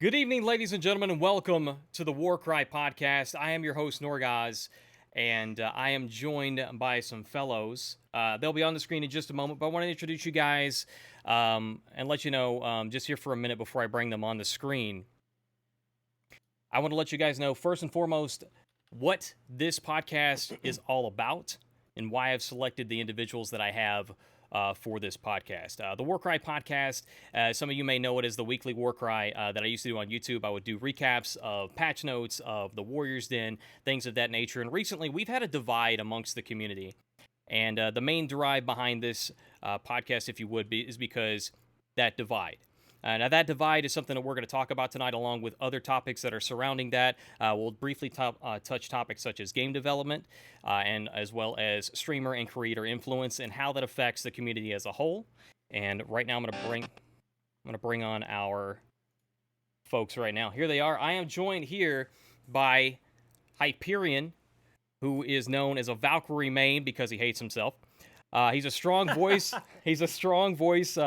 Good evening, ladies and gentlemen, and welcome to the Warcry Podcast. I am your host, Norgoz, and I am joined by some fellows. They'll be on the screen in just a moment, but I want to introduce you guys and let you know, just here for a minute before I bring them on the screen. I want to let you guys know, first and foremost, what this podcast is all about and why I've selected the individuals that I have for this podcast. The Warcry Podcast, some of you may know it as the Weekly Warcry that I used to do on YouTube. I would do recaps of patch notes, of the Warriors Den, things of that nature. And recently, we've had a divide amongst the community. And the main drive behind this podcast, if you would, is because that divide. Now, that divide is something that we're going to talk about tonight, along with other topics that are surrounding that. We'll briefly touch topics such as game development, and as well as streamer and creator influence, and how that affects the community as a whole. And right now, I'm going to bring on our folks right now. Here they are. I am joined here by Hyperion, who is known as a Valkyrie main because he hates himself. He's a strong voice. He's a strong voice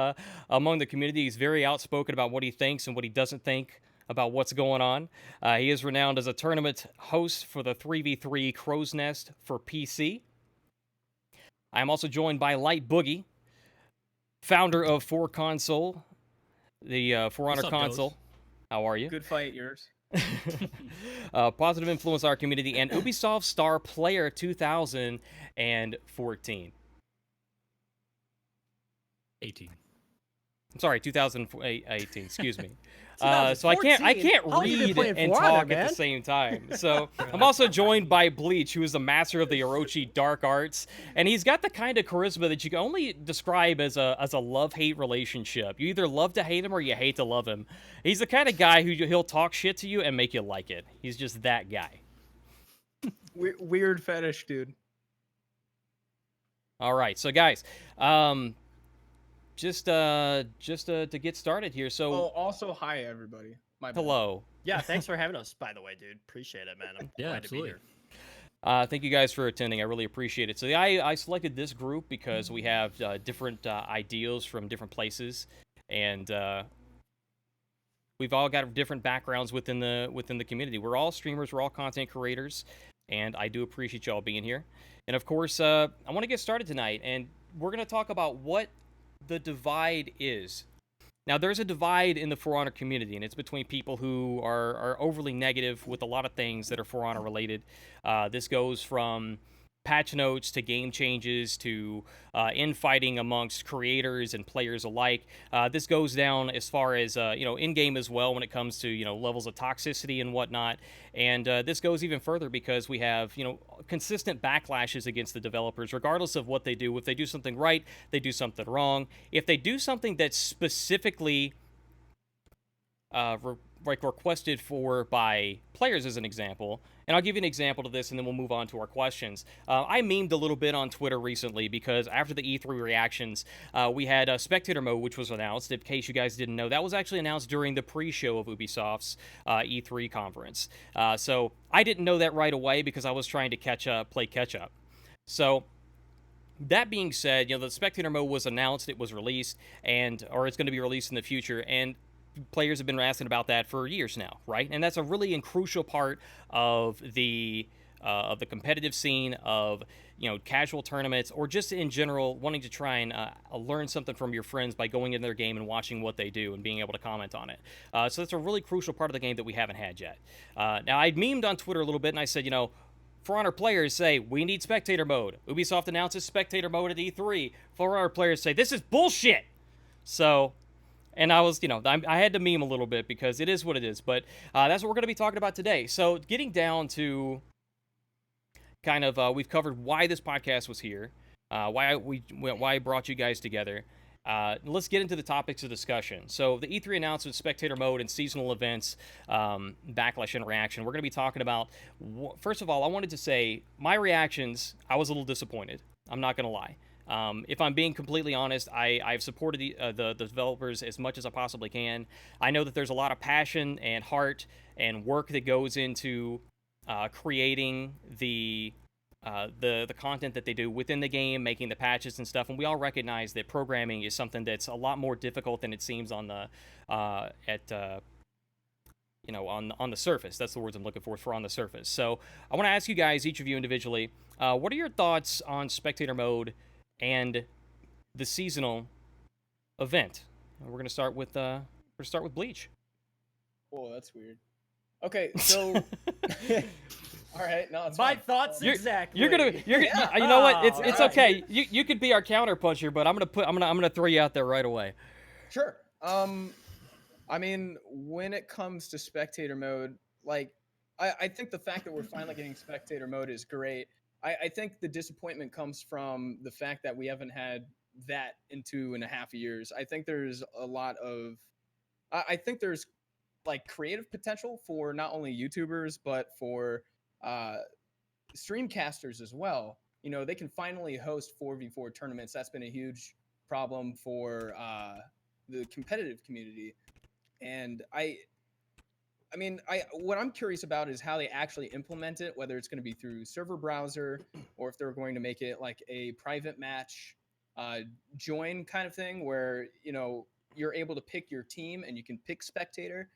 among the community. He's very outspoken about what he thinks and what he doesn't think about what's going on. He is renowned as a tournament host for the 3v3 Crow's Nest for PC. I'm also joined by LightBoogey, founder of 4Console, the For Honor console. Goes? How are you? Good fight, yours. Positive influence on our community, and Ubisoft Star Player 2014. 18. I'm sorry, 2018. Excuse me. So I can't read and talk at the same time. So I'm also joined by Bleach, who is the master of the Orochi dark arts, and he's got the kind of charisma that you can only describe as a love-hate relationship. You either love to hate him or you hate to love him. He's the kind of guy who he'll talk shit to you and make you like it. He's just that guy. Weird fetish, dude. All right, so guys, just to get started here. So also hi everybody. My bad. hello. Yeah, thanks for having us, by the way, dude. Appreciate it, man. I'm glad absolutely. to be here. Thank you guys for attending. I really appreciate it. So I selected this group because we have different ideals from different places, and we've all got different backgrounds within the community. We're all streamers. We're all content creators, and I do appreciate y'all being here. And of course, I want to get started tonight, and we're going to talk about what the divide is. Now, there's a divide in the For Honor community, and it's between people who are overly negative with a lot of things that are For Honor related. This goes from patch notes to game changes to infighting amongst creators and players alike. This goes down as far as in-game as well when it comes to levels of toxicity and whatnot. And this goes even further because we have consistent backlashes against the developers, regardless of what they do. If they do something right, they do something wrong. If they do something that's specifically requested for by players, as an example, and I'll give you an example to this, and then we'll move on to our questions. I memed a little bit on Twitter recently because after the E3 reactions, we had Spectator Mode, which was announced. In case you guys didn't know, that was actually announced during the pre-show of Ubisoft's E3 conference. So I didn't know that right away because I was trying to play catch up. So that being said, the Spectator Mode was announced, it was released, or it's going to be released in the future, and players have been asking about that for years now, right? And that's a really crucial part of the competitive scene, of casual tournaments, or just in general wanting to try and learn something from your friends by going in their game and watching what they do and being able to comment on it. So that's a really crucial part of the game that we haven't had yet. Now, I memed on Twitter a little bit, and I said, For Honor players say, we need spectator mode. Ubisoft announces spectator mode at E3. For Honor players say, this is bullshit! So, and I was, I had to meme a little bit because it is what it is. But that's what we're going to be talking about today. So getting down to kind of, we've covered why this podcast was here, why I brought you guys together. Let's get into the topics of discussion. So the E3 announcement, spectator mode, and seasonal events, backlash and reaction. We're going to be talking about, first of all, I wanted to say my reactions, I was a little disappointed. I'm not going to lie. If I'm being completely honest, I've supported the developers as much as I possibly can. I know that there's a lot of passion and heart and work that goes into creating the content that they do within the game, making the patches and stuff, and we all recognize that programming is something that's a lot more difficult than it seems on the on the surface. That's the words I'm looking for on the surface. So I want to ask you guys, each of you individually, what are your thoughts on spectator mode and the seasonal event? We're gonna start with Bleach. Oh, that's weird. Okay, so all right, no, it's My fine. thoughts You're- exactly. You know what? It's Alright. okay. You could be our counter puncher, but I'm gonna throw you out there right away. Sure. I mean, when it comes to spectator mode, like, I think the fact that we're finally getting spectator mode is great. I think the disappointment comes from the fact that we haven't had that in 2.5 years. I think there's a lot of, I think there's like creative potential for not only YouTubers but for uh, streamcasters as well. They can finally host 4v4 tournaments. That's been a huge problem for the competitive community. And I mean, what I'm curious about is how they actually implement it, whether it's going to be through server browser or if they're going to make it like a private match join kind of thing where, you're able to pick your team and you can pick spectator.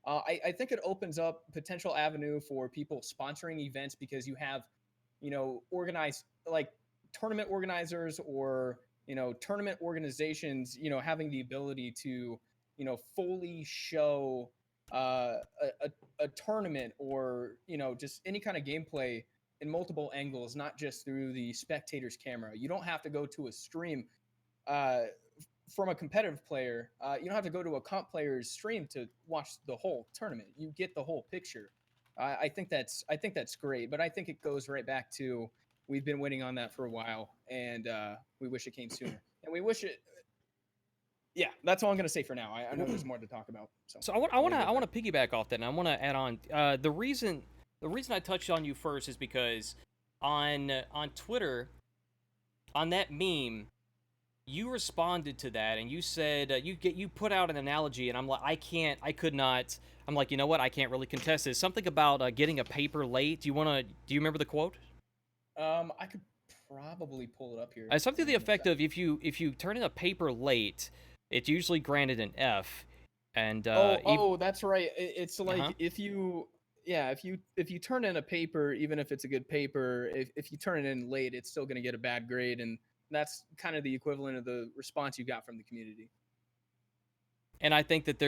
I think it opens up potential avenue for people sponsoring events because you have, organized like tournament organizers or, tournament organizations, having the ability to, fully show a tournament or just any kind of gameplay in multiple angles, not just through the spectator's camera. You don't have to go to a stream uh, from a competitive player. You don't have to go to a comp player's stream to watch the whole tournament. You get the whole picture. I think that's great, but I think it goes right back to we've been waiting on that for a while, and we wish it came sooner, and we wish it. Yeah, that's all I'm gonna say for now. I know there's more to talk about. So I want to piggyback off that, and I want to add on the reason I touched on you first is because on Twitter, on that meme, you responded to that and you said you put out an analogy, and I'm like I could not. I'm like, you know what? I can't really contest this. Something about getting a paper late. Do you remember the quote? I could probably pull it up here. Something to the effect of if you turn in a paper late, it's usually granted an F. And that's right. It's like Uh-huh. if you turn in a paper, even if it's a good paper, if you turn it in late, it's still going to get a bad grade, and that's kind of the equivalent of the response you got from the community. And I think that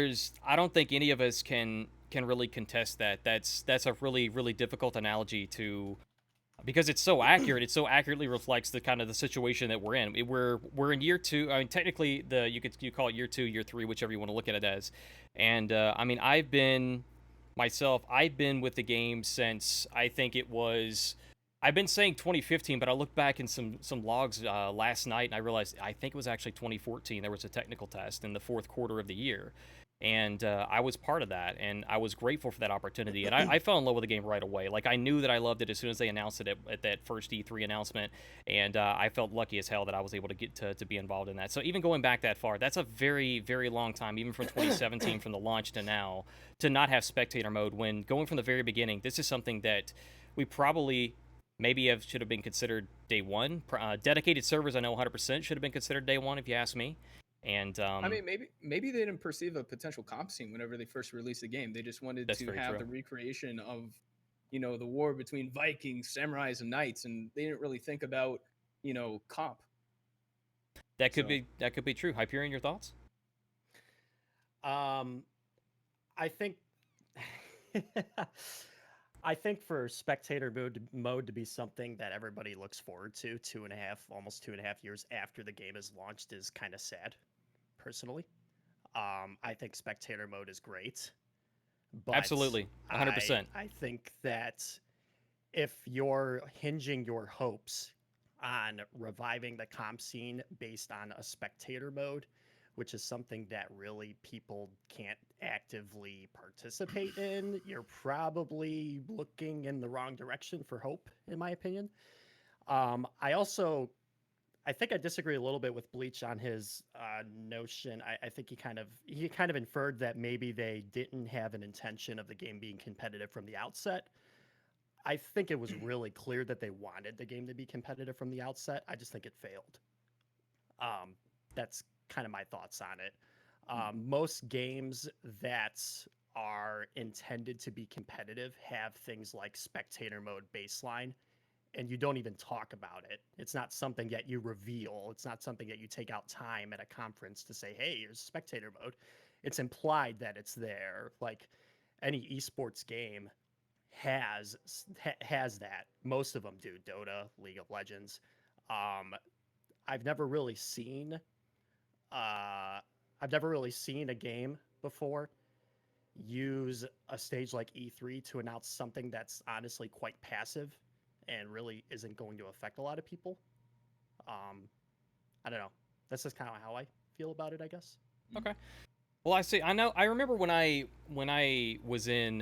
I don't think any of us can really contest that. That's a really, really difficult analogy to, because it's so accurate. It so accurately reflects the kind of the situation that we're in. We're in year 2. I mean, technically you call it year 2, year 3, whichever you want to look at it as. And I mean, I've been with the game since I think it was. I've been saying 2015, but I looked back in some logs last night and I realized I think it was actually 2014. There was a technical test in the fourth quarter of the year, and I was part of that, and I was grateful for that opportunity. And I fell in love with the game right away. Like, I knew that I loved it as soon as they announced it at that first E3 announcement, and I felt lucky as hell that I was able to get to be involved in that. So even going back that far, that's a very, very long time, even from 2017, from the launch to now, to not have spectator mode. When going from the very beginning, this is something that we probably should have been considered day one. Dedicated servers, I know 100% should have been considered day one, if you ask me. And I mean, maybe they didn't perceive a potential comp scene whenever they first released the game. They just wanted to have the recreation of, the war between Vikings, samurais, and knights, and they didn't really think about, comp. That could be true. Hyperion, your thoughts? I think I think for spectator mode to be something that everybody looks forward to almost 2.5 years after the game is launched is kind of sad, personally. I think spectator mode is great. But Absolutely, 100%. I think that if you're hinging your hopes on reviving the comp scene based on a spectator mode, which is something that really people can't actively participate in, you're probably looking in the wrong direction for hope, in my opinion. I think I disagree a little bit with Bleach on his notion. I think he kind of inferred that maybe they didn't have an intention of the game being competitive from the outset. I think it was really clear that they wanted the game to be competitive from the outset. I just think it failed. That's kind of my thoughts on it. Most games that are intended to be competitive have things like spectator mode baseline, and you don't even talk about it. It's not something that you reveal. It's not something that you take out time at a conference to say, hey, here's spectator mode. It's implied that it's there. Like any esports game has that. Most of them do. Dota, League of Legends. I've never really seen I've never really seen a game before use a stage like E3 to announce something that's honestly quite passive and really isn't going to affect a lot of people. I don't know. That's just kind of how I feel about it, I guess. Okay. Well, I see. I know. I remember when I was in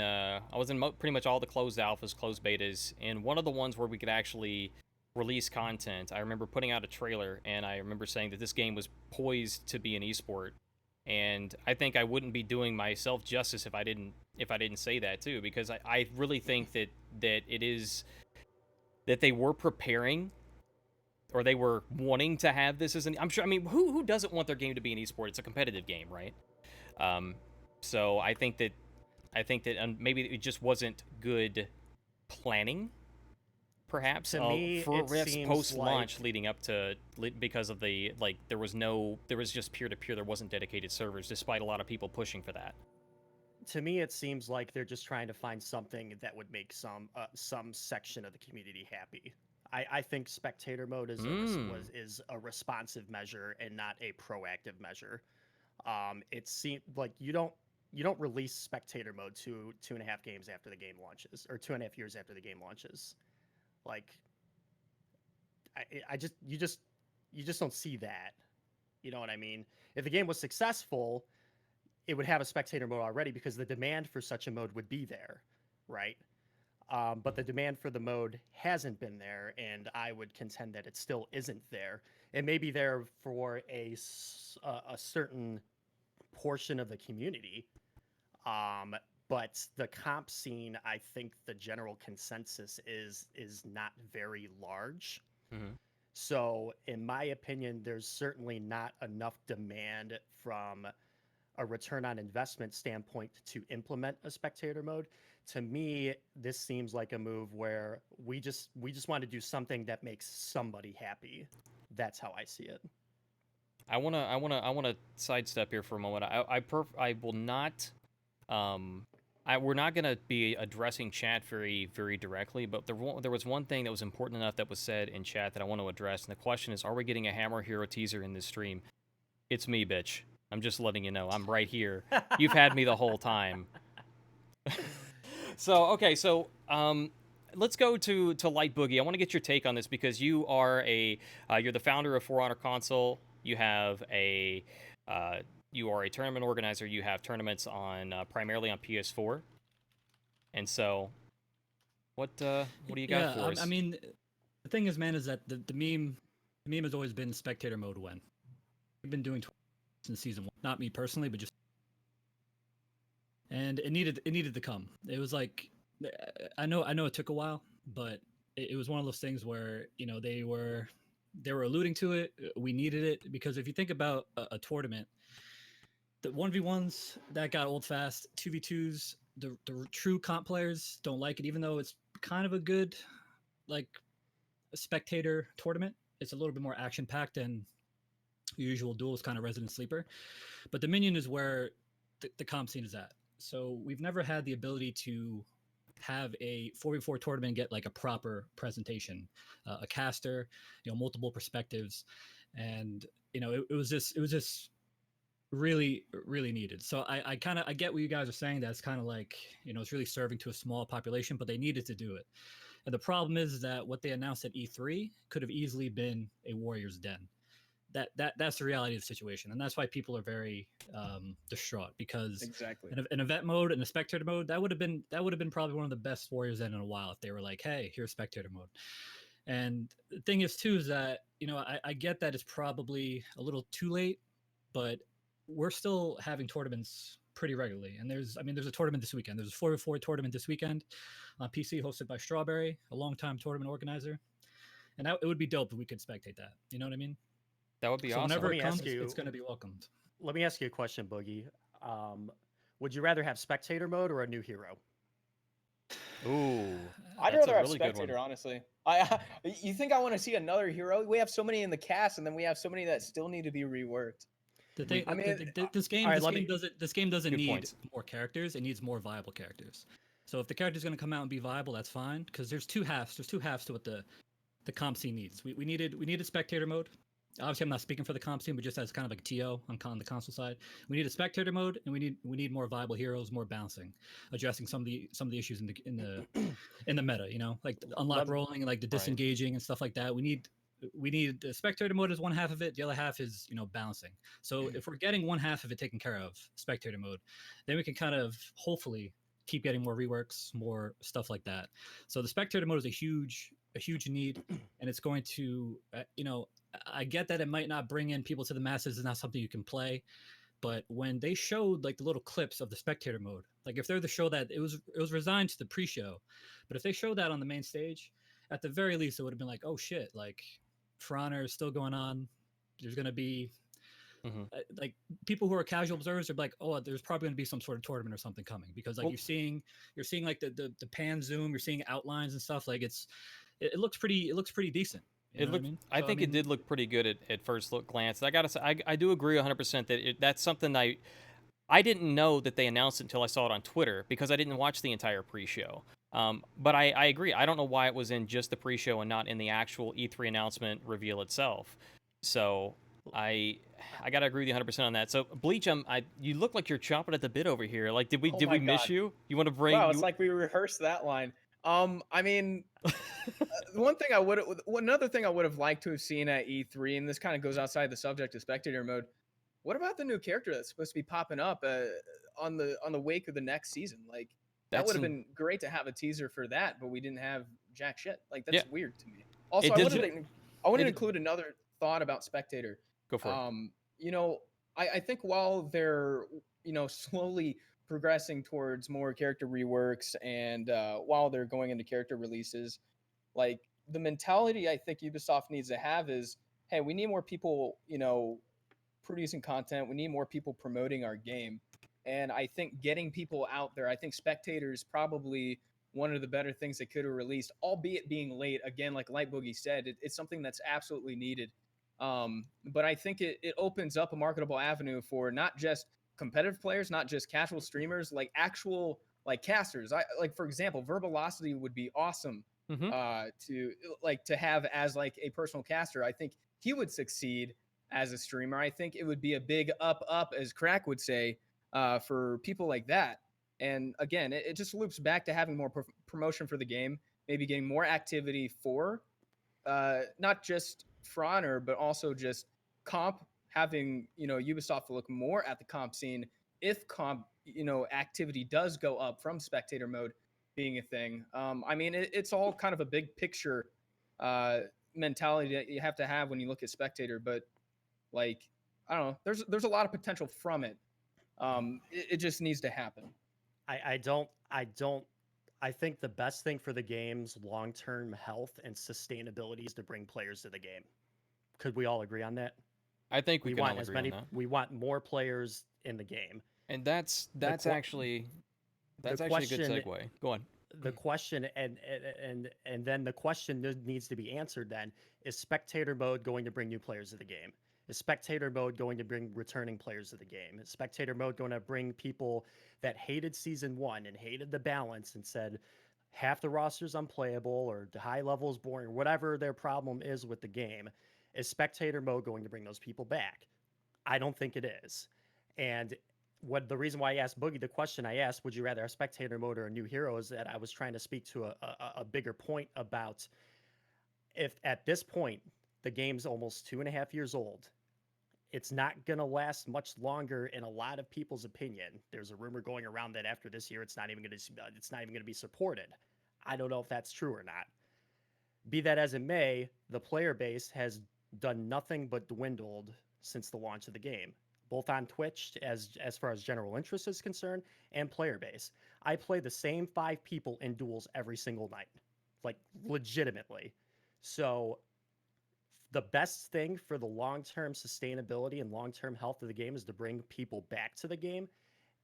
pretty much all the closed alphas, closed betas, and one of the ones where we could actually release content. I remember putting out a trailer, and I remember saying that this game was poised to be an esport. And I think I wouldn't be doing myself justice if I didn't say that too, because I really think that it is that they were preparing, or they were wanting to have this as an. I'm sure. I mean, who doesn't want their game to be an esport? It's a competitive game, right? So I think that maybe it just wasn't good planning, perhaps, To me, for it seems post-launch like leading up to, because of the, like, there was just peer-to-peer, there wasn't dedicated servers, despite a lot of people pushing for that. to me it seems like they're just trying to find something that would make some section of the community happy. I think spectator mode is is a responsive measure and not a proactive measure. It seems like you don't release spectator mode 2.5 games after the game launches, or 2.5 years after the game launches. Like, I just you just don't see that. You know what I mean? If the game was successful, it would have a spectator mode already because the demand for such a mode would be there, right? But the demand for the mode hasn't been there, and I would contend that it still isn't there. It may be there for a certain portion of the community, but the comp scene, I think the general consensus is not very large. Mm-hmm. So, in my opinion, there's certainly not enough demand from a return on investment standpoint to implement a spectator mode. To me, this seems like a move where we just want to do something that makes somebody happy. That's how I see it. I wanna sidestep here for a moment. I will not. We're not gonna be addressing chat very very directly, but there was one thing that was important enough that was said in chat that I want to address, and the question is: are we getting a Hammer Hero teaser in this stream? It's me, bitch. I'm just letting you know. I'm right here. You've had me the whole time. So let's go to LightBoogey. I want to get your take on this because you are you're the founder of For Honor Console. You have you are a tournament organizer. You have tournaments on primarily on PS4. And so, what do you got for us? I mean, the thing is, man, is that the meme has always been spectator mode. When we've been doing since season 1, not me personally, but just, and it needed to come. It was like, I know it took a while, but it was one of those things where, you know, they were alluding to it. We needed it because if you think about a tournament, the 1v1s that got old fast, 2v2s, the true comp players don't like it, even though it's kind of a good, like, a spectator tournament. It's a little bit more action packed than usual duels, kind of resident sleeper. But the minion is where the comp scene is at. So we've never had the ability to have a 4v4 tournament get like a proper presentation, a caster, you know, multiple perspectives, and you know it was just really needed. So I get what you guys are saying, that it's kind of like, you know, it's really serving to a small population, but they needed to do it. And the problem is that what they announced at E3 could have easily been a Warrior's Den. That's the reality of the situation, and that's why people are very distraught, because Exactly. an event mode and a spectator mode, that would have been probably one of the best Warriors in a while if they were like, hey, here's spectator mode. And the thing is too is that, you know, I get that it's probably a little too late, but we're still having tournaments pretty regularly. And there's a tournament this weekend. There's a 4v4 tournament this weekend on PC hosted by Strawberry, a longtime tournament organizer. And it would be dope if we could spectate that. You know what I mean? That would be So awesome. whenever Let me it comes, ask you- it's going to be welcomed. Let me ask you a question, Boogie. Would you rather have spectator mode or a new hero? Ooh, I'd that's a rather have really good one. spectator, honestly. You think I want to see another hero? We have so many in the cast, and then we have so many that still need to be reworked. The thing, I mean, this game, all right, this let game me- doesn't, this game doesn't Good need points. more characters. It needs more viable characters. So if the character's going to come out and be viable, that's fine. Because there's two halves. There's two halves to what the comp scene needs. We needed spectator mode. Obviously, I'm not speaking for the comp scene, but just as kind of like TO on the console side, we need a spectator mode, and we need more viable heroes, more balancing, addressing some of the issues in the meta. You know, like the unlock Lem- rolling, and like the Right. disengaging and stuff like that. We need the spectator mode is one half of it. The other half is balancing. So if we're getting one half of it taken care of, spectator mode, then we can kind of hopefully keep getting more reworks, more stuff like that. So the spectator mode is a huge need, and it's going to I get that it might not bring in people to the masses. It's not something you can play, but when they showed like the little clips of the spectator mode, like if they're the show that it was resigned to the pre-show, but if they showed that on the main stage, at the very least it would have been like, oh shit, like For Honor is still going on. There's going to be like people who are casual observers are like, oh, there's probably going to be some sort of tournament or something coming, because like Well- you're seeing like the pan zoom, you're seeing outlines and stuff. Like it looks pretty decent. You It know what looked. I mean? I So, think it did look pretty good at first look glance. I gotta say, I do agree 100% that that's something I didn't know that they announced it until I saw it on Twitter, because I didn't watch the entire pre-show. But I agree. I don't know why it was in just the pre-show and not in the actual E3 announcement reveal itself. So I gotta agree with you 100% on that. So Bleach, you look like you're chomping at the bit over here. Like, did we Oh my miss God. you? You want to bring? Wow, it's like we rehearsed that line. I mean, another thing I would have liked to have seen at E3, and this kind of goes outside the subject of spectator mode. What about the new character that's supposed to be popping up on the wake of the next season? Like that That's would have an- been great to have a teaser for that, but we didn't have jack shit. Like Yeah. that's weird to me. Also, It I did wanted ju- to I wanted to it- include another thought about spectator. Go for it. You know, I think while they're slowly progressing towards more character reworks and while they're going into character releases, like the mentality I think Ubisoft needs to have is, hey, we need more people, producing content. We need more people promoting our game. And I think getting people out there, I think spectators probably one of the better things they could have released, albeit being late. Again, like LightBoogey said, it's something that's absolutely needed. But I think it opens up a marketable avenue for not just competitive players, not just casual streamers, like actual like casters. Like for example, Verbalocity would be awesome Mhm. to have as like a personal caster. I think he would succeed as a streamer. I think it would be a big up, as Crack would say, for people like that. And again, it just loops back to having more promotion for the game, maybe getting more activity for not just For Honor, but also just comp, having Ubisoft look more at the comp scene if comp activity does go up from spectator mode being a thing. I mean, it's all kind of a big picture mentality that you have to have when you look at spectator, but like I don't know, there's a lot of potential from it. It just needs to happen. I think the best thing for the game's long-term health and sustainability is to bring players to the game. Could we all agree on that? I think we can want all as agree many on that. we want more players in the game. And that's que- actually a good question- segue. Go on. The question and then the question that needs to be answered then is spectator mode going to bring new players to the game? Is spectator mode going to bring returning players to the game? Is spectator mode going to bring people that hated season 1 and hated the balance and said half the roster's unplayable or the high level is boring or whatever their problem is with the game? Is spectator mode going to bring those people back? I don't think it is. And what the reason why I asked Boogie the question I asked, would you rather a spectator mode or a new hero, is that I was trying to speak to a bigger point about if at this point the game's almost 2.5 years old, it's not going to last much longer in a lot of people's opinion. There's a rumor going around that after this year it's not even going to be supported. I don't know if that's true or not. Be that as it may, the player base has done nothing but dwindled since the launch of the game, both on Twitch as far as general interest is concerned and player base. I play the same 5 people in duels every single night, like legitimately. So the best thing for the long-term sustainability and long-term health of the game is to bring people back to the game.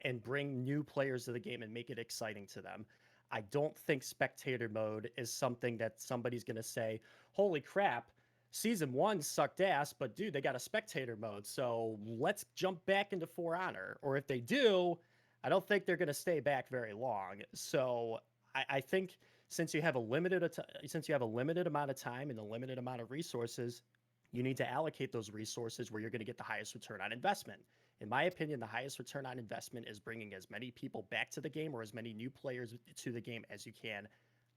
and bring new players to the game and make it exciting to them. I don't think spectator mode is something that somebody's going to say, holy crap, season 1 sucked ass, but dude, they got a spectator mode, so let's jump back into For Honor. Or if they do, I don't think they're going to stay back very long. So I think since you have a limited amount of time and a limited amount of resources, you need to allocate those resources where you're going to get the highest return on investment. In my opinion, the highest return on investment is bringing as many people back to the game or as many new players to the game as you can.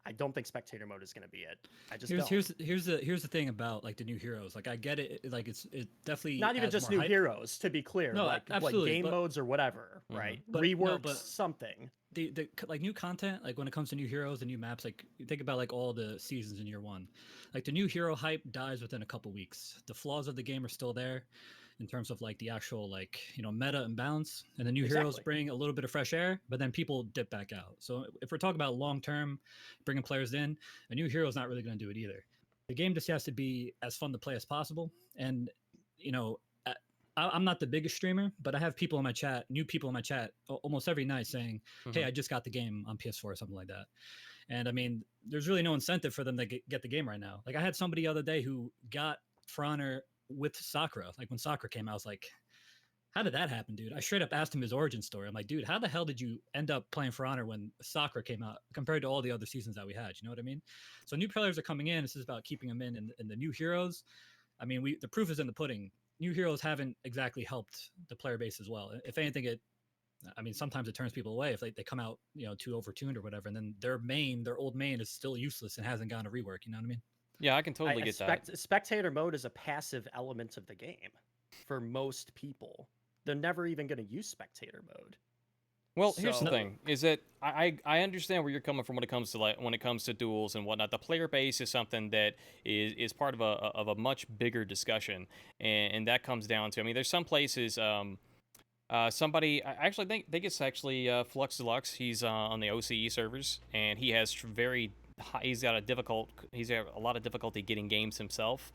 I don't think spectator mode is going to be it. I just don't. Here's the thing about like the new heroes. Like I get it. Like it definitely not even just new hype. heroes. To be clear, No, like absolutely, game modes or whatever, right? But, Reworks but something. The like new content, like when it comes to new heroes and new maps, like you think about like all the seasons in year 1, like the new hero hype dies within a couple weeks. The flaws of the game are still there in terms of like the actual like meta and balance, and the new heroes bring a little bit of fresh air, but then people dip back out. So if we're talking about long term bringing players in, a new hero is not really going to do it either. The game just has to be as fun to play as possible. And I'm not the biggest streamer, but I have people in my chat, new people in my chat almost every night saying, hey, I just got the game on PS4 or something like that. And I mean, there's really no incentive for them to get the game right now. Like I had somebody the other day who got For Honor with Sakura. Like when Sakura came out, I was like, how did that happen, dude? I straight up asked him his origin story. I'm like, dude, how the hell did you end up playing For Honor when Sakura came out compared to all the other seasons that we had? You know what I mean? So new players are coming in. This is about keeping them in the new heroes. I mean, the proof is in the pudding. New heroes haven't exactly helped the player base as well. If anything, sometimes it turns people away if they come out, too overtuned or whatever, and then their old main is still useless and hasn't gotten a rework. You know what I mean? Yeah, I can totally get that. Spectator mode is a passive element of the game for most people. They're never even going to use spectator mode. Well, here's the thing: is that I understand where you're coming from when it comes to duels and whatnot. The player base is something that is part of a much bigger discussion, and that comes down to, I mean, there's some places. Somebody, I actually think it's actually Flux Deluxe. He's on the OCE servers, and he has he's got a lot of difficulty getting games himself.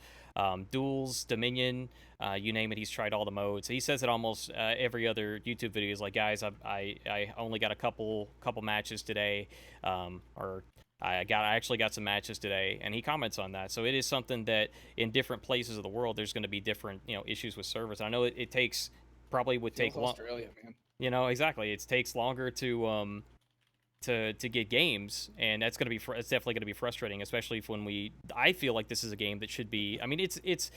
Duels, Dominion, you name it, he's tried all the modes. He says it almost every other YouTube video. He's like, guys, I only got a couple matches today, or I actually got some matches today, and he comments on that. So it is something that in different places of the world, there's going to be different issues with servers. I know it takes probably would take long. Australia, man. Exactly. It takes longer to get games, and that's going to be it's definitely going to be frustrating, especially when I feel like this is a game that should be, I mean, it's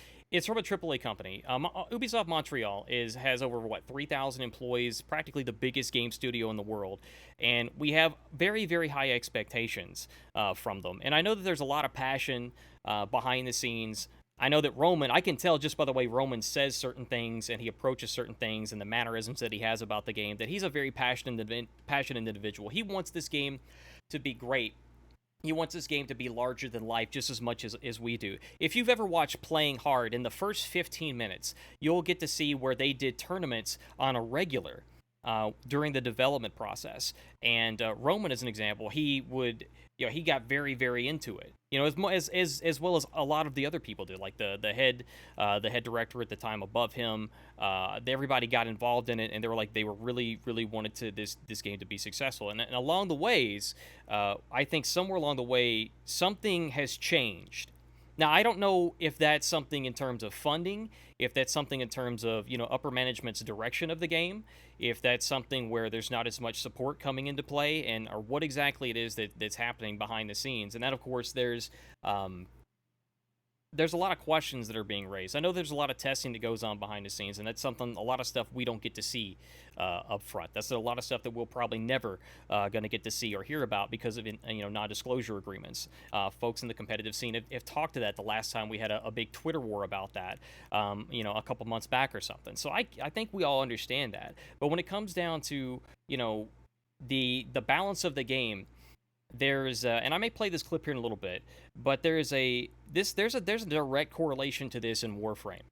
from a AAA company. Ubisoft Montreal has over 3,000 employees, practically the biggest game studio in the world, and we have very, very high expectations from them. And I know that there's a lot of passion behind the scenes. I know that Roman, I can tell just by the way Roman says certain things and he approaches certain things and the mannerisms that he has about the game, that he's a very passionate individual. He wants this game to be great. He wants this game to be larger than life just as much as we do. If you've ever watched Playing Hard, in the first 15 minutes, you'll get to see where they did tournaments on a regular during the development process. And Roman, as an example, he got very, very into it. As well as a lot of the other people did, like the head director at the time above him. Everybody got involved in it, and they were really, really wanted to this game to be successful. And along the ways, I think somewhere along the way, something has changed. Now, I don't know if that's something in terms of funding, if that's something in terms of, upper management's direction of the game, if that's something where there's not as much support coming into play, or what exactly it is that's happening behind the scenes. And that, of course, there's a lot of questions that are being raised. I know there's a lot of testing that goes on behind the scenes, and that's a lot of stuff we don't get to see up front. That's a lot of stuff that we'll probably never going to get to see or hear about because of non-disclosure agreements. Folks in the competitive scene have talked to that the last time we had a big Twitter war about that, a couple months back or something. So I think we all understand that. But when it comes down to the balance of the game, there's and I may play this clip here in a little bit, but there's a direct correlation to this in Warframe.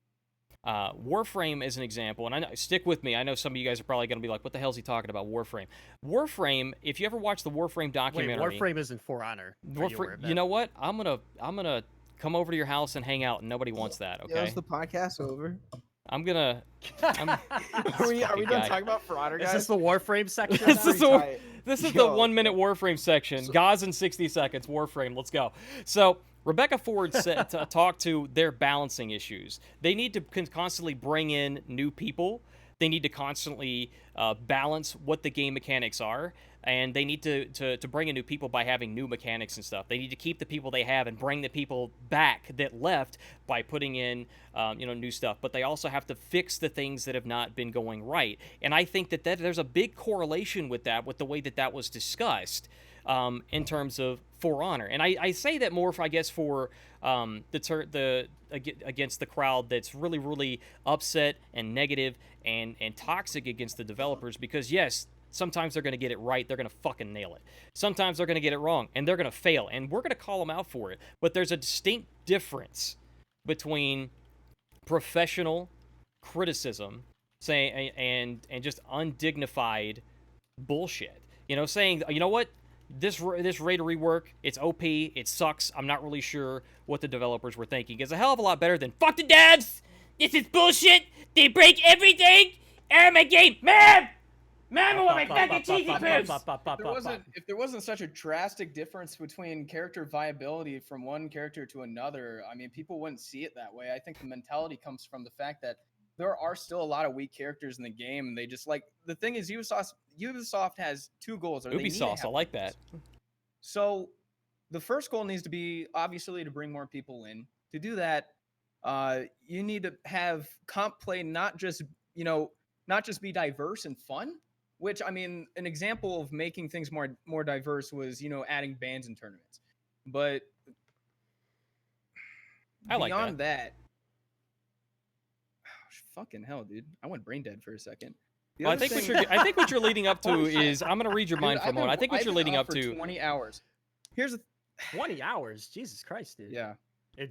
Warframe is an example, and I know, stick with me. I know some of you guys are probably going to be like, "What the hell is he talking about?" Warframe. Warframe. If you ever watch the Warframe documentary, Wait, Warframe isn't For Honor. You know what? I'm gonna come over to your house and hang out, and nobody wants that. Okay. Is the podcast over? I'm gonna. Are we fucking done guy. talking about For Honor, Is guys? this the Warframe section? This is Pretty the tight. this is the Yo, 1 minute Warframe section. Gauze in 60 seconds. Warframe. Let's go. So Rebecca Ford said to talk to their balancing issues. They need to constantly bring in new people. They need to constantly balance what the game mechanics are, and they need to bring in new people by having new mechanics and stuff. They need to keep the people they have and bring the people back that left by putting in new stuff. But they also have to fix the things that have not been going right. And I think that there's a big correlation with that, with the way that was discussed in terms of For Honor. And I say that more, against the crowd that's really, really upset and negative and toxic against the developers, because yes, sometimes they're going to get it right, they're going to fucking nail it. Sometimes they're going to get it wrong and they're going to fail, and we're going to call them out for it. But there's a distinct difference between professional criticism and just undignified bullshit. Saying, you know what, this Raider rework, it's OP, it sucks, I'm not really sure what the developers were thinking. It's a hell of a lot better than, fuck the devs, this is bullshit, they break everything, my game, ma'am, I want my fucking cheesy pips. If there wasn't such a drastic difference between character viability from one character to another, I mean, people wouldn't see it that way. I think the mentality comes from the fact that there are still a lot of weak characters in the game, and they just the thing is, Ubisoft has two goals. Ubisoft, I like that. So the first goal needs to be obviously to bring more people in. To do that, you need to have comp play not just be diverse and fun. Which, I mean, an example of making things more diverse was adding bands and tournaments. But beyond that, fucking hell, dude, I went brain dead for a second. Well, I think what you're leading up to is, I'm gonna read your mind for a moment. I think what you're leading up to 20 hours. Here's 20 hours, Jesus Christ, dude. Yeah.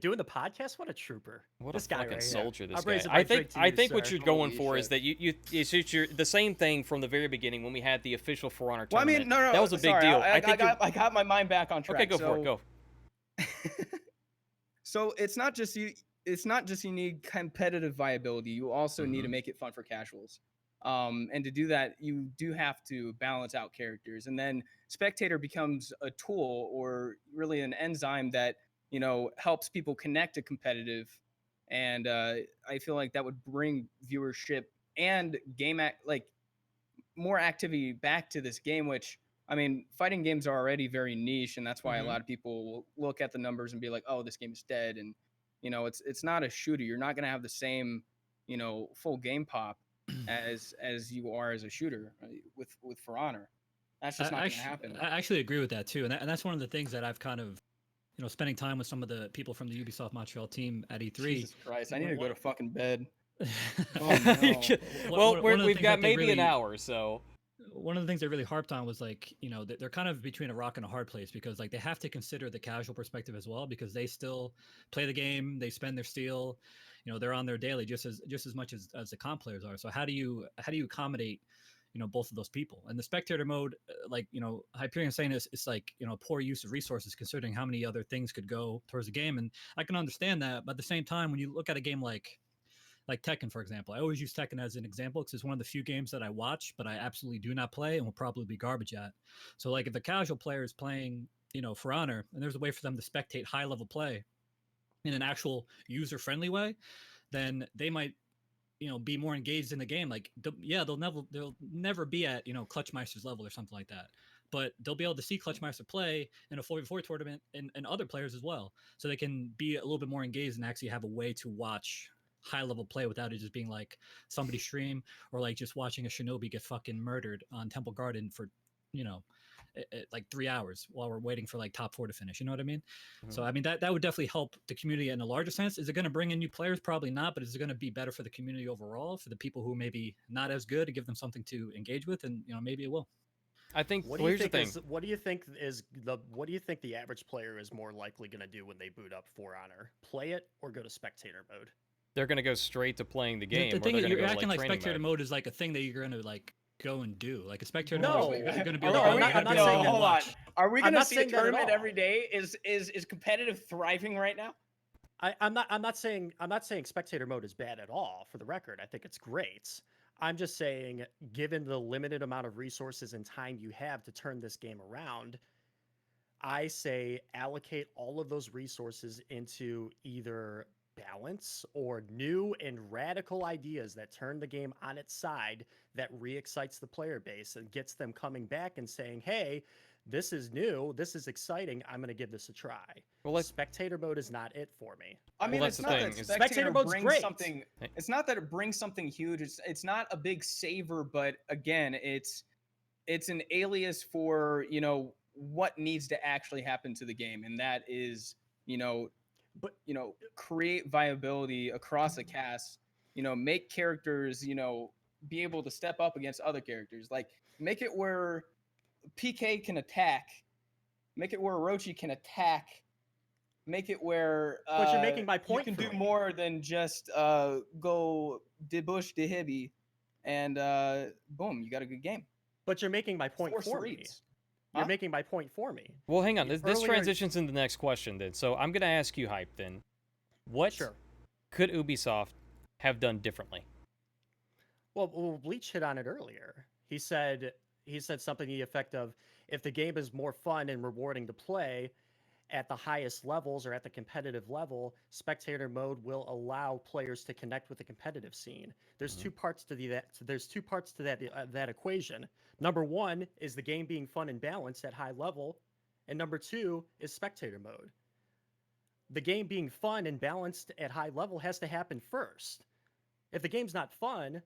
Doing the podcast, what a trooper! What this a guy fucking right soldier! Here. This guy. I think what you're going for is that you're the same thing from the very beginning when we had the official For Honor tournament. Well, I mean, no, that was a big deal. I got my mind back on track. Okay, go for it. Go. So it's not just you need competitive viability. You also need to make it fun for casuals. And to do that, you do have to balance out characters, and then spectator becomes a tool or really an enzyme that helps people connect to competitive, and I feel like that would bring viewership and more activity back to this game. Which, I mean, fighting games are already very niche, and that's why a lot of people will look at the numbers and be like, "Oh, this game is dead." And it's not a shooter. You're not gonna have the same full game pop as you are as a shooter with For Honor. That's just not gonna happen. I actually agree with that too, and that's one of the things that I've kind of spending time with some of the people from the Ubisoft Montreal team at E3. Jesus Christ, I need to go to fucking bed. Oh, no. Well, we've got maybe an hour, so. One of the things they really harped on was they're kind of between a rock and a hard place, because they have to consider the casual perspective as well, because they still play the game, they spend their steel, they're on their daily just as much as the comp players are. So how do you accommodate both of those people? And the spectator mode, Hyperion saying it's like poor use of resources considering how many other things could go towards the game, and I can understand that. But at the same time, when you look at a game like Tekken, for example, I always use Tekken as an example because it's one of the few games that I watch, but I absolutely do not play and will probably be garbage at. So if a casual player is playing For Honor, and there's a way for them to spectate high level play in an actual user friendly way, then they might be more engaged in the game. They'll never be at Clutchmeister's level or something like that, but they'll be able to see Clutchmeister play in a 4v4 tournament and other players as well, so they can be a little bit more engaged and actually have a way to watch high level play without it just being like somebody stream, or just watching a shinobi get fucking murdered on Temple Garden for 3 hours while we're waiting for top 4 to finish. You know what I mean? So I mean that would definitely help the community in a larger sense. Is it going to bring in new players? Probably not, but is it going to be better for the community overall, for the people who maybe not as good, to give them something to engage with? And maybe it will. I think. What do you think the average player is more likely going to do when they boot up For Honor? Play it or go to spectator mode? They're going to go straight to playing the game. The thing is, you're acting like spectator mode is like a thing that you're going to go and do. Like a spectator mode, you're going to be hold on. Are we going to see a saying that at tournament all. every day? Is competitive thriving right now? I'm not saying spectator mode is bad at all. For the record, I think it's great. I'm just saying, given the limited amount of resources and time you have to turn this game around, I say allocate all of those resources into either balance or new and radical ideas that turn the game on its side, that re-excites the player base and gets them coming back and saying, hey, this is new, this is exciting, I'm going to give this a try. Well, Spectator mode is not it for me. I mean, that's it's the not thing, that is- spectator mode's brings great. something. It's not that it brings something huge. It's not a big saver, but again, it's an alias for what needs to actually happen to the game, and that is But create viability across the cast. Make characters be able to step up against other characters. Like make it where PK can attack. Make it where Orochi can attack. Make it where But you're making my point you can for do me. more than just go de bush de hibby, and boom, you got a good game. but you're making my point Force for me. reads. You're Huh? making my point for me. Well, hang on. Y- This earlier- transitions into the next question then. So I'm going to ask you, Hype, then. What Sure. could Ubisoft have done differently? Well, Bleach hit on it earlier. He said something to the effect of, if the game is more fun and rewarding to play at the highest levels or at the competitive level, spectator mode will allow players to connect with the competitive scene. There's Mhm. two parts to that equation. Number one is the game being fun and balanced at high level, and number two is spectator mode. The game being fun and balanced at high level has to happen first. If the game's not fun,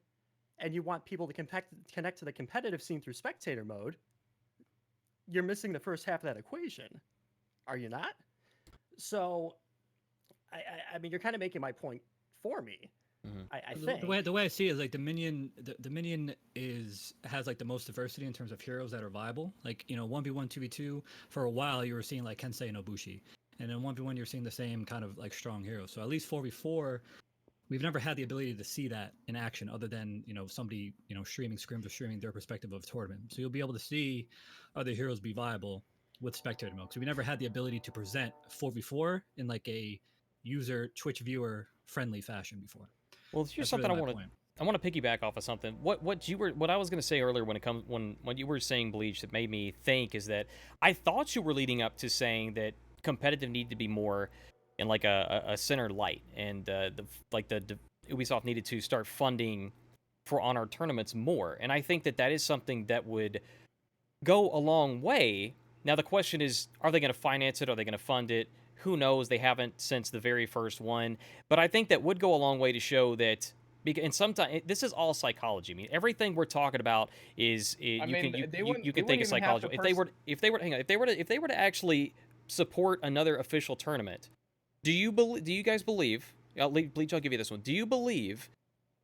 and you want people to connect to the competitive scene through spectator mode, you're missing the first half of that equation. Are you not? So, I mean, you're kind of making my point for me. Mhm. I The- think. the way I see it is like the minion has like the most diversity in terms of heroes that are viable. Like 1v1, 2v2. For a while, you were seeing like Kensei and Nobushi, and then 1v1, you're seeing the same kind of like strong heroes. So at least 4v4, we've never had the ability to see that in action, other than somebody streaming scrims or streaming their perspective of a tournament. So you'll be able to see other heroes be viable with spectator mode. So we never had the ability to present 4v4 in like a user Twitch viewer friendly fashion before. Well, here's That's something really I my want to point. I want to piggyback off of something. What I was going to say earlier when you were saying Bleach, that made me think is that I thought you were leading up to saying that competitive needed to be more in like a center light, and Ubisoft needed to start funding for on our tournaments more. And I think that is something that would go a long way. Now the question is, are they going to finance it? Are they going to fund it? Who knows? They haven't since the very first one. But I think that would go a long way to show that. And sometimes this is all psychology. I mean, everything we're talking about is they you wouldn't- can they think of wouldn't even have psychology. to If they were to actually support another official tournament, do you guys believe? Bleach, I'll give you this one. Do you believe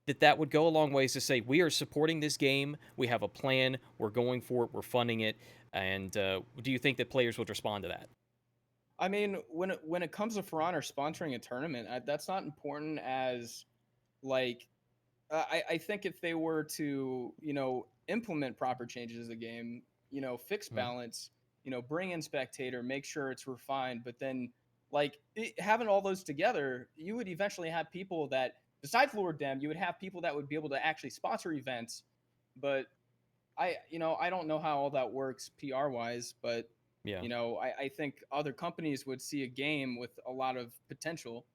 that would go a long ways to say we are supporting this game, we have a plan, we're going for it, we're funding it, and do you think that players would respond to that? I mean, when it comes to For Honor sponsoring a tournament, that's not important as like I think if they were to implement proper changes to the game, fix balance, bring in spectator, make sure it's refined, but then having all those together, you would eventually have people that, besides Lord Dem, you would have people that would be able to actually sponsor events. But I don't know how all that works PR wise, but Yeah. I think other companies would see a game with a lot of potential,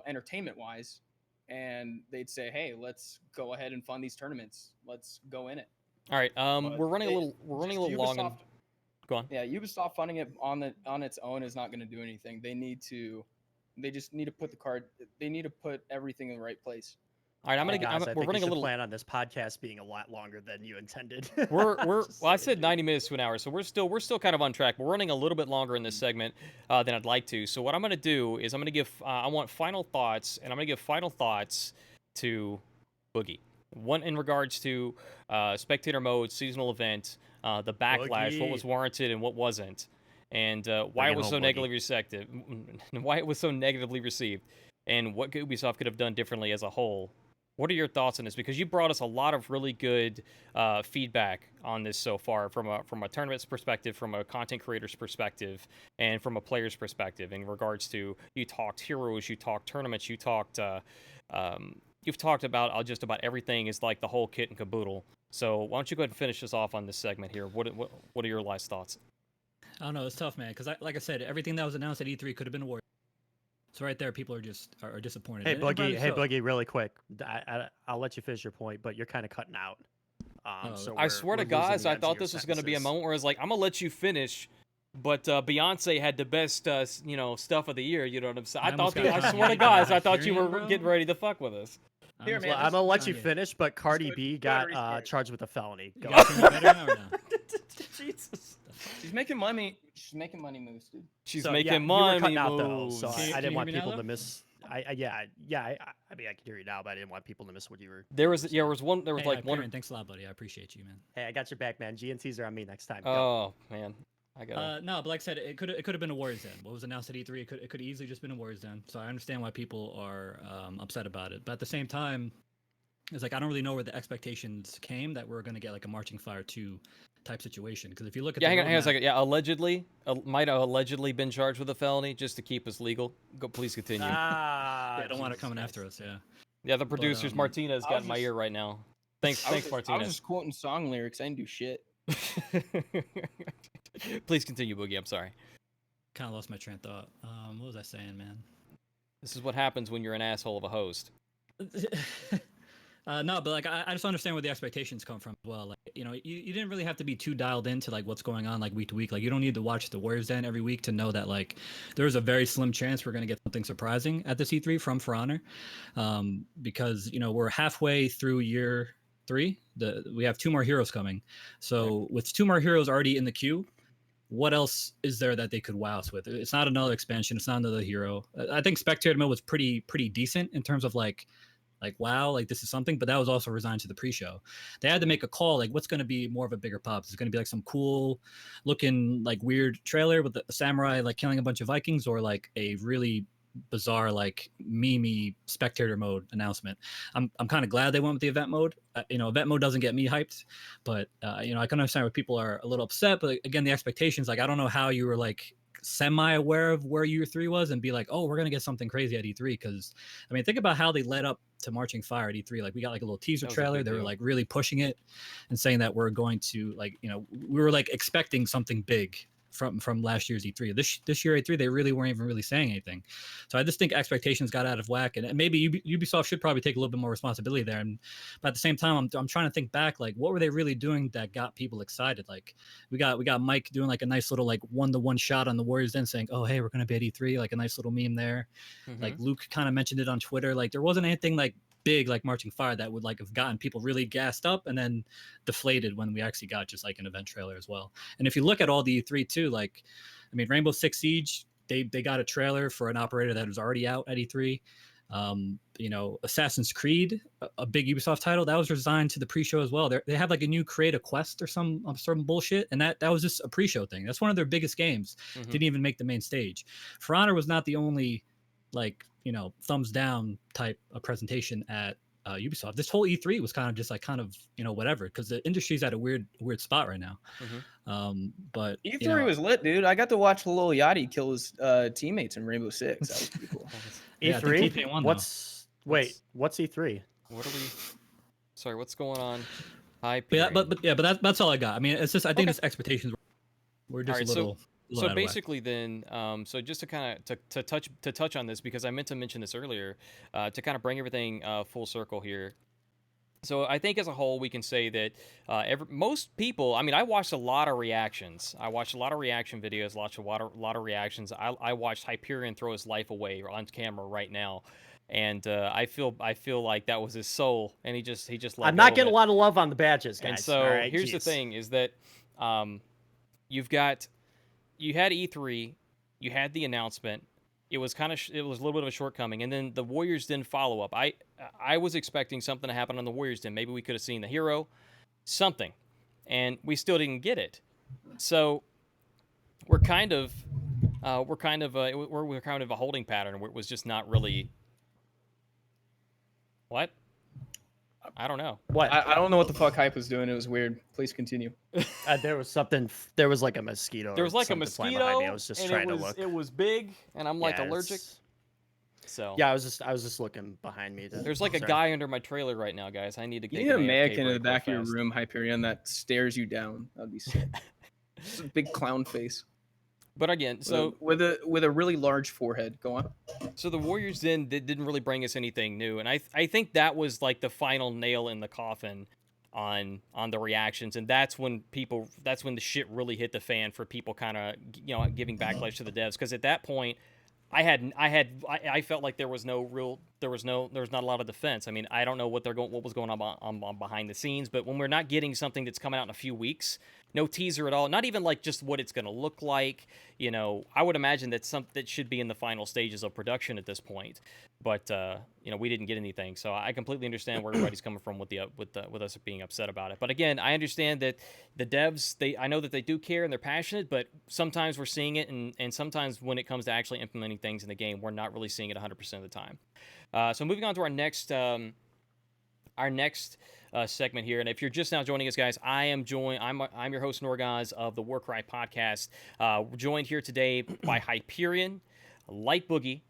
entertainment wise, and they'd say, hey, let's go ahead and fund these tournaments. Let's go in it. All right. But We're running a little long. Ubisoft, Go on. yeah, Ubisoft funding it on its own is not going to do anything. They just need to put everything in the right place. All right. Hey, guys, I We're think you running a should little. plan on this podcast being a lot longer than you intended. Well, I Just said saying. 90 minutes to an hour, so we're still kind of on track. We're running a little bit longer in this segment than I'd like to. So what I'm going to do is I'm going to give I want final thoughts, and I'm going to give final thoughts to Boogie. One in regards to spectator mode, seasonal event, the backlash, what was Boogie. warranted and what wasn't, and why Bring it it was so home, Boogie. why it was so negatively received, and what Ubisoft could have done differently as a whole What are your thoughts on this? Because you brought us a lot of really good feedback on this so far, from a tournament's perspective, from a content creator's perspective, and from a player's perspective. In regards to, you talked heroes, you talked tournaments, you've talked about just about everything is like the whole kit and caboodle. So why don't you go ahead and finish this off on this segment here? What are your last thoughts? I don't know. It's tough, man. Because like I said, everything that was announced at E3 could have been awarded. So right there, people are disappointed. Hey, And Boogie. rightly Hey, so. Boogie. Really quick, I'll let you finish your point, but you're kind of cutting out. So I swear to we're losing God, the I ends of thought your this was going to be a sentences. moment where I was like, I'm going to let you finish, but Beyonce had the best, stuff of the year. You know what I'm saying? I almost got I swear to Kanye God, by I thought you were Hyperion, bro. getting ready to fuck with us. I Here, almost man, got I'm gonna let you Kanye. finish, but Cardi go- B go ahead, got restart. charged with a felony. You Go. guys think better now or no? Jesus. She's making money. She's making money moves, dude. She's So, making yeah, you were money cutting out though, moves. so Can you I didn't hear want me now, people though? to miss. I mean, I can hear you now, but I didn't want people to miss what you were. There was one. There was Hey, like one. Hyperion, thanks a lot, buddy. I appreciate you, man. Hey, I got your back, man. GNTs are on me next time. Go. Oh man, I got. No, but like I said, it could have been a Warriors Den. What was announced at E3, it could easily just been a Warriors Den. So I understand why people are upset about it. But at the same time, it's like I don't really know where the expectations came that we're going to get like a Marching Fire 2 type situation. Because if you look at Yeah, the hang on a roadmap- second. Yeah, allegedly, might have allegedly been charged with a felony just to keep us legal. Go, please continue. Ah, yeah, I don't want it Jesus coming Christ. after us. Yeah. Yeah, the producers, Martinez, I got was in my just- ear right now. Thanks, I was Martinez. just quoting song lyrics. I didn't do shit. Please continue, Boogie. I'm sorry. Kind of lost my train of thought. What was I saying, man? This is what happens when you're an asshole of a host. No, but like I just understand where the expectations come from as well. Like, you know, you didn't really have to be too dialed into like what's going on like week to week. Like you don't need to watch the Warriors Den every week to know that like there's a very slim chance we're gonna get something surprising at the C3 from For Honor, because you know we're halfway through year 3. We have 2 more heroes coming, so with 2 more heroes already in the queue, what else is there that they could wow us with? It's not another expansion. It's not another hero. I think Spectator Mode was pretty decent in terms of like wow, like this is something, but that was also resigned to the pre-show. They had to make a call, like what's going to be more of a bigger pop? Is it going to be like some cool looking like weird trailer with a samurai like killing a bunch of Vikings, or like a really bizarre like meme Spectator Mode announcement? I'm kind of glad they went with the event mode. You know, event mode doesn't get me hyped, but you know, I can understand where people are a little upset. But again, the expectations, like I don't know how you were like semi-aware of where year 3 was and be like, oh, we're gonna get something crazy at E3. Because I mean, think about how they led up to Marching Fire at E3. Like we got like a little teaser That was a trailer. big They were deal. like really pushing it and saying that we're going to like, you know, we were like expecting something big from last year's E3. This year E3, they really weren't even really saying anything. So I just think expectations got out of whack, and maybe Ubisoft should probably take a little bit more responsibility there. But at the same time, I'm trying to think back, like what were they really doing that got people excited? Like we got Mike doing like a nice little like 1-to-1 shot on the Warriors Den saying, oh hey, we're gonna be at E3, like a nice little meme there. Like Luke kind of mentioned it on Twitter. Like there wasn't anything like big like Marching Fire that would like have gotten people really gassed up and then deflated when we actually got just like an event trailer as well. And if you look at all the E3 too, like I mean Rainbow Six Siege, they got a trailer for an operator that was already out at E3. You know, Assassin's Creed, a big Ubisoft title, that was designed to the pre-show as well. They have like a new create a quest or some bullshit, and that was just a pre-show thing. That's one of their biggest games. Didn't even make the main stage. For Honor was not the only like, you know, thumbs down type of presentation at Ubisoft. This whole E3 was kind of just like you know, whatever, because the industry's at a weird spot right now. But E3 you know, was lit, dude. I got to watch Lil Yachty kill his teammates in Rainbow Six. That was pretty cool. Yeah, I think E3. TPA won, though. What's E3? What are we? Sorry, what's going on? But that's all I got. I mean, it's just I think Okay. this expectations were just Alright, a little. So basically, then, so just to kind of to touch on this, because I meant to mention this earlier, to kind of bring everything full circle here. So I think as a whole, we can say that most people. I mean, I watched a lot of reactions. I watched a lot of reaction videos. Watched a lot of reactions. I watched Hyperion throw his life away on camera right now, and I feel like that was his soul, and he just let I'm go not of getting it. a lot of love on the badges, guys. And so All right, here's the geez. thing: is that you had E3, you had the announcement. It was it was a little bit of a shortcoming, and then the Warriors didn't follow up. I was expecting something to happen on the Warriors Den. Maybe we could have seen the hero, something, and we still didn't get it. So we're kind of a holding pattern where it was just not really. What? I don't know. What? I don't know what the fuck Hype was doing. It was weird. Please continue. There was something. There was like a mosquito. There was or like a something flying behind me. mosquito, I was just and trying to look. it was big, and I'm like Yeah, allergic. it's- So Yeah, I was just looking behind me. there's like a Sorry. guy under my trailer right now, guys. I need to You get need a an AFK mannequin in break the back of real your fast. room, Hyperion, that stares you down. That'd be sick. Just a big clown face. But again, so with a really large forehead. Go on. So the Warriors then didn't really bring us anything new, and I think that was like the final nail in the coffin on the reactions, and that's when the shit really hit the fan for people kind of giving backlash to the devs, because at that point I felt like there was not a lot of defense. I mean, I don't know what was going on behind the scenes, but when we're not getting something that's coming out in a few weeks, no teaser at all, not even like just what it's going to look like, I would imagine that should be in the final stages of production at this point. But we didn't get anything, so I completely understand where everybody's coming from with us being upset about it. But again, I understand that the devs, I know that they do care and they're passionate, but sometimes we're seeing it, and sometimes when it comes to actually implementing things in the game, we're not really seeing it 100% of the time. So moving on to our next segment here, and if you're just now joining us, guys, I'm your host Norgoz of the Warcry Podcast. We're joined here today by Hyperion, LightBoogey,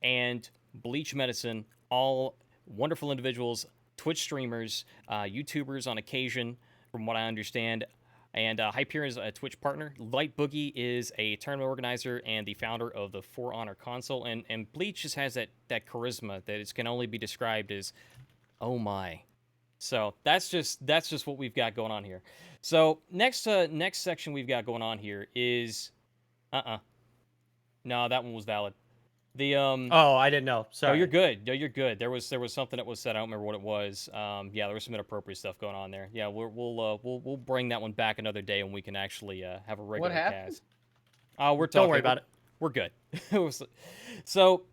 and Bleach Medicine, all wonderful individuals, Twitch streamers, YouTubers on occasion, from what I understand. And Hyperion is a Twitch partner. LightBoogey is a tournament organizer and the founder of the For Honor console. And Bleach just has that charisma that it can only be described as, oh my. So that's just what we've got going on here. So next section we've got going on here is, no, that one was valid. The Oh, I didn't know. Sorry. No, you're good. No, you're good. There was something that was said. I don't remember what it was. Yeah, there was some inappropriate stuff going on there. Yeah, we'll bring that one back another day when we can actually have a regular cast. We're talking. Don't worry about it. We're good. So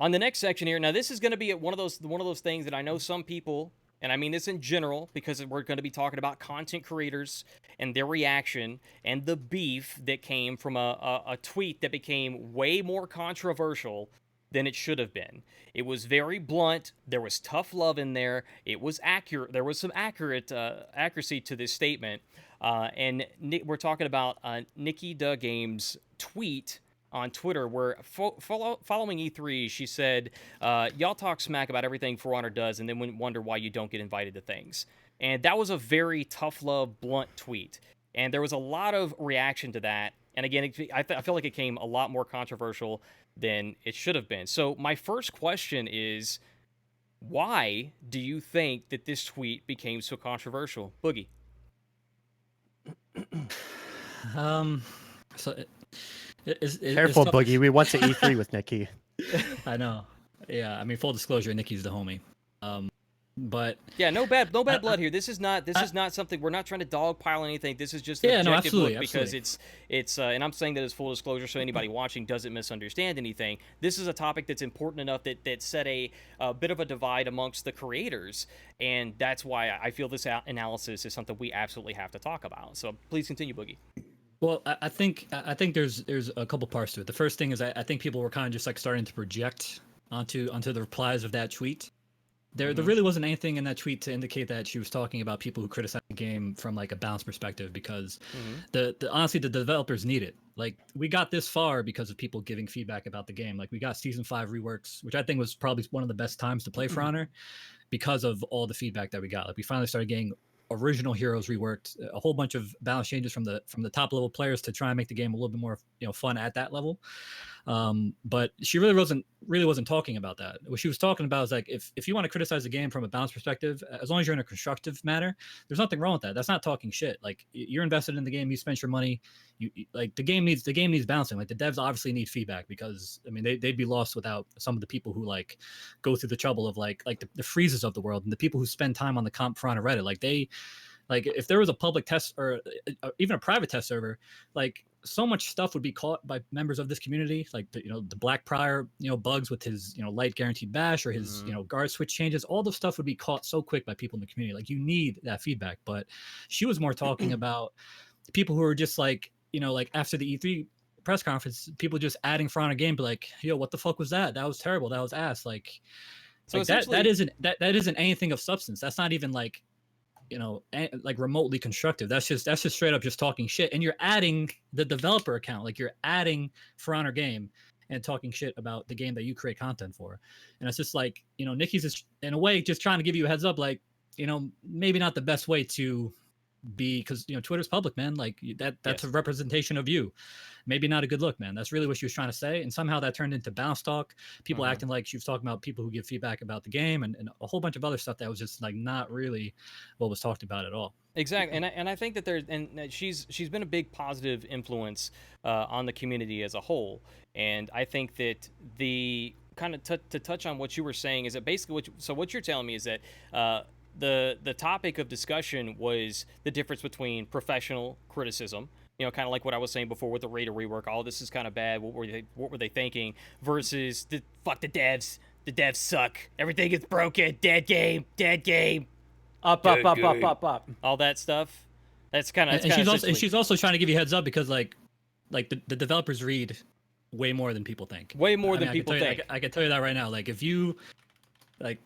on the next section here, now this is going to be one of those things that I know some people, and I mean this in general because we're going to be talking about content creators and their reaction and the beef that came from a tweet that became way more controversial than it should have been. It was very blunt. There was tough love in there. It was accurate. There was some accuracy to this statement. And we're talking about Nikki Da Game's tweet on Twitter, where following E3, she said, y'all talk smack about everything For Honor does and then wonder why you don't get invited to things. And that was a very tough love, blunt tweet. And there was a lot of reaction to that. And again, I feel like it came a lot more controversial than it should have been. So my first question is, why do you think that this tweet became so controversial? Boogie. Careful, Boogie. We went to E3 with Nikki. I know. Yeah, I mean, full disclosure, Nikki's the homie. But yeah, no bad blood here. This is not something, we're not trying to dogpile anything. This is just an objective absolutely, look because it's and I'm saying that as full disclosure so anybody watching doesn't misunderstand anything. This is a topic that's important enough that set a bit of a divide amongst the creators, and that's why I feel this analysis is something we absolutely have to talk about. So please continue, Boogie. Well, I think there's a couple parts to it. The first thing is I think people were kind of just like starting to project onto the replies of that tweet. There really wasn't anything in that tweet to indicate that she was talking about people who criticize the game from like a balanced perspective, because honestly the developers need it. Like, we got this far because of people giving feedback about the game. Like, we got Season 5 reworks, which I think was probably one of the best times to play For Honor because of all the feedback that we got. Like, we finally started getting original heroes reworked, a whole bunch of balance changes from the top level players to try and make the game a little bit more fun at that level. But she really wasn't talking about that. What she was talking about is like, if you want to criticize the game from a balanced perspective, as long as you're in a constructive manner, there's nothing wrong with that. That's not talking shit. Like, you're invested in the game, you spent your money, like the game needs balancing. Like, the devs obviously need feedback, because I mean they'd be lost without some of the people who like go through the trouble of like the freezes of the world and the people who spend time on the comp For Honor Reddit. Like if there was a public test or even a private test server, like so much stuff would be caught by members of this community, like the Black Prior bugs with his light guaranteed bash or his guard switch changes. All the stuff would be caught so quick by people in the community. Like, you need that feedback. But she was more talking about people who are just like like after the E3 press conference, people just adding For Honor game, but like, yo, what the fuck was that? That was terrible. That was ass. Like, So Like that essentially, that isn't anything of substance. That's not even like, like remotely constructive. That's just straight up just talking shit. And you're adding the developer account, like you're adding For Honor game and talking shit about the game that you create content for. And it's just like, Nikki's just in a way just trying to give you a heads up, like, maybe not the best way to be, because Twitter's public, man. Like that's yes. a representation of you. Maybe not a good look, man. That's really what she was trying to say. And somehow that turned into bounce talk, people acting like she was talking about people who give feedback about the game, and a whole bunch of other stuff that was just like not really what was talked about at all. Exactly, and I think that she's been a big positive influence on the community as a whole, and I think that the kind of to touch on what you were saying is that basically what you're telling me is that the topic of discussion was the difference between professional criticism, kind of like what I was saying before with the rate of rework. All this is kind of bad. What were they thinking? Versus fuck the devs. The devs suck. Everything is broken. Dead game. Up. All that stuff. That's kind of. And she's also trying to give you heads up because like the developers read way more than people think. Way more than people think. I can tell you that right now. Like if you like.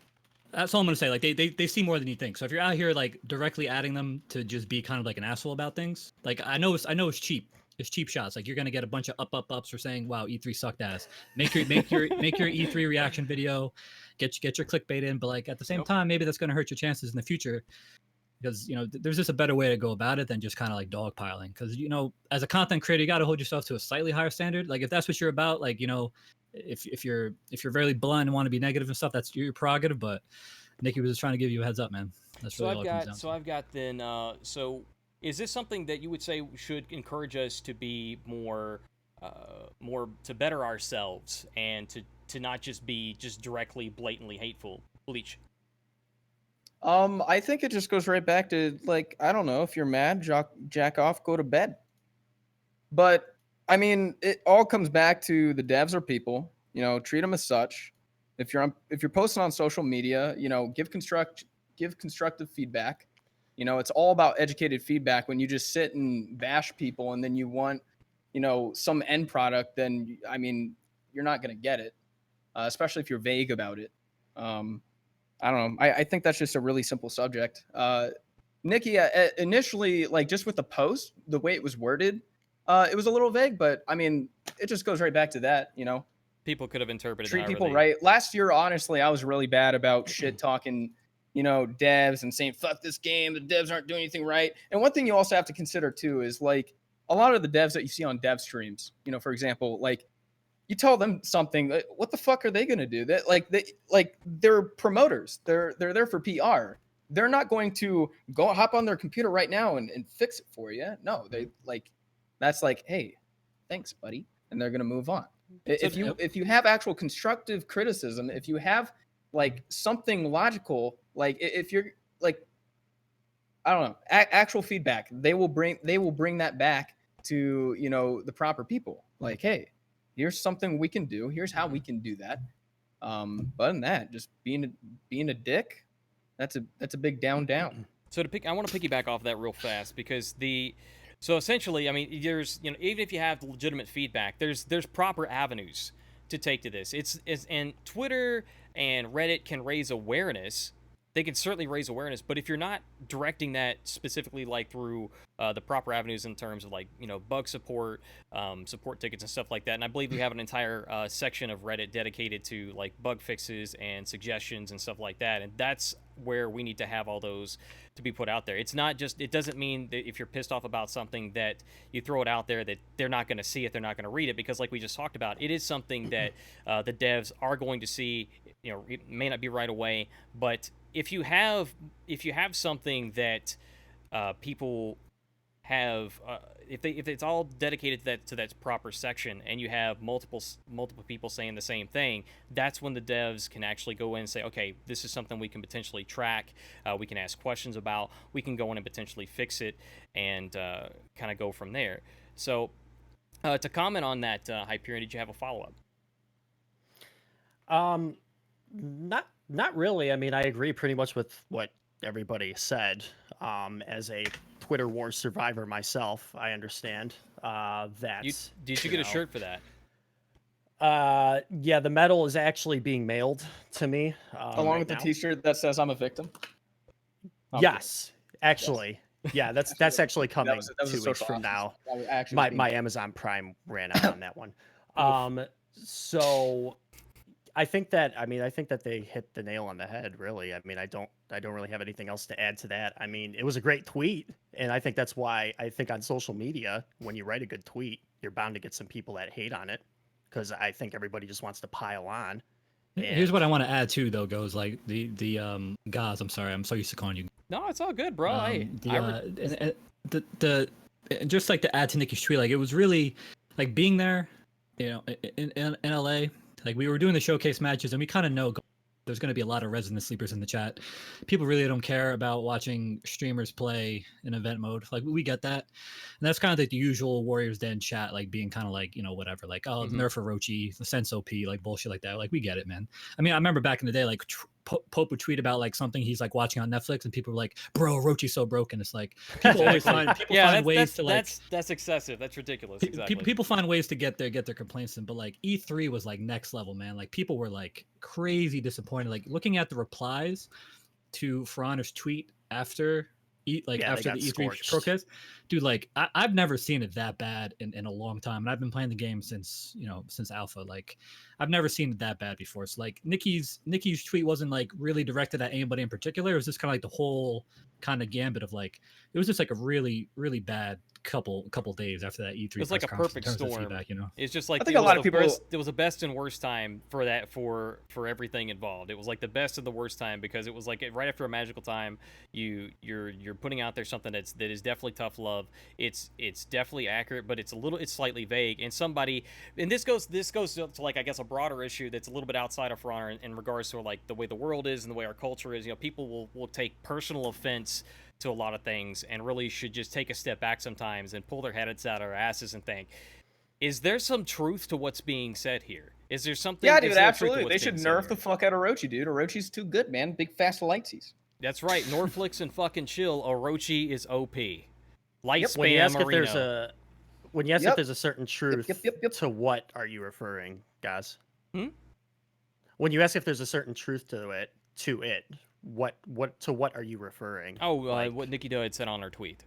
That's all I'm gonna say. Like they see more than you think. So if you're out here like directly adding them to just be kind of like an asshole about things, like I know it's cheap. It's cheap shots. Like you're gonna get a bunch of ups for saying, "Wow, E3 sucked ass." Make your E3 reaction video, get your clickbait in. But like at the same time, maybe that's gonna hurt your chances in the future, because there's just a better way to go about it than just kind of like dogpiling. Because as a content creator, you got to hold yourself to a slightly higher standard. Like if that's what you're about, like if you're very blunt and want to be negative and stuff, that's your prerogative. But Nikki was just trying to give you a heads up, man. That's really all it comes down to. I've got then. So is this something that you would say should encourage us to be more to better ourselves and to not just be just directly blatantly hateful? Bleach. I think it just goes right back to, like, I don't know, if you're mad, jack off, go to bed. But I mean, it all comes back to the devs are people, treat them as such. If you're posting on social media, give constructive feedback. It's all about educated feedback. When you just sit and bash people and then you want, some end product, then I mean, you're not going to get it, especially if you're vague about it. I don't know. I think that's just a really simple subject. Nikki, initially, like just with the post, the way it was worded, it was a little vague, but I mean, it just goes right back to that, People could have interpreted. Treat people right. Last year, honestly, I was really bad about shit talking, devs and saying, fuck this game, the devs aren't doing anything right. And one thing you also have to consider too is like a lot of the devs that you see on dev streams, for example, like you tell them something, what the fuck are they going to do? That they're promoters. They're there for PR. They're not going to go hop on their computer right now and fix it for you. No, that's like, hey, thanks, buddy. And they're going to move on. If you have actual constructive criticism, if you have like something logical, like if you're like, I don't know, actual feedback, they will bring that back to, the proper people. Like, hey, here's something we can do. Here's how we can do that. But other than that, just being a dick, that's a big down. So I want to piggyback off that real fast because so essentially, I mean, there's even if you have legitimate feedback, there's proper avenues to take to this. It's and Twitter and Reddit can raise awareness. They can certainly raise awareness, but if you're not directing that specifically like through the proper avenues in terms of like bug support, support tickets and stuff like that, and I believe we have an entire section of Reddit dedicated to like bug fixes and suggestions and stuff like that, and that's where we need to have all those to be put out there. It's not just, it doesn't mean that if you're pissed off about something that you throw it out there that they're not going to see it, they're not going to read it, because like we just talked about, it is something that the devs are going to see. It may not be right away, but if you have something that people have, if it's all dedicated to that proper section, and you have multiple people saying the same thing, that's when the devs can actually go in and say, okay, this is something we can potentially track, we can ask questions about, we can go in and potentially fix it, and kind of go from there. So to comment on that, Hyperion, did you have a follow-up? Not really. I mean, I agree pretty much with what everybody said. As a Twitter Wars survivor myself, I understand that. Did you get a shirt for that? Yeah, the medal is actually being mailed to me. Along right with the now. T-shirt that says "I'm a victim." Okay. Yes, actually. Yeah, that's actually coming that was a 2 weeks social from ostracism. now. I actually was My being- my Amazon Prime ran out on that one. So I think that they hit the nail on the head, really. I mean, I don't really have anything else to add to that. I mean, it was a great tweet, and I think that's why I think on social media, when you write a good tweet, you're bound to get some people that hate on it, because I think everybody just wants to pile on. Here's what I want to add too, though, goes like the Gaz. I'm sorry, I'm so used to calling you. No, it's all good, bro. Hey, The just like to add to Nikki's tweet, like it was really like being there, you know, in LA. Like we were doing the showcase matches, and we kind of know there's going to be a lot of resident sleepers in the chat. People really don't care about watching streamers play in event mode. Like we get that, and that's kind of like the usual Warriors Den chat, like being kind of like, you know, whatever, like nerf Orochi, the sense OP, like bullshit like that. Like we get it, man. I mean, I remember back in the day, like Pope would tweet about like something he's like watching on Netflix, and people were like, "Bro, Orochi's so broken." It's like people always find ways to like that's excessive. That's ridiculous. Exactly. People find ways to get their complaints in, but like E3 was like next level, man. Like people were like crazy disappointed. Like looking at the replies to For Honor's tweet after after the E3 scorched. showcase, dude, like I've never seen it that bad in a long time, and I've been playing the game since Alpha. Like I've never seen it that bad before. So like Nikki's tweet wasn't like really directed at anybody in particular. It was just kind of like the whole kind of gambit of like it was just like a really bad couple days after that E3. It was like a perfect storm. Feedback, you know, it's just like I think a lot of people. It was the best and worst time for that for everything involved. It was like the best and the worst time because it was like right after a magical time. You're putting out there something that is definitely tough love. It's definitely accurate, but it's slightly vague. And this goes to like I guess a broader issue that's a little bit outside of For Honor in regards to like the way the world is and the way our culture is. You know, people will take personal offense to a lot of things and really should just take a step back sometimes and pull their heads out of their asses and think, is there some truth to what's being said here? Is there something? Yeah, dude, absolutely. They should nerf the fuck out of Orochi, dude. Orochi's too good, man. Big fast lightsies. That's right. Norflix and fucking chill. Orochi is OP. Light spam when you ask Marino. if there's a certain truth to what are you referring, guys? When you ask if there's a certain truth to it, what are you referring? Oh, what Nikki Doe had said on her tweet.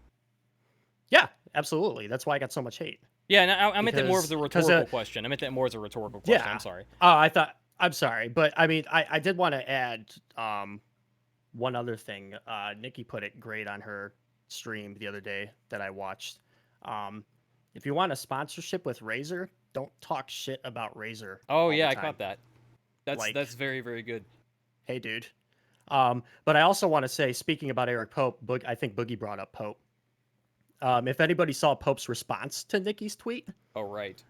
Yeah, absolutely. That's why I got so much hate. Yeah, and I meant that more as a rhetorical question. Yeah. I'm sorry. I'm sorry, but I mean, I did want to add one other thing. Nikki put it great on her stream the other day that I watched. If you want a sponsorship with Razer, don't talk shit about Razer. Oh yeah, I caught that. That's very, very good. Hey, dude. But I also want to say, speaking about Eric Pope, I think Boogie brought up Pope. If anybody saw Pope's response to Nikki's tweet, oh right,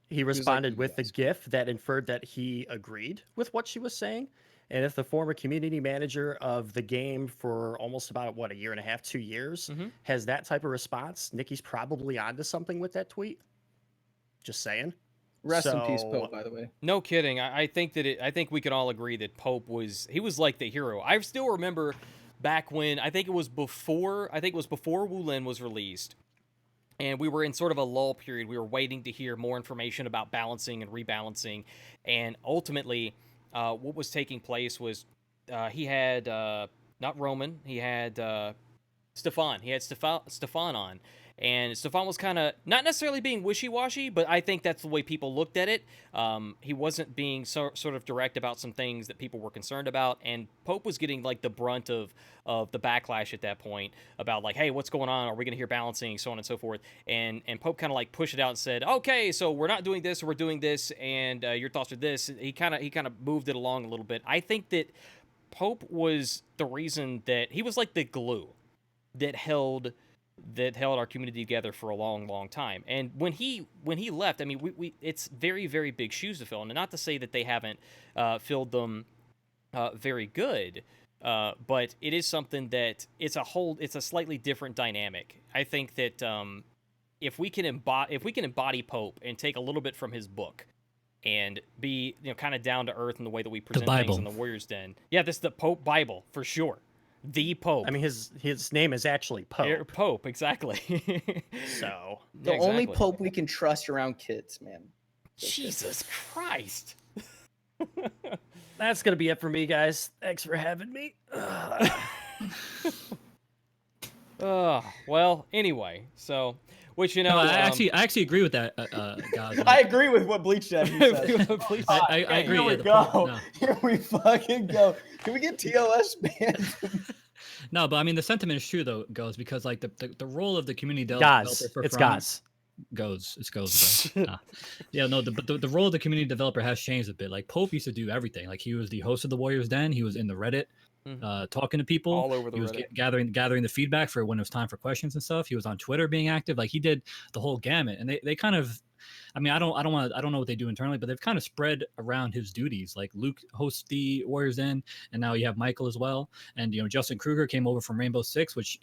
he responded with a GIF that inferred that he agreed with what she was saying. And if the former community manager of the game for almost about a year and a half, 2 years, has that type of response, Nikki's probably onto something with that tweet. Just saying. Rest in peace, Pope, by the way. No kidding. I think we can all agree that Pope was like the hero. I still remember back when I think it was before Wulin was released, and we were in sort of a lull period. We were waiting to hear more information about balancing and rebalancing, and ultimately, what was taking place was he had not Roman, he had Stefan. He had Stefan on. And Stefan was kind of not necessarily being wishy-washy, but I think that's the way people looked at it. He wasn't being sort of direct about some things that people were concerned about, and Pope was getting like the brunt of the backlash at that point about like, hey, what's going on? Are we going to hear balancing, so on and so forth? And Pope kind of like pushed it out and said, okay, so we're not doing this, or we're doing this, and your thoughts are this. He kind of moved it along a little bit. I think that Pope was the reason that he was like the glue that held our community together for a long, long time. And when he left, I mean, we it's very, very big shoes to fill. And not to say that they haven't filled them very good, but it is something that it's a slightly different dynamic. I think that if we can embody Pope and take a little bit from his book and be kind of down to earth in the way that we present things in the Warriors Den. Yeah, this is the Pope Bible for sure. The Pope. I mean, his name is actually Pope. Pope, exactly. So the only Pope we can trust around kids, man. Jesus Christ. That's gonna be it for me, guys. Thanks for having me. Well, anyway, so, which, No, I actually agree with that, guys. I agree with what Bleach said. He said. Please. I agree. Here we yeah, go. no. Here we fucking go. Can we get TLS banned? No, but I mean the sentiment is true though, goes because like the role of the community Guys, developer for it's Front guys. goes. Bro. Nah. Yeah, no, but the role of the community developer has changed a bit. Like Pope used to do everything. Like he was the host of the Warriors Den. He was in the Reddit, talking to people. All over the he was Reddit. gathering the feedback for when it was time for questions and stuff. He was on Twitter being active. Like he did the whole gamut. And they kind of, I mean, I don't know what they do internally, but they've kind of spread around his duties. Like Luke hosts the Warriors Den, and now you have Michael as well. And Justin Kruger came over from Rainbow Six, which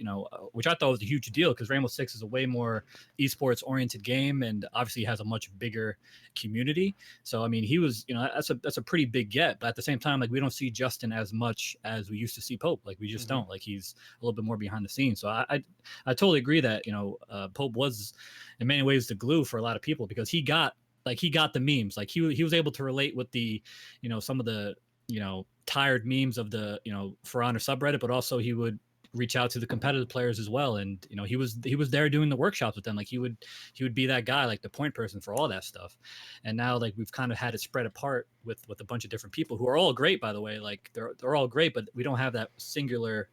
which I thought was a huge deal because Rainbow Six is a way more esports oriented game, and obviously has a much bigger community. So I mean, he was that's a pretty big get. But at the same time, like we don't see Justin as much as we used to see Pope. Like we just don't. Like he's a little bit more behind the scenes. So I totally agree that Pope was in many ways the glue for a lot of people because he got the memes. Like he was able to relate with the some of the tired memes of the For Honor subreddit, but also he would reach out to the competitive players as well, and he was there doing the workshops with them. Like he would be that guy, like the point person for all that stuff. And now like we've kind of had it spread apart with a bunch of different people who are all great, by the way. Like they're all great, but we don't have that singular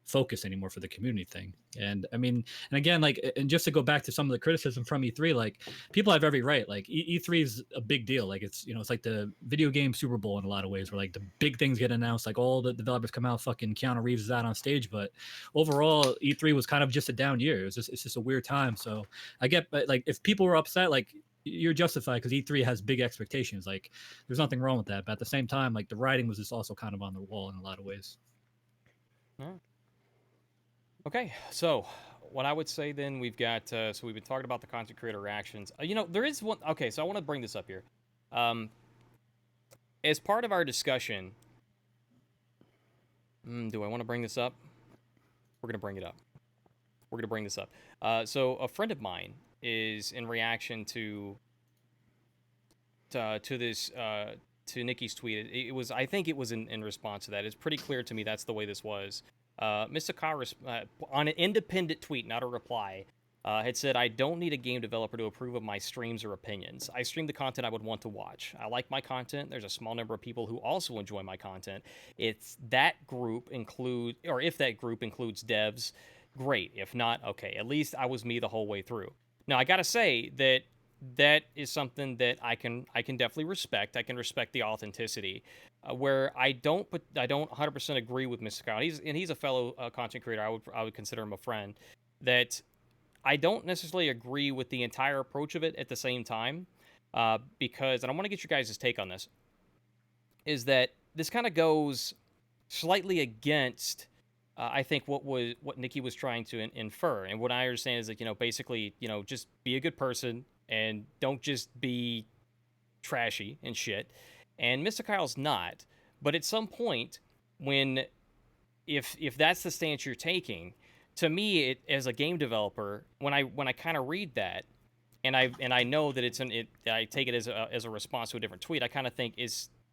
focus anymore for the community thing. And I mean, and again, like, and just to go back to some of the criticism from E3, like people have every right. Like E3 is a big deal. Like it's it's like the video game Super Bowl in a lot of ways, where like the big things get announced, like all the developers come out, fucking Keanu Reeves is out on stage. But overall, E3 was kind of just a down year. It's just a weird time. So I get, but like if people were upset, like you're justified because E3 has big expectations. Like there's nothing wrong with that. But at the same time, like the writing was just also kind of on the wall in a lot of ways. Okay, so what I would say then, we've got, so we've been talking about the content creator reactions. There is one, okay, so I want to bring this up here. As part of our discussion, do I want to bring this up? We're going to bring it up. We're going to bring this up. So a friend of mine is in reaction to this, to Nikki's tweet. It was, I think it was in response to that. It's pretty clear to me that's the way this was. Mr. Carr, on an independent tweet, not a reply, had said, "I don't need a game developer to approve of my streams or opinions. I stream the content I would want to watch. I like my content. There's a small number of people who also enjoy my content. If that group includes devs, great. If not, okay. At least I was me the whole way through." Now, I gotta say that is something that I can definitely respect. I can respect the authenticity. Where I don't 100% agree with Mr. Kyle. He's a fellow content creator. I would consider him a friend. That I don't necessarily agree with the entire approach of it at the same time, because, and I want to get your guys' take on this, is that this kind of goes slightly against, I think, what Nikki was trying to infer. And what I understand is that, basically, just be a good person and don't just be trashy and shit. And Mr. Kyle's not. But at some point, if that's the stance you're taking, to me, as a game developer, when I kind of read that, and I know that I take it as a response to a different tweet, I kind of think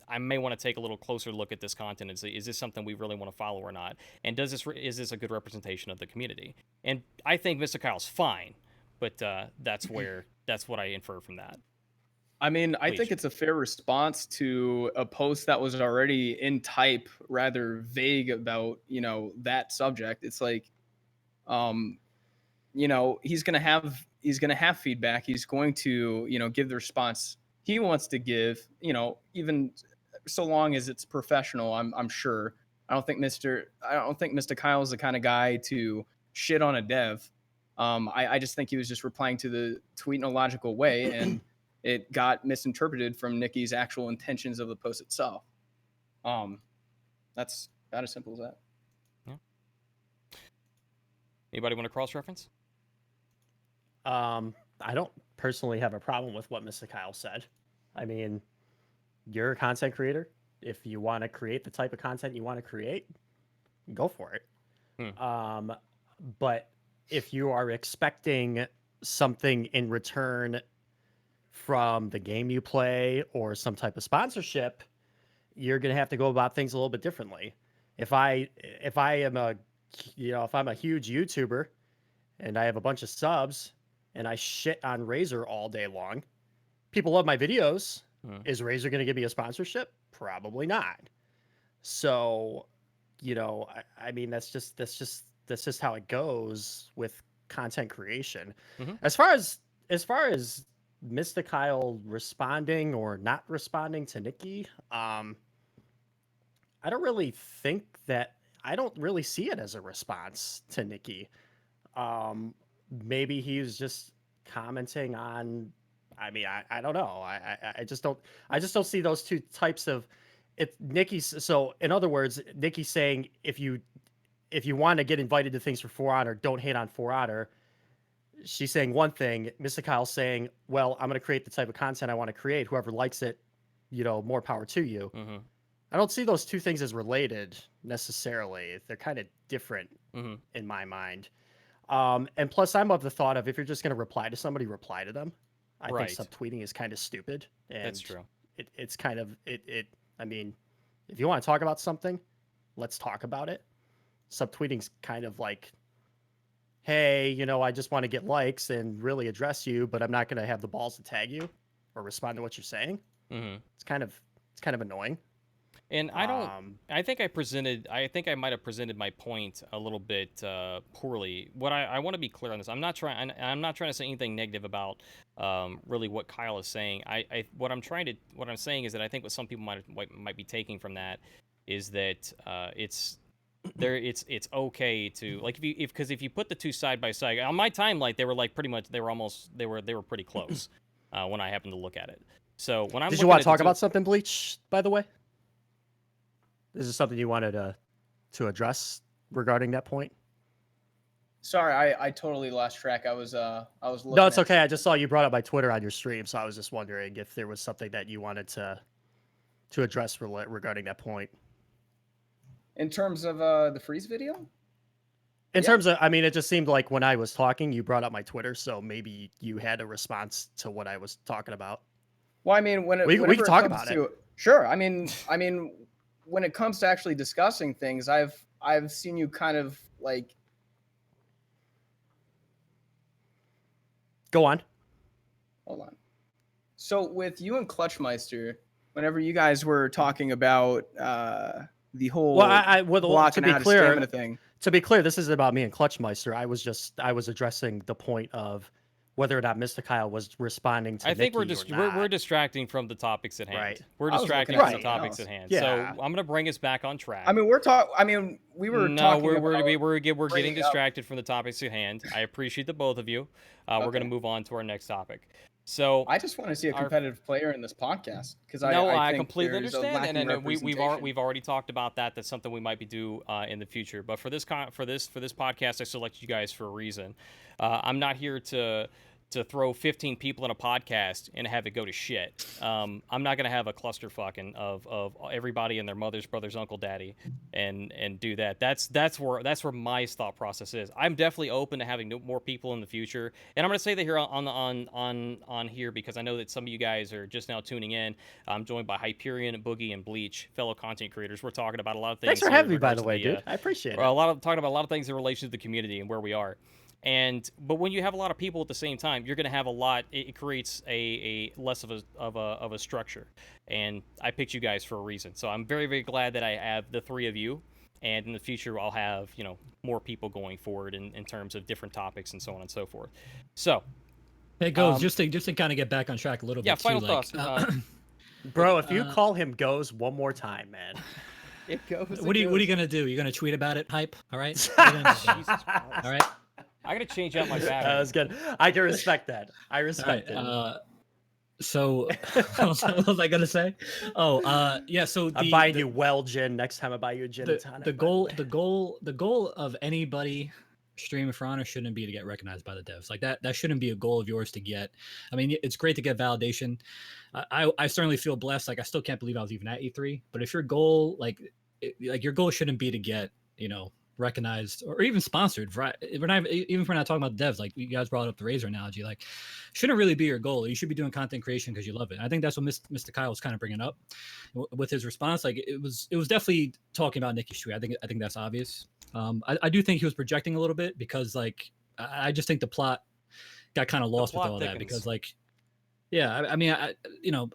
I may want to take a little closer look at this content and say, is this something we really want to follow or not? And is this a good representation of the community? And I think Mr. Kyle's fine, but that's what I infer from that. I mean, I think it's a fair response to a post that was already in type, rather vague about, that subject. It's like, he's gonna have feedback. He's going to, give the response he wants to give, even so long as it's professional. I'm sure. I don't think Mr. Kyle is the kind of guy to shit on a dev. I just think he was just replying to the tweet in a logical way, and it got misinterpreted from Nikki's actual intentions of the post itself. That's about as simple as that. Yeah. Anybody want to cross-reference? I don't personally have a problem with what Mr. Kyle said. I mean, you're a content creator. If you want to create the type of content you want to create, go for it. But if you are expecting something in return from the game you play or some type of sponsorship, you're going to have to go about things a little bit differently. If I'm a huge YouTuber and I have a bunch of subs and I shit on Razer all day long, people love my videos. Is Razer going to give me a sponsorship? Probably not. So, I mean, that's just how it goes with content creation. As far as Mystikyle responding or not responding to Nikki, I don't really think that. I don't really see it as a response to Nikki. Maybe he's just commenting on. I mean, I don't know. I just don't see those two types of. Nikki's. So in other words, Nikki's saying if you want to get invited to things for For Honor, don't hate on For Honor. She's saying one thing. Mystikyle's saying, well, I'm going to create the type of content I want to create. Whoever likes it, more power to you. I don't see those two things as related necessarily. They're kind of different in my mind. And plus, I'm of the thought of if you're just going to reply to somebody, reply to them. I think subtweeting is kind of stupid. And that's true. It's kind of it. I mean, if you want to talk about something, let's talk about it. Subtweeting's kind of like, hey, I just want to get likes and really address you, but I'm not going to have the balls to tag you or respond to what you're saying. It's kind of annoying. And I think I might have presented my point a little bit poorly. What I want to be clear on this. I'm not trying to say anything negative about really what Kyle is saying. What I'm saying is that I think what some people might be taking from that is that it's okay to like because if you put the two side by side on my timeline, they were like pretty much they were pretty close when I happened to look at it. So when I'm did you want to talk about something, Bleach? By the way. Is this something you wanted to address regarding that point? Sorry, I totally lost track. I was looking. No, it's okay. I just saw you brought up my Twitter on your stream, so I was just wondering if there was something that you wanted to address regarding that point. In terms of the freeze video? In terms of, I mean, it just seemed like when I was talking, you brought up my Twitter, so maybe you had a response to what I was talking about. Well, I mean, we can talk about it. Sure. I mean, when it comes to actually discussing things, I've seen you kind of like. Go on. Hold on. So with you and Clutchmeister, whenever you guys were talking about the whole blocking out stamina thing. To be clear, this isn't about me and Clutchmeister. I was addressing the point of whether or not Mystikyle was responding to. I think we're distracting from the topics at hand. Right. We're distracting from the topics at hand. Yeah. So I'm gonna bring us back on track. I mean, we were talking. We're getting distracted from the topics at hand. I appreciate the both of you. We're gonna move on to our next topic. So I just want to see a competitive player in this podcast because I completely understand, and we've already talked about that. That's something we might be due in the future. But for this podcast, I selected you guys for a reason. I'm not here to throw 15 people in a podcast and have it go to shit. I'm not gonna have a clusterfuck of everybody and their mother's brother's uncle daddy and do that. That's where my thought process is. I'm definitely open to having more people in the future, and I'm gonna say that here on here because I know that some of you guys are just now tuning in. I'm joined by Hyperion, Boogie, and Bleach, fellow content creators. We're talking about a lot of things. Thanks for having me, by the way, dude. I appreciate it. Talking about a lot of things in relation to the community and where we are. But when you have a lot of people at the same time, you're going to have a lot. It creates a less of a structure. And I picked you guys for a reason. So I'm very, very glad that I have the three of you. And in the future, I'll have more people going forward in terms of different topics and so on and so forth. So, hey, Goes, just to kind of get back on track a little bit. Yeah, final thoughts. Bro, if you call him Goes one more time, man. It goes. What are you gonna do? You're gonna tweet about it, Hype? All right. Jesus Christ. All right. I gotta change out my battery. That was good. I can respect that. I respect it. So what was I gonna say? Yeah. So I'm buying you well gin next time I buy you a gin and tonic. The goal of anybody streaming for Honor shouldn't be to get recognized by the devs. Like that shouldn't be a goal of yours to get. I mean, it's great to get validation. I certainly feel blessed. Like I still can't believe I was even at E3. But if your goal, like your goal shouldn't be to get recognized or even sponsored. Right? We're not even if we're not talking about devs. Like you guys brought up the Razer analogy. Like, shouldn't really be your goal. You should be doing content creation because you love it. I think that's what Mr. Kyle was kind of bringing up with his response. Like it was definitely talking about Nikki's tweet. I think that's obvious. I do think he was projecting a little bit because like I just think the plot got kind of lost with all that because like, yeah, I mean, you know,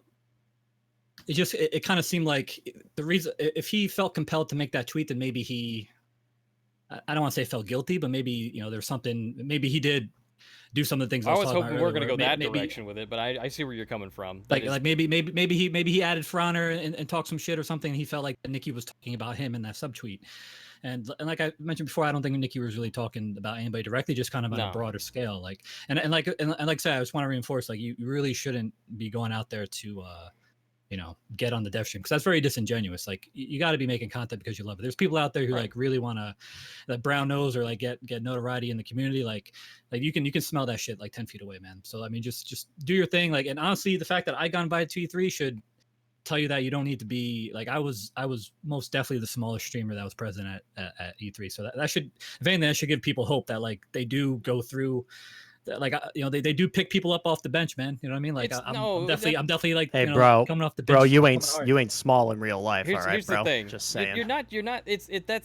it kind of seemed like the reason if he felt compelled to make that tweet, then maybe he, I don't want to say felt guilty, but maybe, you know, there's something, maybe he did do some of the things I was hoping we were going to go that maybe, direction with it, but I see where you're coming from. Like maybe he added for honor and talked some shit or something. And he felt like Nikki was talking about him in that subtweet. And like I mentioned before, I don't think Nikki was really talking about anybody directly, just kind of on a broader scale. Like, and like I said, I just want to reinforce, like, you really shouldn't be going out there to, you know, get on the dev stream because that's very disingenuous. Like, you got to be making content because you love it. There's people out there who like really want to, that brown nose or like get notoriety in the community. Like you can smell that shit like 10 feet away, man. So I mean, just do your thing. Like, and honestly, the fact that I got invited to E3 should tell you that you don't need to be like I was most definitely the smallest streamer that was present at E3. So that should, if anything, that should give people hope that like they do go through, like, you know, they do pick people up off the bench, man. You know what I mean? Like I'm definitely like, hey, you know, bro, coming off the bench. bro, you ain't small in real life. All right, here's bro. The thing. Just saying. You're not.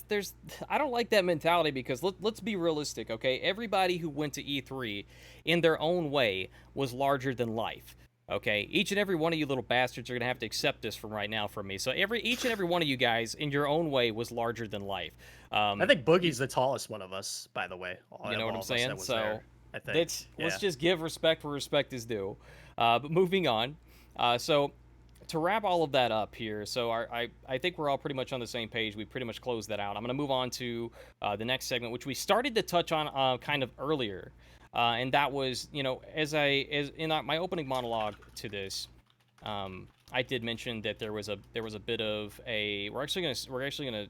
There's. I don't like that mentality because let's be realistic, okay? Everybody who went to E3 in their own way was larger than life. Okay, each and every one of you little bastards are gonna have to accept this from right now from me. So each and every one of you guys, in your own way, was larger than life. I think Boogie's the tallest one of us, by the way. You know what I'm saying? So I think let's just give respect where respect is due. But moving on, so to wrap all of that up here, so I think we're all pretty much on the same page. We pretty much closed that out. I'm gonna move on to the next segment, which we started to touch on kind of earlier. And that was, you know, as in my opening monologue to this, I did mention that there was a bit of a we're actually gonna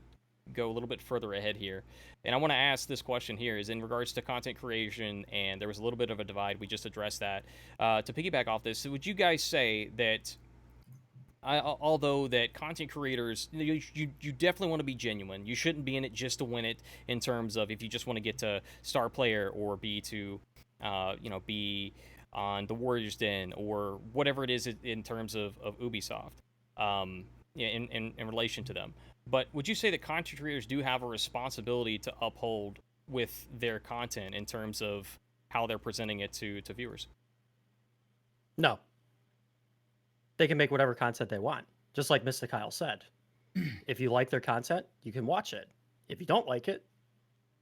go a little bit further ahead here, and I want to ask this question here is in regards to content creation, and there was a little bit of a divide. We just addressed that. To piggyback off this, so would you guys say that? Although that content creators, you definitely want to be genuine. You shouldn't be in it just to win it. In terms of if you just want to get to star player or be to, you know, be on the Warriors Den or whatever it is in terms of Ubisoft, in relation to them. But would you say that content creators do have a responsibility to uphold with their content in terms of how they're presenting it to viewers? No. They can make whatever content they want. Just like Mr. Kyle said. If you like their content, you can watch it. If you don't like it,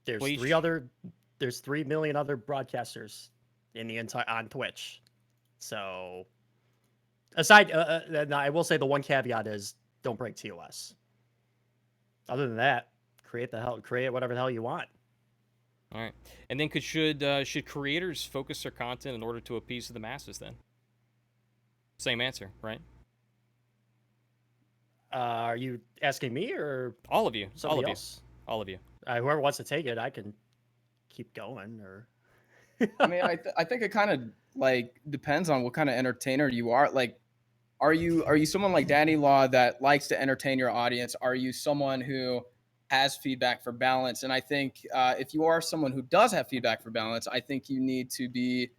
there's 3 million other broadcasters in the on Twitch. So aside, I will say the one caveat is don't break TOS. Other than that, create whatever the hell you want. All right. And then should creators focus their content in order to appease the masses then? Same answer, right? Are you asking me or all of you? Somebody else? All of you. Whoever wants to take it, I can keep going. Or I mean, I think it kind of like depends on what kind of entertainer you are. Like, are you someone like Daddy Law that likes to entertain your audience? Are you someone who has feedback for balance? And I think if you are someone who does have feedback for balance, I think you need to be,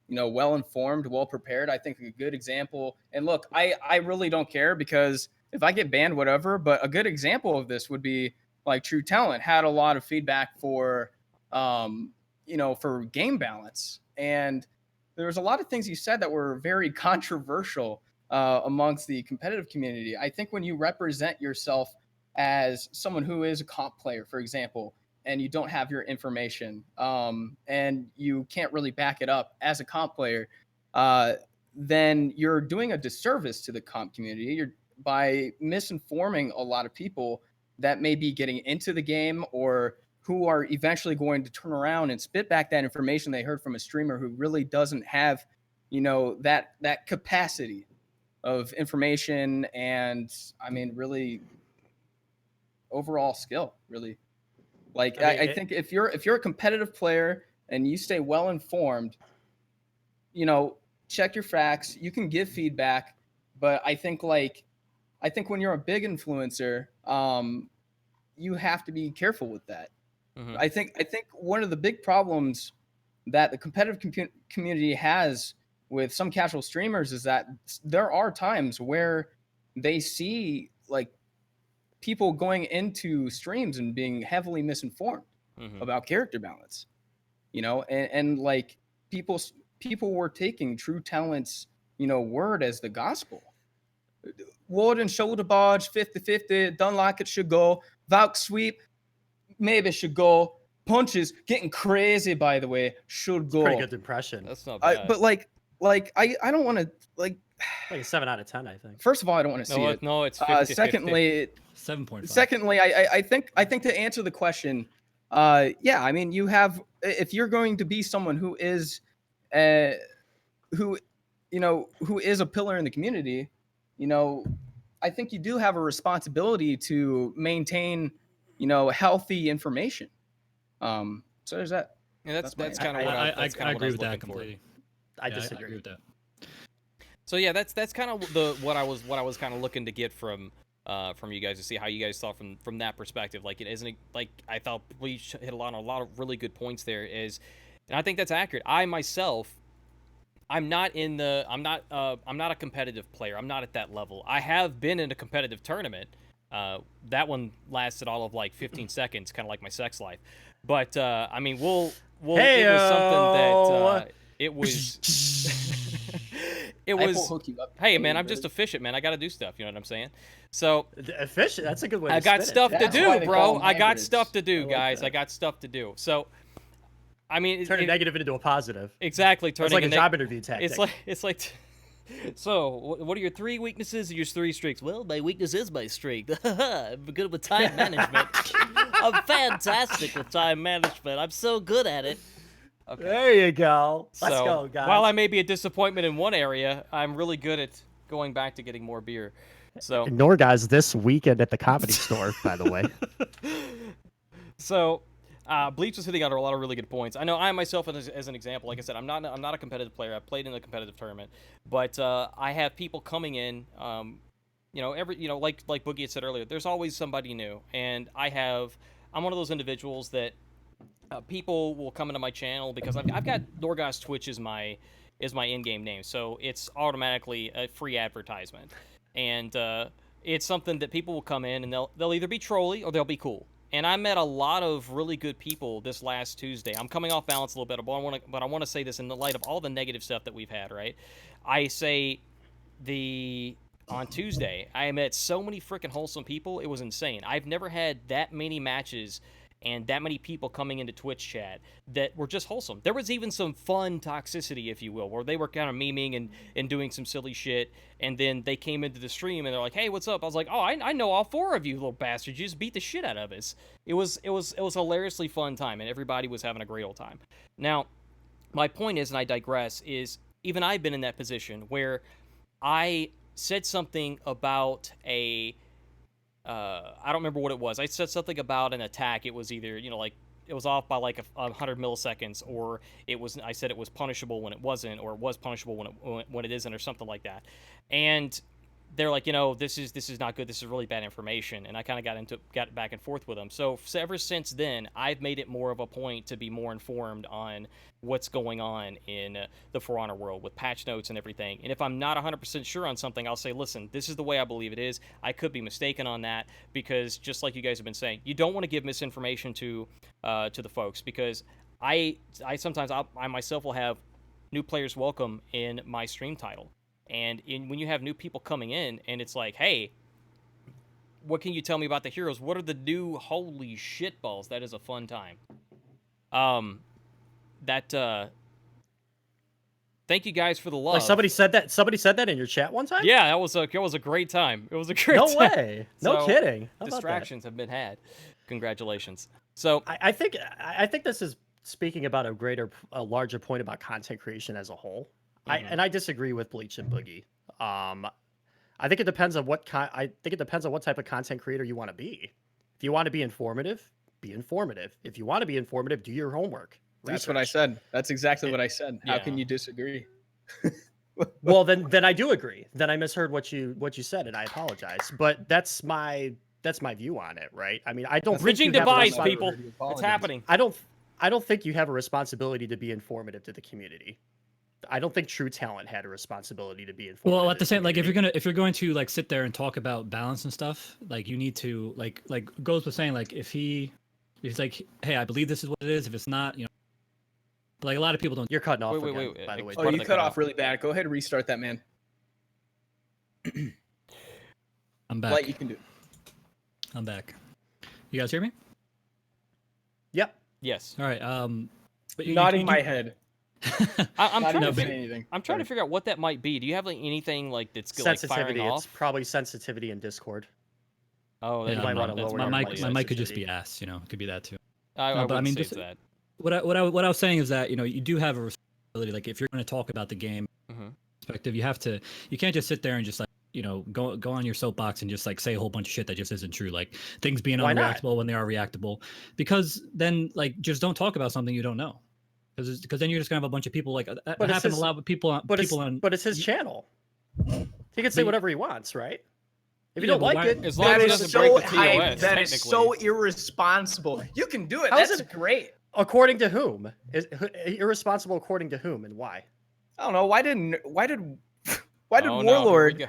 you know, well-informed, well-prepared. I think a good example, and look, I really don't care because if I get banned, whatever, but a good example of this would be like True Talent had a lot of feedback for, you know, for game balance. And there was a lot of things he said that were very controversial amongst the competitive community. I think when you represent yourself as someone who is a comp player, for example, and you don't have your information, and you can't really back it up as a comp player, then you're doing a disservice to the comp community. You're by misinforming a lot of people that may be getting into the game or who are eventually going to turn around and spit back that information they heard from a streamer who really doesn't have, you know, that capacity of information and, I mean, really overall skill, really. Like, I think if you're a competitive player and you stay well informed, you know, check your facts. You can give feedback, but I think when you're a big influencer, you have to be careful with that. Mhm. I think one of the big problems that the competitive community has with some casual streamers is that there are times where they see like people going into streams and being heavily misinformed Mhm. about character balance, and like people were taking True Talent's word as the gospel. Ward and shoulder barge 50-50, done like it should go. Valk sweep, maybe it should go. Punches getting crazy, by the way, should go. Pretty good impression. That's not bad. But I don't want to like. Like a 7 out of 10, I think. First of all, I don't want to see it. No, it's 50-50. Secondly, 7.5. I think to answer the question, yeah, I mean, you have, if you're going to be someone who is, who is a pillar in the community, I think you do have a responsibility to maintain, healthy information. So there's that. Yeah, that's That's kind of what I I agree was with that looking for. completely. I Yeah, disagree. I agree with that. So yeah, that's kind of what I was kind of looking to get from you guys, to see how you guys thought from that perspective. Like, it isn't like, I thought we hit a lot of really good points there. And I think that's accurate. I myself, I'm not a competitive player. I'm not at that level. I have been in a competitive tournament. That one lasted all of like 15 seconds, kind of like my sex life. But I mean, it was something that it was. It I will was. hook you up. Hey man, I'm just efficient, man. I got to do stuff. You know what I'm saying? So Efficient. That's a good way to I got spin it. stuff to That's why do, they bro. call them I got hybrids. stuff to I do, like guys. that. I got stuff to do. So, I mean, Turn a negative into a positive. exactly. It's Turning like a a job interview tactic. It's like. So, what are your 3 weaknesses and your 3 strengths? Well, my weakness is my strength. I'm good with time management. I'm fantastic with time management. I'm so good at it. Okay. There you go. Let's So, go, guys. while I may be a disappointment in one area, I'm really good at going back to getting more beer. So, Norgoz this weekend at the Comedy Store, by the way. so Bleach was hitting on a lot of really good points. I know I myself, as an example, like I said, I'm not a competitive player. I've played in a competitive tournament, but I have people coming in. Like Boogie had said earlier, there's always somebody new, and I'm one of those individuals that people will come into my channel because I've got Norgoz Twitch is my in-game name, so it's automatically a free advertisement, and it's something that people will come in and they'll either be trolly or they'll be cool. And I met a lot of really good people this last Tuesday. I'm coming off balance a little bit, but I want to say this in the light of all the negative stuff that we've had, right? I say on Tuesday, I met so many freaking wholesome people. It was insane. I've never had that many matches and that many people coming into Twitch chat that were just wholesome. There was even some fun toxicity, if you will, where they were kind of memeing and doing some silly shit, and then they came into the stream and they're like, "Hey, what's up?" I was like, "Oh, I know all 4 of you little bastards. You just beat the shit out of us." It was a hilariously fun time, and everybody was having a great old time. Now, my point is, and I digress, is even I've been in that position where I said something about I don't remember what it was. I said something about an attack. It was either, like, it was off by like 100 milliseconds, or I said it was punishable when it wasn't, or it was punishable when it isn't, or something like that. And they're like, this is not good. This is really bad information. And I kind of got back and forth with them. So ever since then, I've made it more of a point to be more informed on what's going on in the For Honor world with patch notes and everything. And if I'm not 100% sure on something, I'll say, listen, this is the way I believe it is. I could be mistaken on that, because just like you guys have been saying, you don't want to give misinformation to the folks, because I sometimes I myself will have new players welcome in my stream title. And when you have new people coming in, and it's like, hey, what can you tell me about the heroes? What are the new holy shitballs? That is a fun time. Thank you guys for the love. Like somebody said that in your chat one time? Yeah, that was a great time. It was a great No time. way. No So, kidding. How about that? distractions have been had. Congratulations. So I think this is speaking about a larger point about content creation as a whole. Mhm. I disagree with Bleach and Boogie. I think it depends on what type of content creator you want to be. If you want to be informative, be informative. If you want to be informative, do your homework. That's what I Research. said. That's exactly what I said. How Yeah. can you disagree? Well, then I do agree. Then I misheard what you said, and I apologize. But that's my that's my view on it, right? I mean, I don't think Bridging you have a divides, respons- people. It's happening. I don't think you have a responsibility to be informative to the community. I don't think True Talent had a responsibility to be informative. Well, at the same, like, if community. you're going to like sit there and talk about balance and stuff, like, you need to like Goes was saying, like, if he's like, hey, I believe this is what it is. If it's not, you know, but, like, a lot of people don't. You're cutting off. Wait, again, wait, by the way. Oh, What you did I cut cut off out? really bad. Go ahead and restart that, man. I'm back. Light, you can do it. I'm back. You guys hear me? Yep. Yes. All right. But Nodding my head. I'm Not trying to even saying figure. anything. I'm trying to Sorry. figure out what that might be. Do you have like anything like that's like Sensitivity. firing It's off? probably sensitivity in Discord. Oh, Yeah, that might might wanna that's lower my your mic. mic My mic could just sensitivity. be ass. You know, it could be that too. I No, but I wouldn't mean, say just- it's that. What I was saying is that, you know, you do have a responsibility. Like, if you're going to talk about the game Mhm. perspective, you can't just sit there and just, like, you know, go on your soapbox and just, like, say a whole bunch of shit that just isn't true, like things being Why not? unreactable when they are reactable, because then, like, just don't talk about something you don't know, because then you're just gonna have a bunch of people, like, that But it's happen a his- lot with people on But it's his you- channel. He can say But- whatever he wants, right? If you Yeah, don't but like why- it, As long That as it is doesn't so break the hype. TOS, That is so technically. irresponsible. You can do it. How is That's it- great. according to whom? Is irresponsible according to whom and why? I don't know. Why did Oh, no, here we Warlord go.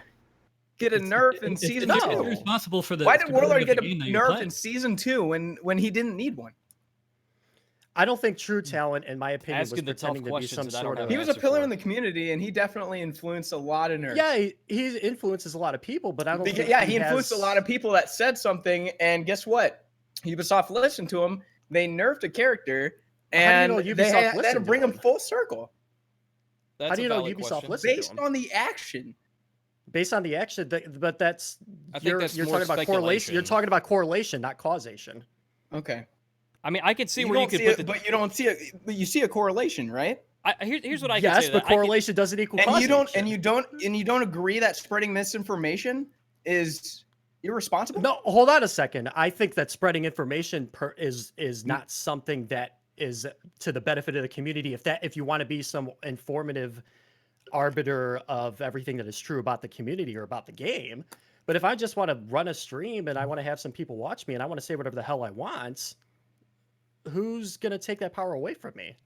get a nerf in season it's- two? No. It's responsible for the. Why did stability Warlord of the get a game that you're nerf playing. in season 2 when he didn't need one? I don't think True Talent, in my opinion, was Asking the tough pretending to be questions some that I don't sort have of. He was a answer pillar for. in the community, and he definitely influenced a lot of nerds. Yeah, he influences a lot of people, but I don't. think Yeah, he influenced has... a lot of people that said something, and guess what? Ubisoft listened to him. They nerfed a character, How do and you know they Ubisoft had to listened to bring him him? full circle That's How do you a know valid Ubisoft question. listened to based him? on the action. Based on the action, but that's I think that's you're more talking about correlation. You're speculation. talking about correlation, not causation. Okay. I mean, I could see You where you don't could see put it, the. but you don't see it. But you see a correlation, right? Here's what I could Yes, say. but correlation doesn't equal And causation. you don't agree that spreading misinformation is irresponsible? No, hold on a second. I think that spreading information is not something that is to the benefit of the community. If you want to be some informative arbiter of everything that is true about the community or about the game, but if I just want to run a stream and I want to have some people watch me and I want to say whatever the hell I want, who's gonna take that power away from me?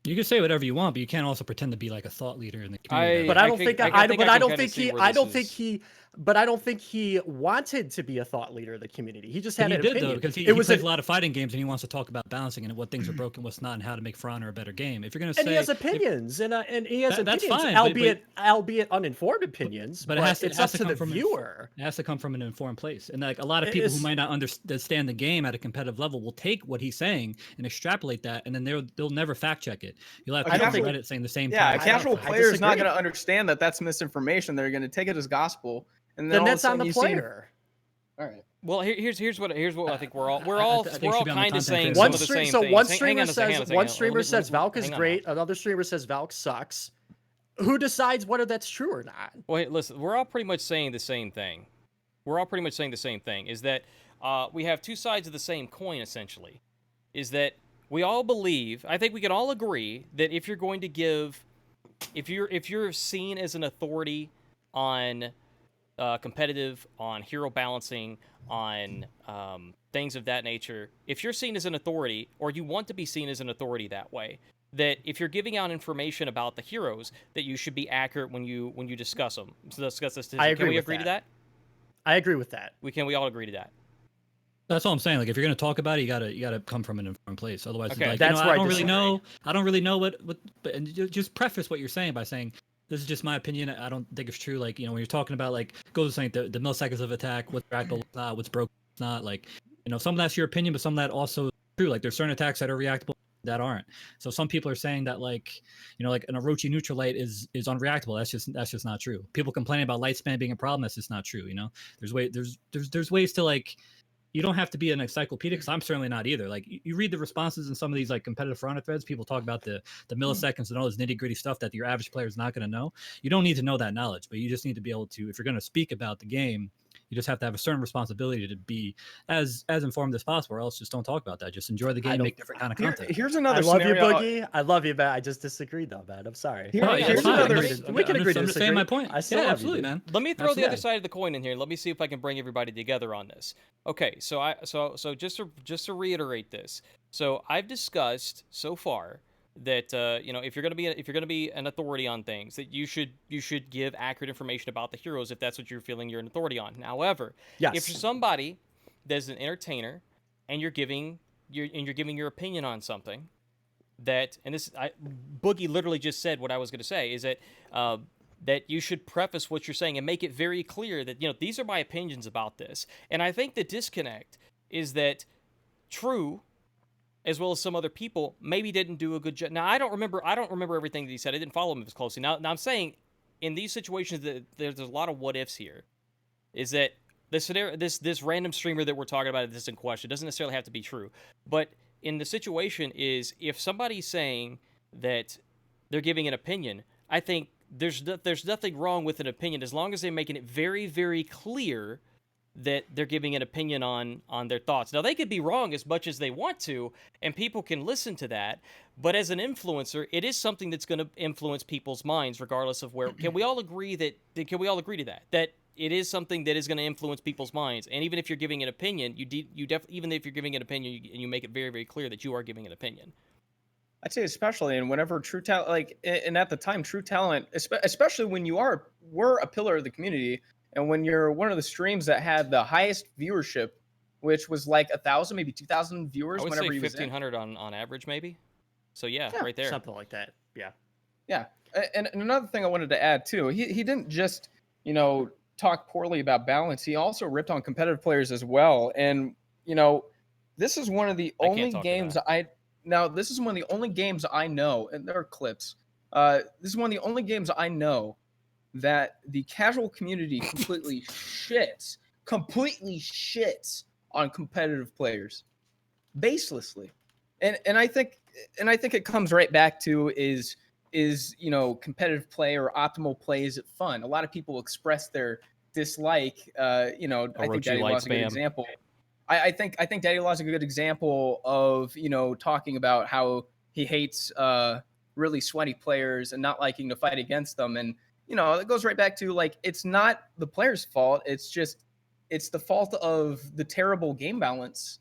You can say whatever you want, but you can't also pretend to be like a thought leader in the community. But I I don't think- think I I think but I I can don't kinda think see he where I this don't think is- he but I don't think he wanted to be a thought leader of the community. He just But had he an did opinion. though, because he was plays a- a lot of fighting games and he wants to talk about balancing and what things are broken, what's not, and how to make For Honor a better game. If you're gonna say, and he has opinions, and he has That's opinions, fine, albeit uninformed opinions. but But, it has to- it's it has up to to come the from an- viewer. it has to come from an informed place, and like a lot of It people who is- might not understand the game at a competitive level will take what he's saying and extrapolate that, and then they'll never fact check it. You'll have A people on casual- Reddit saying the same Yeah, a thing. casual I player is not disagree. going to understand that that's misinformation. They're going to take it as gospel, and then Then all of a that's on sudden the you see- player. All right. Well, here's what I think we're all I think it should be on the kind of content saying creator. some One of the stream, same so things. one Hang streamer on a second, hang on a says second, one hang on. streamer Let me- says Valk is hang on great, now. another streamer says Valk sucks. Who decides whether that's true or not? Well, hey, listen, we're all pretty much saying the same thing. Is that we have two sides of the same coin, essentially. Is that we all believe, I think we can all agree, that if you're going to give, if you're seen as an authority on competitive, on hero balancing, on things of that nature, if you're seen as an authority, or you want to be seen as an authority that way, that if you're giving out information about the heroes, that you should be accurate when you discuss them. So discuss this. I Can agree we with agree to that. that? I agree with that. We all agree to that? That's all I'm saying. Like, if you're gonna talk about it, you gotta come from an informed place. Otherwise, Okay. like, That's you know, where I I don't really know what. But and just preface what you're saying by saying this is just my opinion. I don't think it's true. Like, you know, when you're talking about like goes saying the milliseconds of attack, what's reactable, what's not, what's broken, what's not. Like, you know, some of that's your opinion, but some of that also is true. Like, there's certain attacks that are reactable that aren't. So some people are saying that, like, you know, like an Orochi neutral light is unreactable. That's just not true. People complaining about light span being a problem. That's just not true. You know, there's ways to, like, you don't have to be an encyclopedia, because I'm certainly not either. Like, you read the responses in some of these like competitive For Honor threads, people talk about the milliseconds and all this nitty gritty stuff that your average player is not going to know. You don't need to know that knowledge, but you just need to be able to, if you're going to speak about the game, You just have to have a certain responsibility to be as informed as possible, or else just don't talk about that. Just enjoy the game, make different kind of content. Here's another I love scenario. you, Boogie. I love you, man. I just disagree, though, man. I'm sorry. Here's another. We can agree to I'm just saying disagree. my point. I still Yeah, love absolutely, you, dude. man. Let me throw the other Absolutely. side of the coin in here. Let me see if I can bring everybody together on this. Okay, so just to reiterate this. So I've discussed so far that if you're gonna be an authority on things, that you should give accurate information about the heroes if that's what you're feeling you're an authority on. However, Yes. if you're somebody that's an entertainer and you're giving your opinion on something, Boogie literally just said what I was going to say, is that that you should preface what you're saying and make it very clear that these are my opinions about this. And I think the disconnect is that True, as well as some other people, maybe didn't do a good job. Now I don't remember everything that he said. I didn't follow him as closely. Now I'm saying in these situations that there's a lot of what ifs here. Is that this random streamer that we're talking about this in question doesn't necessarily have to be true, but in the situation is if somebody's saying that they're giving an opinion, I think there's nothing wrong with an opinion as long as they're making it very, very clear that they're giving an opinion on their thoughts. Now, they could be wrong as much as they want to, and people can listen to that, but as an influencer, it is something that's going to influence people's minds regardless of where... Can we all agree to that? That it is something that is going to influence people's minds, and even if you're giving an opinion, even if you're giving an opinion, you make it very, very clear that you are giving an opinion. I'd say especially, and whenever True Talent, and at the time, True Talent, especially when were a pillar of the community, and when you're one of the streams that had the highest viewership, which was like 1,000, maybe 2,000 viewers. I would whenever say he was 1,500 on average, maybe. So yeah, right there. Something like that. Yeah. Yeah, and another thing I wanted to add too, he didn't just talk poorly about balance. He also ripped on competitive players as well. And this is one of the only games this is one of the only games I know, and there are clips. This is one of the only games I know that the casual community completely shits on competitive players baselessly. And I think it comes right back to is competitive play or optimal play, is it fun? A lot of people express their dislike. I think Daddy Law is a good example. I think Daddy Law is a good example of talking about how he hates really sweaty players and not liking to fight against them. And it goes right back to it's not the player's fault. It's the fault of the terrible game balance.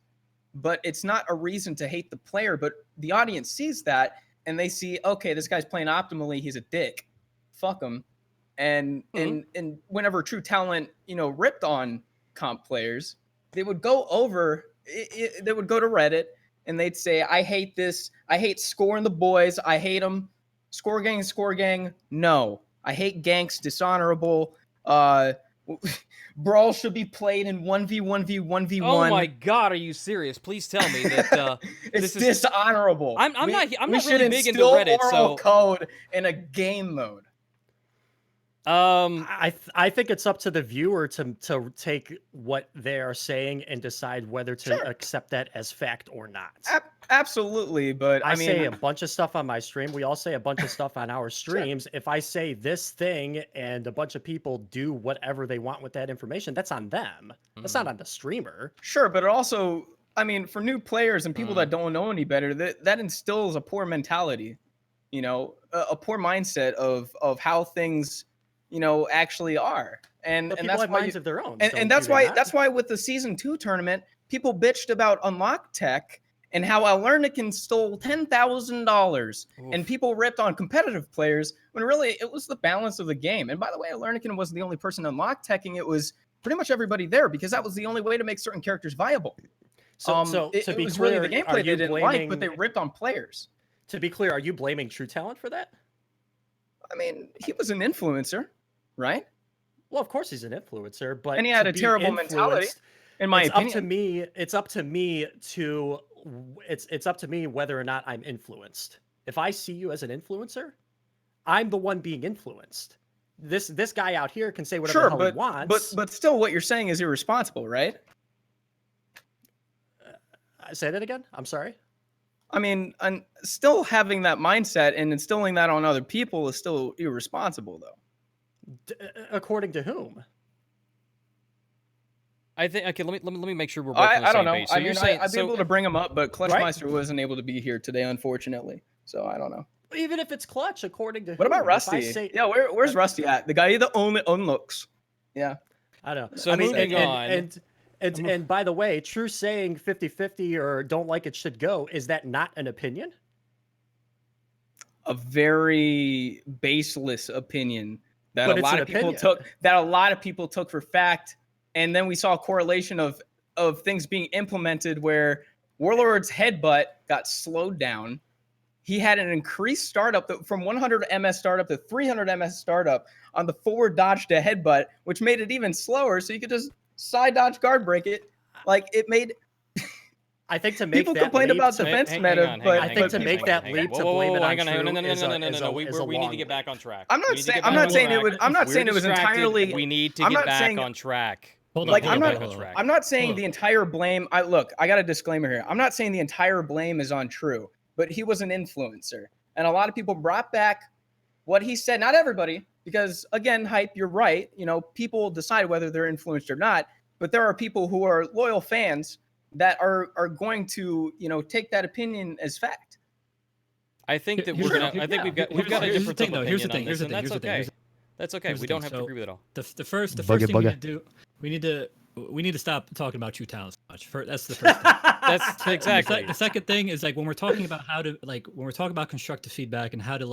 But it's not a reason to hate the player. But the audience sees that and they see, okay, this guy's playing optimally. He's a dick. Fuck him. And whenever True Talent, ripped on comp players, they would go over. They would go to Reddit and they'd say, "I hate this. I hate Score and the boys. I hate them. Score gang. No, I hate ganks. Dishonorable. Brawl should be played in 1v1v1v1. Oh my god, are you serious? Please tell me that it's dishonorable. I'm not should really big into instill Reddit, moral so code in a game mode. I think it's up to the viewer to take what they are saying and decide whether to accept that as fact or not. Absolutely, but I mean, say a bunch of stuff on my stream. We all say a bunch of stuff on our streams. If I say this thing and a bunch of people do whatever they want with that information, that's on them. That's not on the streamer. Sure, but it also, I mean, for new players and people that don't know any better, that instills a poor mentality, a poor mindset of how things actually are. And But and people that's have why minds of their own. and that's why with the season 2 tournament, people bitched about Unlock Tech and how Alernicin stole $10,000 and people ripped on competitive players when really it was the balance of the game. And by the way, Alernicin wasn't the only person Unlock Teching. It was pretty much everybody there because that was the only way to make certain characters viable. So it to be was clear, really the gameplay they didn't like, but they ripped on players. To be clear, are you blaming True Talent for that? I mean, he was an influencer, right? Well, of course he's an influencer, but and he had a terrible mentality. In my opinion, it's up to me whether or not I'm influenced. If I see you as an influencer, I'm the one being influenced. This guy out here can say whatever the hell he wants. But still, what you're saying is irresponsible, right? Say that again. I'm sorry. I mean, still having that mindset and instilling that on other people is still irresponsible, though. According to whom? I think okay. Let me make sure we're both on the I same don't know. page. So I you're mean, saying I'd be able to bring him up, but Clutchmeister Right? wasn't able to be here today, unfortunately. So I don't know. Even if it's clutch, according to What about who? If I Rusty? say, Yeah, where's Rusty at? The guy that only looks. Yeah. I don't know. So I mean, moving on. and by the way, true saying 50-50 or don't like it should go. Is that not an opinion? A very baseless opinion that But a it's lot an of people opinion. took for fact, and then we saw a correlation of things being implemented where Warlord's headbutt got slowed down. He had an increased startup from 100 ms startup to 300 ms startup on the forward dodge to headbutt, which made it even slower. So you could just side dodge guard break it. Like it made I think to make people that complained leap about to- defense hang meta, on, but I think to make that hang on. leap Whoa, to whoa, blame whoa, it on hang on, true no, is a we need to long get back leap. on track. I'm not We need to saying get I'm back not on saying it track. was I'm not We're saying it was distracted. entirely. We need to I'm get not back saying- on track. Hold Like, on, I'm hold on, not- hold on, hold on. I'm not saying Hold the on. entire blame. I got a disclaimer here. I'm not saying the entire blame is on True, but he was an influencer, and a lot of people brought back what he said. Not everybody, because again, Hype, you're right. You know, people decide whether they're influenced or not. But there are people who are loyal fans that are going to take that opinion as fact. I think that Here's we're the- gonna. I think yeah, we've got a here's the difference thing, of though. Here's the opinion on thing, here's this, the and thing, that's here's the thing, okay. here's the- That's okay. here's We the don't thing. have to So, agree with it all. The first Boogie thing we boogie. need to do, we need to stop talking about true talent so much. That's the first thing. That's exactly. The second thing is like when we're talking about when we're talking about constructive feedback and how to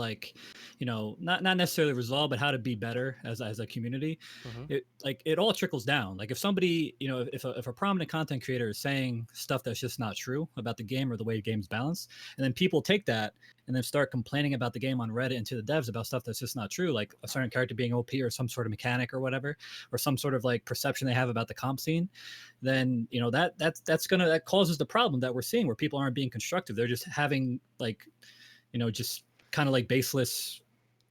not necessarily resolve, but how to be better as a community. Mhm. It all trickles down. Like if somebody, if a prominent content creator is saying stuff that's just not true about the game or the way the game's balanced, and then people take that and then start complaining about the game on Reddit and to the devs about stuff that's just not true, like a certain character being OP or some sort of mechanic or whatever, or some sort of like perception they have about the comp scene, then that causes the problem that we're seeing where people aren't being constructive. They're just having just kind of like baseless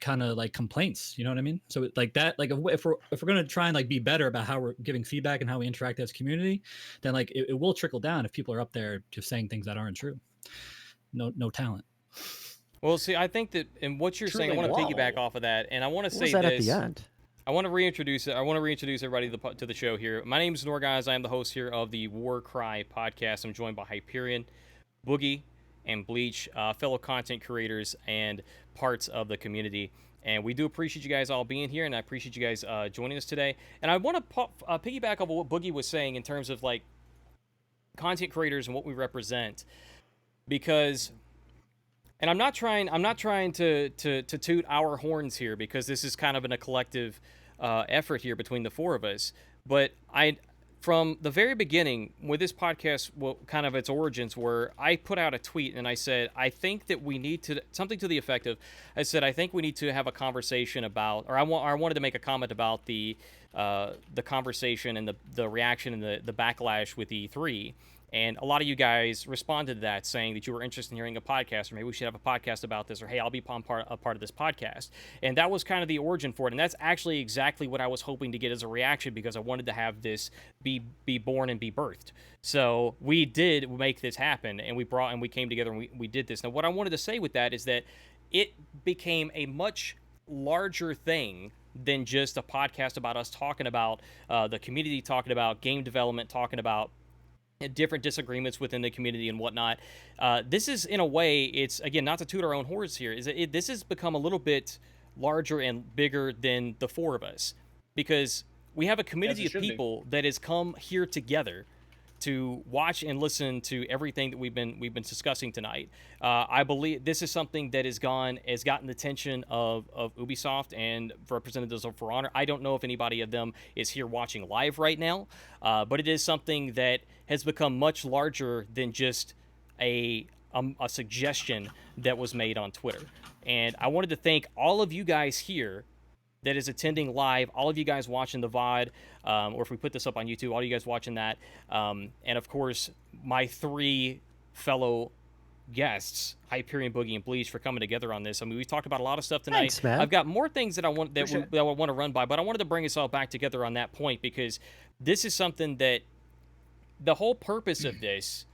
kind of like complaints, you know what I mean? So like that, like if we're going to try and like be better about how we're giving feedback and how we interact as a community, then like it will trickle down if people are up there just saying things that aren't true. No talent. Well, see, I think that, and what you're saying, I want to piggyback off of that, and I want to What say was that this. at the end? I want to reintroduce everybody to the show here. My name is Norgoz. I am the host here of the Warcry Podcast. I'm joined by Hyperion, Boogie, and Bleach, fellow content creators and parts of the community. And we do appreciate you guys all being here, and I appreciate you guys joining us today. And I want to piggyback off of what Boogie was saying in terms of like content creators and what we represent, because. And I'm not trying to toot our horns here, because this is kind of a collective effort here between the four of us. But from the very beginning, with this podcast, kind of its origins were, I put out a tweet and I said, I think that we need to, something to the effect of, I said, I think we need to have a conversation about, or I wanted to make a comment about the conversation and the reaction and the backlash with E3. And a lot of you guys responded to that, saying that you were interested in hearing a podcast, or maybe we should have a podcast about this, or hey, I'll be a part of this podcast. And that was kind of the origin for it. And that's actually exactly what I was hoping to get as a reaction, because I wanted to have this be born and be birthed. So we did make this happen, and we came together and we did this. Now, what I wanted to say with that is that it became a much larger thing than just a podcast about us talking about the community, talking about game development, talking about different disagreements within the community and whatnot. This is, in a way, it's, again, not to toot our own horns here, this has become a little bit larger and bigger than the four of us, because we have a community of people that has come here together to watch and listen to everything that we've been discussing tonight. I believe this is something that has gotten the attention of Ubisoft and representatives of For Honor. I don't know if anybody of them is here watching live right now, but it is something that has become much larger than just a suggestion that was made on Twitter. And I wanted to thank all of you guys here that is attending live, all of you guys watching the VOD, or if we put this up on YouTube, all you guys watching that, and of course, my three fellow guests, Hyperion, Boogie, and Bleach, for coming together on this. I mean, we talked about a lot of stuff tonight. Thanks, man. I've got more things that I want to run by, but I wanted to bring us all back together on that point, because this is something that the whole purpose of this.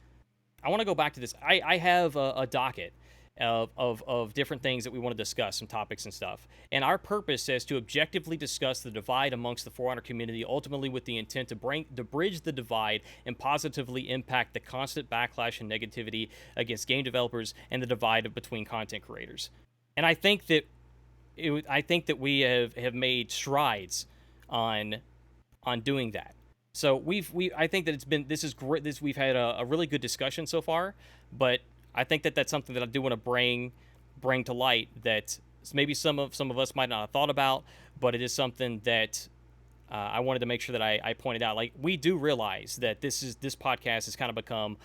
I want to go back to this. I have a docket, of different things that we want to discuss, some topics and stuff. And our purpose is to objectively discuss the divide amongst the For Honor community, ultimately with the intent to bridge the divide and positively impact the constant backlash and negativity against game developers and the divide between content creators. And I think that we have made strides on doing that. So I think that this is great. We've had a really good discussion so far, but I think that that's something that I do want to bring to light that maybe some of us might not have thought about, but it is something that I wanted to make sure that I pointed out. Like, we do realize that this podcast has kind of become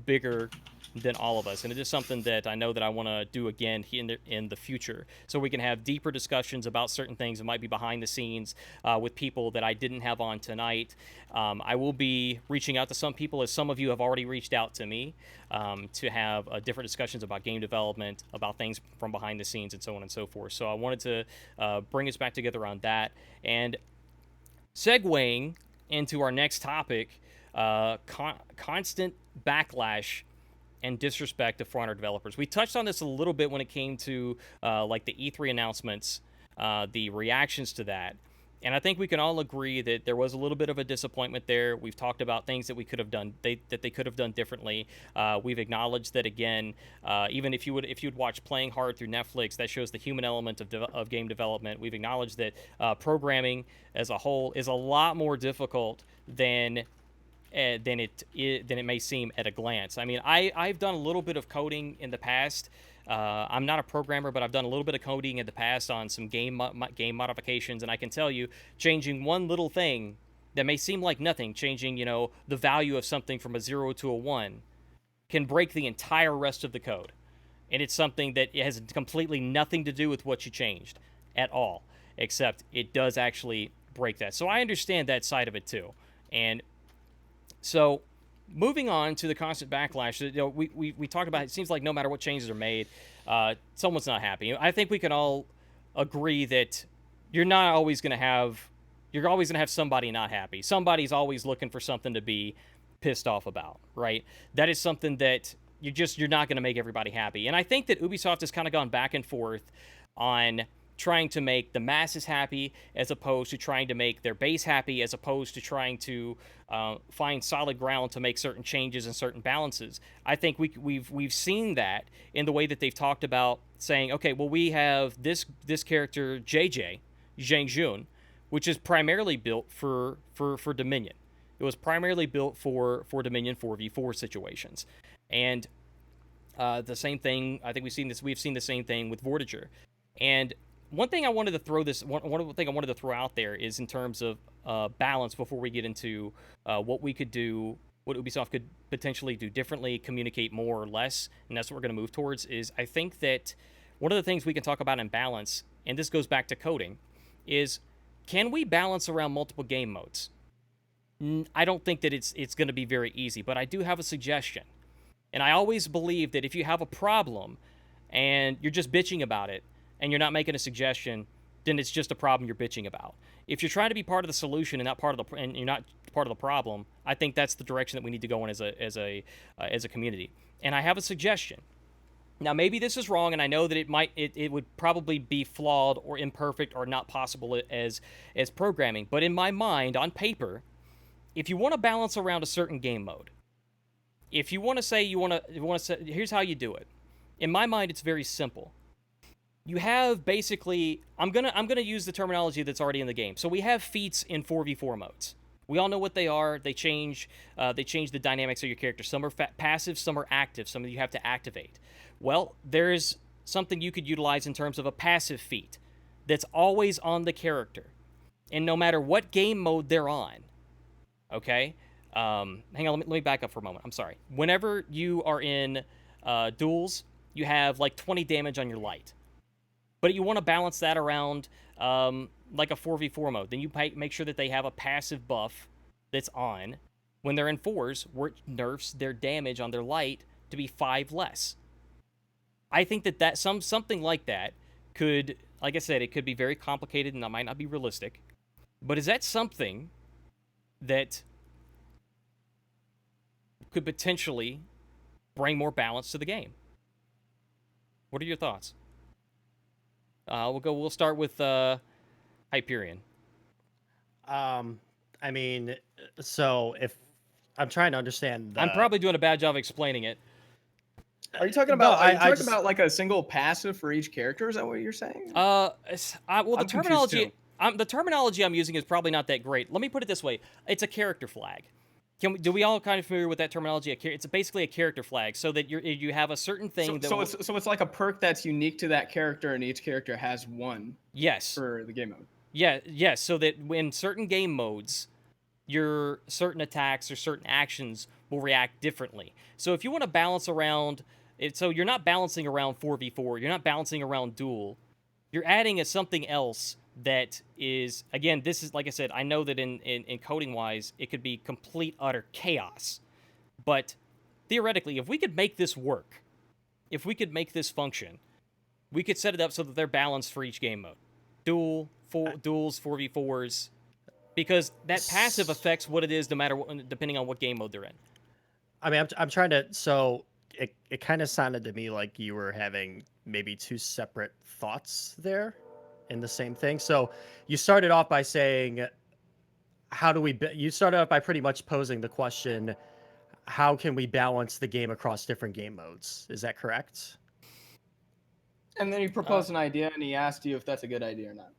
bigger than all of us, and it is something that I know that I want to do again in the future, so we can have deeper discussions about certain things that might be behind the scenes with people that I didn't have on tonight. I will be reaching out to some people, as some of you have already reached out to me, to have different discussions about game development, about things from behind the scenes, and so on and so forth. So I wanted to bring us back together on that. And segueing into our next topic, constant backlash and disrespect of For Honor developers. We touched on this a little bit when it came to like the E3 announcements, the reactions to that. And I think we can all agree that there was a little bit of a disappointment there. We've talked about things that we could have done, that they could have done differently. We've acknowledged that, again, even if you'd watch Playing Hard through Netflix, that shows the human element of game development. We've acknowledged that programming as a whole is a lot more difficult than it may seem at a glance. I mean, I've done a little bit of coding in the past. I'm not a programmer, but I've done a little bit of coding in the past on some game modifications, and I can tell you, changing one little thing that may seem like nothing, changing the value of something from a 0 to a 1, can break the entire rest of the code. And it's something that it has completely nothing to do with what you changed at all, except it does actually break that. So I understand that side of it too. And so, moving on to the constant backlash, we talked about, it seems like no matter what changes are made, someone's not happy. I think we can all agree that you're always going to have somebody not happy. Somebody's always looking for something to be pissed off about, right? That is something that you're not going to make everybody happy. And I think that Ubisoft has kind of gone back and forth on trying to make the masses happy, as opposed to trying to make their base happy, as opposed to trying to find solid ground to make certain changes and certain balances. I think we've seen that in the way that they've talked about saying, okay, well, we have this character JJ, Zhang Jun, which is primarily built for Dominion. It was primarily built for Dominion 4v4 situations, and the same thing. I think we've seen the same thing with Vortiger. And one thing I wanted to throw out there is in terms of balance, before we get into what we could do, what Ubisoft could potentially do differently, communicate more or less, and that's what we're going to move towards. Is I think that one of the things we can talk about in balance, and this goes back to coding, is can we balance around multiple game modes? I don't think that it's going to be very easy, but I do have a suggestion. And I always believe that if you have a problem and you're just bitching about it, and you're not making a suggestion, then it's just a problem you're bitching about. If you're trying to be part of the solution and you're not part of the problem, I think that's the direction that we need to go in as a community. And I have a suggestion. Now, maybe this is wrong, and I know that it would probably be flawed or imperfect or not possible as programming. But in my mind, on paper, if you want to balance around a certain game mode, if you want to say here's how you do it. In my mind, it's very simple. You have basically, I'm gonna use the terminology that's already in the game. So we have feats in 4v4 modes. We all know what they are. They change the dynamics of your character. Some are passive, some are active. Some of you have to activate. Well, there's something you could utilize in terms of a passive feat that's always on the character, and no matter what game mode they're on. Okay, hang on. Let me back up for a moment. I'm sorry. Whenever you are in duels, you have like 20 damage on your light. But you want to balance that around like a 4v4 mode. Then you make sure that they have a passive buff that's on when they're in 4s, where it nerfs their damage on their light to be 5 less. I think that something like that could, like I said, it could be very complicated and that might not be realistic. But is that something that could potentially bring more balance to the game? What are your thoughts? We'll start with Hyperion. I mean, so if I'm trying to understand I'm probably doing a bad job explaining it. Are you talking about? Are you talking about like a single passive for each character? Is that what you're saying? Well, the I'm confused terminology. too. The terminology I'm using is probably not that great. Let me put it this way: it's a character flag. Do we all kind of familiar with that terminology? It's basically a character flag, so that you have a certain thing So it's like a perk that's unique to that character, and each character has one. Yes. For the game mode. Yeah. Yes. So that when certain game modes, your certain attacks or certain actions will react differently. So if you want to balance around it, so you're not balancing around 4v4, you're not balancing around duel, you're adding something else that is, again, this is, like I said, I know that in coding wise, it could be complete, utter chaos. But theoretically, if we could make this work, if we could make this function, we could set it up so that they're balanced for each game mode. Duels, 4v4s, because that passive affects what it is no matter what, depending on what game mode they're in. I mean, I'm trying to. So it kind of sounded to me like you were having maybe two separate thoughts there in the same thing. So you started off by saying, how do we? You started off by pretty much posing the question, how can we balance the game across different game modes? Is that correct? And then he proposed an idea, and he asked you if that's a good idea or not.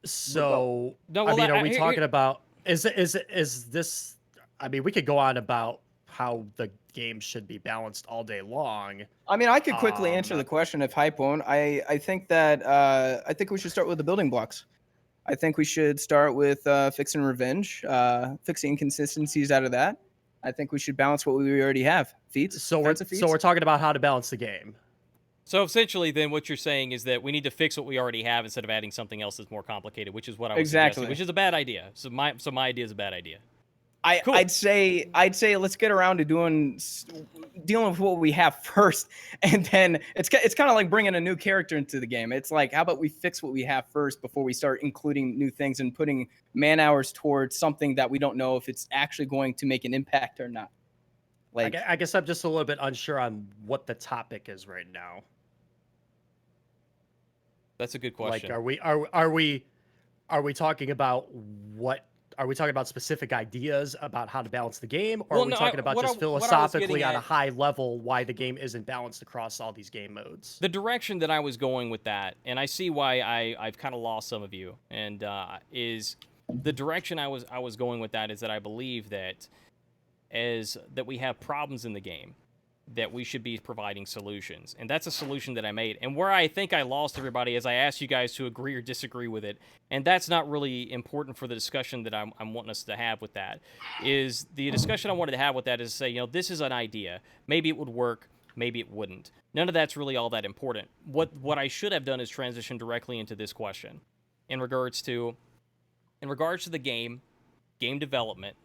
So, No, I mean, are we talking about? Is this? I mean, we could go on about how the game should be balanced all day long. I mean, I could quickly answer the question if Hype won't. I think that I think we should start with the building blocks. I think we should start with fixing revenge, fixing inconsistencies out of that. I think we should balance what we already have. Feats. So we're talking about how to balance the game. So essentially, then what you're saying is that we need to fix what we already have instead of adding something else that's more complicated, which is what I was suggesting, which is a bad idea. So my idea is a bad idea. Cool. I'd say let's get around to dealing with what we have first, and then it's kind of like bringing a new character into the game. It's like, how about we fix what we have first before we start including new things and putting man hours towards something that we don't know if it's actually going to make an impact or not. Like, I guess I'm just a little bit unsure on what the topic is right now. That's a good question. Like, are we talking about what? Are we talking about specific ideas about how to balance the game, or are we talking about just philosophically on a high level why the game isn't balanced across all these game modes? The direction that I was going with that, and I see why I've kind of lost some of you, and is the direction I was going with that is that I believe that that we have problems in the game, that we should be providing solutions. And that's a solution that I made. And where I think I lost everybody is I asked you guys to agree or disagree with it. And that's not really important for the discussion that I'm wanting us to have with that. Is the discussion I wanted to have with that is to say, this is an idea. Maybe it would work. Maybe it wouldn't. None of that's really all that important. What I should have done is transition directly into this question. In regards to the game development,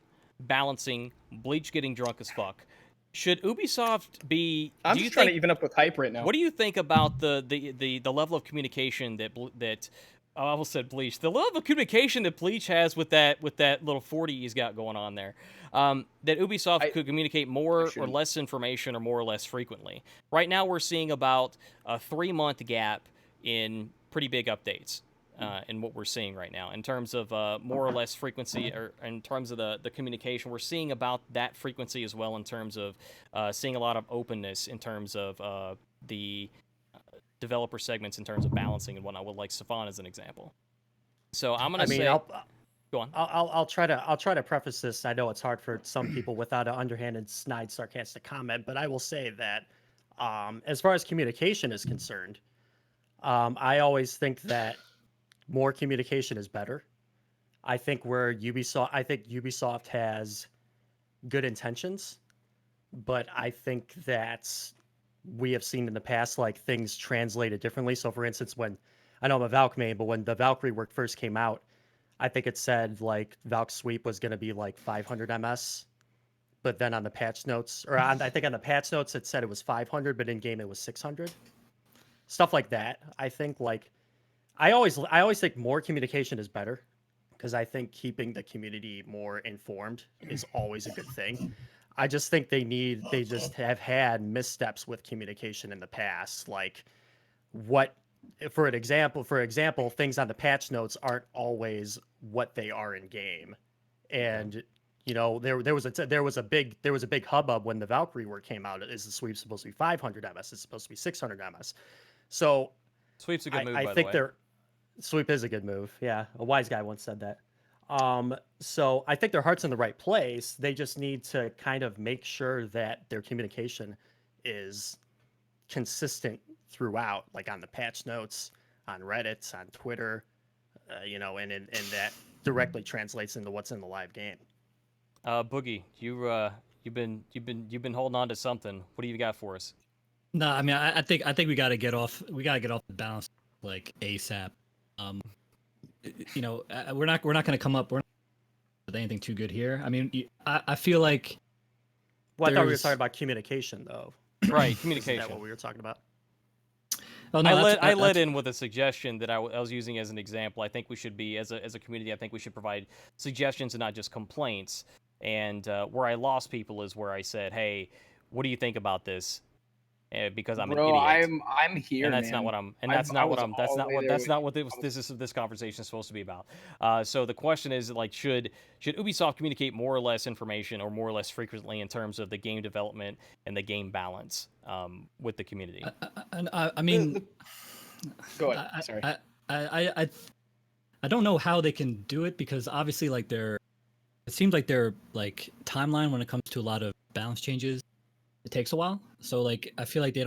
balancing, Bleach getting drunk as fuck. Should Ubisoft be? I'm just trying to even up with Hype right now. What do you think about the level of communication that I almost said Bleach? The level of communication that Bleach has with that little 40 he's got going on there. That Ubisoft could communicate more or less information or more or less frequently. Right now, we're seeing about a 3-month gap in pretty big updates. In what we're seeing right now, in terms of more or less frequency, or in terms of the communication, we're seeing about that frequency as well. In terms of seeing a lot of openness, in terms of the developer segments, in terms of balancing and whatnot. With like Stefan as an example. So I'm gonna say, go on. I'll try to preface this. I know it's hard for some people without an underhanded, snide, sarcastic comment, but I will say that as far as communication is concerned, I always think that more communication is better. I think Ubisoft has good intentions, but I think that we have seen in the past like things translated differently. So for instance, when I know I'm a Valk main, but when the Valkyrie work first came out, I think it said like Valk sweep was going to be like 500 MS, but then on the patch notes, I think on the patch notes it said it was 500, but in game it was 600. Stuff like that. I think like I always think more communication is better, because I think keeping the community more informed is always a good thing. I just think they just have had missteps with communication in the past. Like what for example, things on the patch notes aren't always what they are in game. And there was a big hubbub when the Valkyrie work came out. Is the sweep supposed to be 500 ms? It's supposed to be 600 ms. So Sweep's a good move, I by the think way. their sweep is a good move. Yeah, a wise guy once said that. So I think their heart's in the right place. They just need to kind of make sure that their communication is consistent throughout, like on the patch notes, on Reddit, on Twitter, and that directly translates into what's in the live game. Boogie, you've been holding on to something. What do you got for us? No, I mean, I think we got to get off. We got to get off the balance like ASAP. We're not going to come up with anything too good here. I mean, I feel like. Well, I thought we were talking about communication, though. Right, communication. Is that what we were talking about? Oh, no, I led in with a suggestion that I was using as an example. I think we should be, as a community, I think we should provide suggestions and not just complaints. And where I lost people is where I said, "Hey, what do you think about this?" Because I'm an idiot. I'm here, and that's man. not what I'm. And I that's not what was I'm. That's all not the way what. there That's with not you. what this conversation is supposed to be about. So the question is, like, should Ubisoft communicate more or less information, or more or less frequently, in terms of the game development and the game balance with the community? I mean, Go ahead. Sorry. I don't know how they can do it, because obviously, like, it seems like their like timeline when it comes to a lot of balance changes, it takes a while. So like I feel like they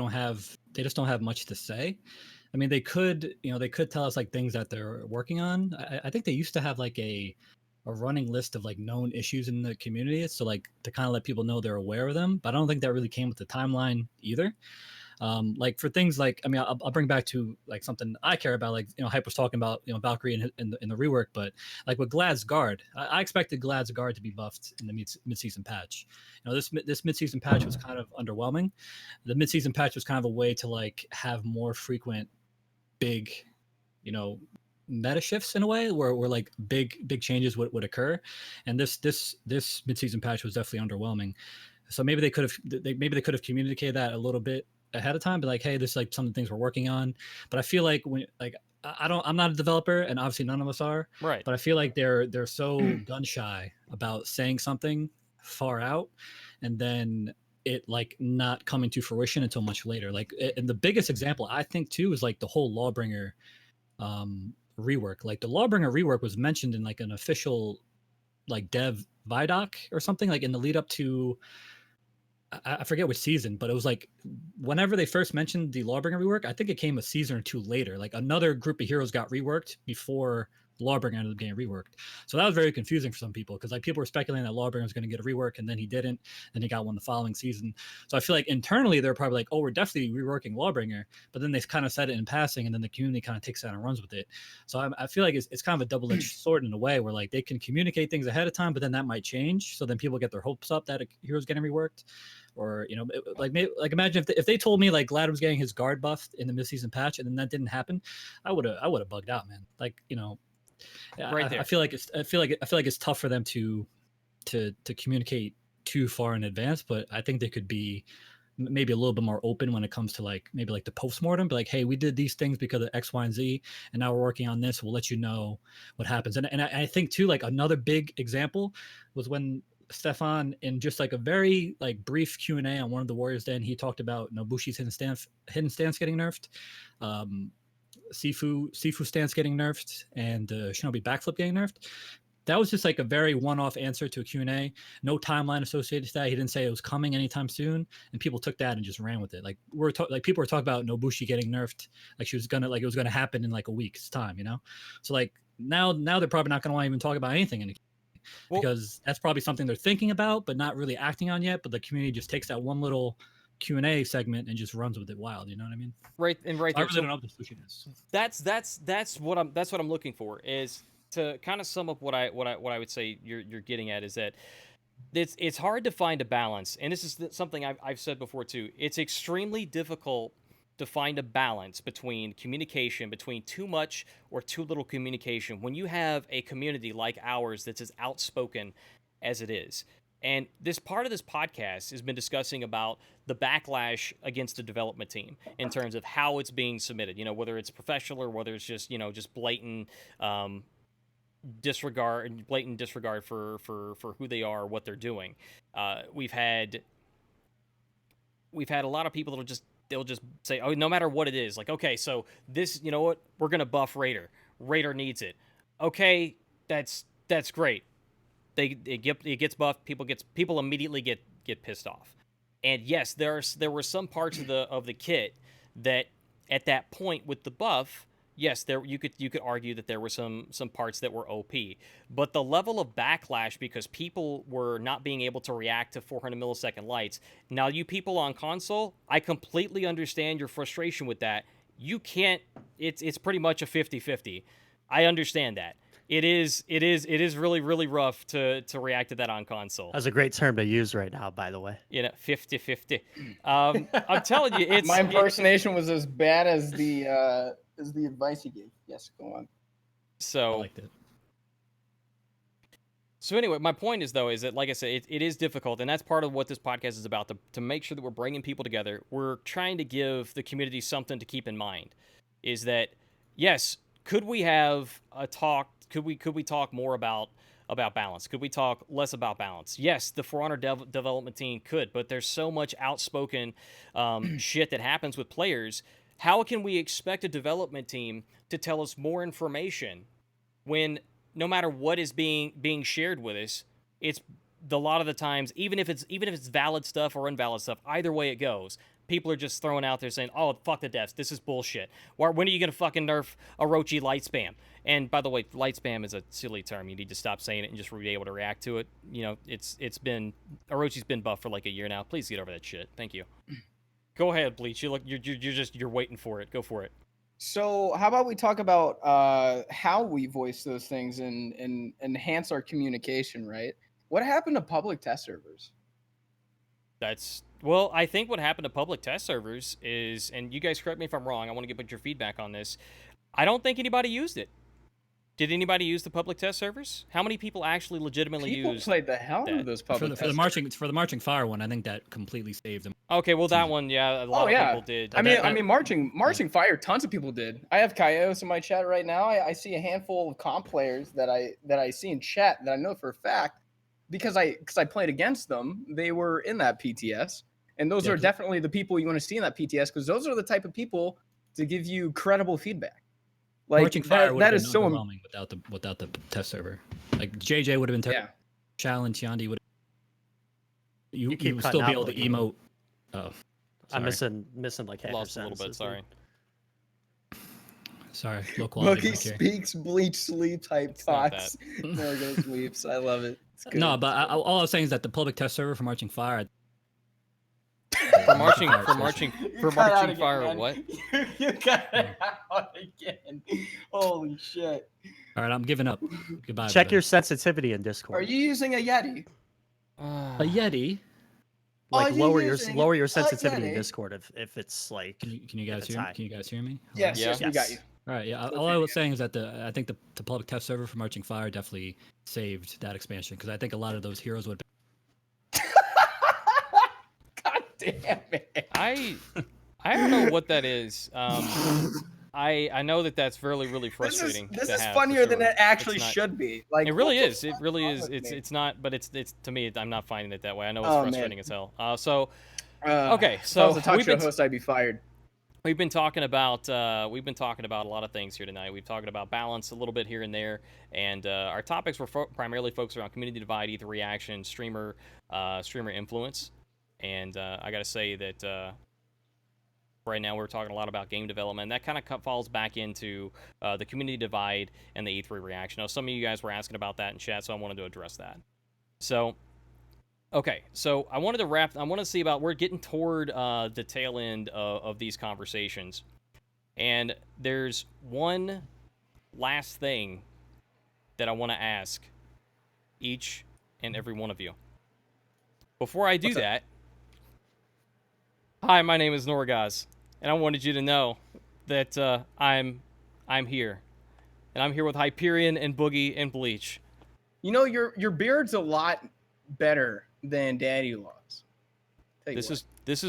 just don't have much to say. I mean, they could tell us like things that they're working on. I think they used to have like a running list of like known issues in the community, so like to kind of let people know they're aware of them. But I don't think that really came with the timeline either. Like for things like, I mean, I'll bring back to like something I care about, like, Hype was talking about, Valkyrie in the rework, but like with Glad's guard, I expected Glad's guard to be buffed in the mid-season patch. This mid-season patch was kind of underwhelming. The mid-season patch was kind of a way to like have more frequent big, meta shifts in a way where like big changes would occur, and this mid-season patch was definitely underwhelming. So maybe they could have communicated that a little bit ahead of time, but like, hey, this is like some of the things we're working on. But I feel like I'm not a developer, and obviously none of us are, Right. but I feel like they're so gun shy about saying something far out, and then it like not coming to fruition until much later. Like, and the biggest example I think too is like the whole Lawbringer rework. Like the Lawbringer rework was mentioned in like an official like dev Vidoc or something, like in the lead up to, I forget which season, but it was like whenever they first mentioned the Lawbringer rework, I think it came a season or two later. Like another group of heroes got reworked before Lawbringer ended up getting reworked. So that was very confusing for some people, because like people were speculating that Lawbringer was going to get a rework, and then he didn't. Then he got one the following season. So I feel like internally they're probably like, oh, we're definitely reworking Lawbringer, but then they kind of said it in passing, and then the community kind of takes that and runs with it. So I feel like it's kind of a double-edged sword in a way, where like they can communicate things ahead of time, but then that might change. So then people get their hopes up that a hero's getting reworked. Or like imagine if they told me like Glad was getting his guard buffed in the mid-season patch, and then that didn't happen, I would have bugged out, man. Like, Right there. I feel like it's tough for them to communicate too far in advance, but I think they could be maybe a little bit more open when it comes to like maybe like the postmortem, be like, hey, we did these things because of X, Y, and Z, and now we're working on this. We'll let you know what happens. And I think too, like another big example was when Stefan, in just like a very like brief Q&A on one of the Warriors Den, he talked about Nobushi's hidden stance getting nerfed, Sifu stance getting nerfed, and Shinobi backflip getting nerfed. That was just like a very one-off answer to a Q&A. No timeline associated to that. He didn't say it was coming anytime soon, and people took that and just ran with it. Like people were talking about Nobushi getting nerfed, like it was gonna happen in like a week's time, So like now they're probably not gonna want to even talk about anything because that's probably something they're thinking about but not really acting on yet. But the community just takes that one little Q&A segment and just runs with it wild. You know what I mean? Right. And right I there. really don't know what the solution is. That's what I'm looking for, is to kind of sum up what I would say you're getting at, is that it's hard to find a balance, and this is something I've said before too. It's extremely difficult to find a balance between communication, between too much or too little communication, when you have a community like ours that's as outspoken as it is. And this part of this podcast has been discussing about the backlash against the development team in terms of how it's being submitted. You know, whether it's professional or whether it's just, you know, just blatant disregard for who they are, what they're doing. We've had a lot of people they'll just say, oh, no matter what it is, like, okay, so this, you know what, we're gonna buff Raider. Raider needs it. Okay, that's great. It gets buffed. People immediately get pissed off. And yes, there were some parts of the kit that at that point with the buff, yes, you could argue that there were some parts that were OP. But the level of backlash because people were not being able to react to 400 millisecond lights. Now, you people on console, I completely understand your frustration with that. You can't. It's pretty much a 50-50. I understand that. It is really, really rough to react to that on console. That's a great term to use right now, by the way. You know, 50-50. I'm telling you, My impersonation was as bad as the advice you gave. Yes, go on. So I liked it. So anyway, my point is that, like I said, it is difficult, and that's part of what this podcast is about, to make sure that we're bringing people together. We're trying to give the community something to keep in mind, is that, yes, could we have a talk, could we talk more about balance? Could we talk less about balance? Yes, the For Honor development team could, but there's so much outspoken shit that happens with players. How can we expect a development team to tell us more information when no matter what is being shared with us, it's a lot of the times, even if it's valid stuff or invalid stuff, either way it goes, people are just throwing out there saying, "Oh, fuck the devs, this is bullshit." When are you gonna fucking nerf Orochi light spam? And by the way, light spam is a silly term. You need to stop saying it and just be able to react to it. You know, Orochi's been buffed for like a year now. Please get over that shit. Thank you. Go ahead, Bleach. You're waiting for it. Go for it. So how about we talk about how we voice those things and enhance our communication, right? What happened to public test servers? Well, I think what happened to public test servers is, and you guys correct me if I'm wrong, I want to get your feedback on this. I don't think anybody used it. Did anybody use the public test servers? How many people actually legitimately People used played the hell out of those public for test the marching fire one. I think that completely saved them. Okay, well that one, yeah, a lot of people did. I mean, marching fire, tons of people did. I have Kaios in my chat right now. I see a handful of comp players that I see in chat that I know for a fact because I played against them. They were in that PTS, and those are definitely the people you want to see in that PTS because those are the type of people to give you credible feedback. Like Marching fire that is so overwhelming without the test server. Like JJ would have been terrible. Challenge Yandi would. You would still be able to emote. Oh, I'm missing like half lost a little bit. Sorry. Sorry, low quality. Boogie speaks, Bleach sleeps, hype talks. Norgoz sleeps. I love it. No, but all I was saying is that the public test server for Marching Fire. For marching fire, what? You got it out again. Holy shit! All right, I'm giving up. Goodbye. Check your sensitivity in Discord. Are you using a Yeti? A Yeti? Like lower your sensitivity in Discord if it's like. Can you guys hear me? Can you guys hear me? Yes, we got you. All right, yeah. All I was saying is that I think the public test server for Marching Fire definitely saved that expansion because I think a lot of those heroes would. God damn it! I don't know what that is. I know that's really, really frustrating. This is funnier than it actually should be. Like it really is. It really is. It's not, but it's to me. I'm not finding it that way. I know it's frustrating as hell. Okay, so if I was a talk show host, I'd be fired. We've been talking about a lot of things here tonight. We've talked about balance a little bit here and there, and our topics were primarily focused around community divide, ether reaction, streamer influence, and I got to say that right now we're talking a lot about game development. That kind of falls back into the community divide and the E3 reaction. Now, some of you guys were asking about that in chat, so I wanted to address that. So. Okay, so I want to see about, we're getting toward the tail end of these conversations. And there's one last thing that I want to ask each and every one of you. Before I do that, hi, my name is Norgoz, and I wanted you to know that I'm here. And I'm here with Hyperion and Boogie and Bleach. You know, your beard's a lot better than daddy laws. Tell you This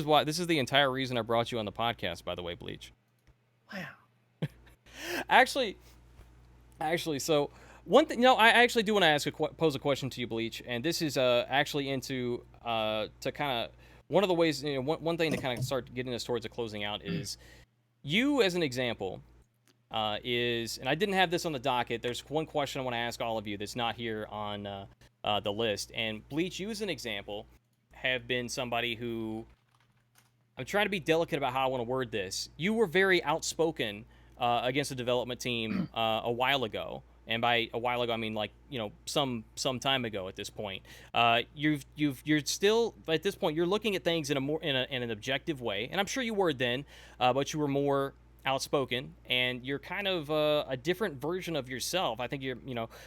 what. this is the entire reason I brought you on the podcast, by the way, Bleach. Wow. Actually, so one thing, I actually do want to pose a question to you, Bleach, and this is actually into to kind of one of the ways, one thing to kind of start getting us towards a closing out is you as an example is, and I didn't have this on the docket. There's one question I want to ask all of you that's not here on the list, and Bleach, you as an example have been somebody who, I'm trying to be delicate about how I want to word this. You were very outspoken against the development team a while ago, and by a while ago I mean like some time ago. At this point, you're still at this point you're looking at things in an objective way, and I'm sure you were then, but you were more outspoken, and you're kind of a different version of yourself. I think you're,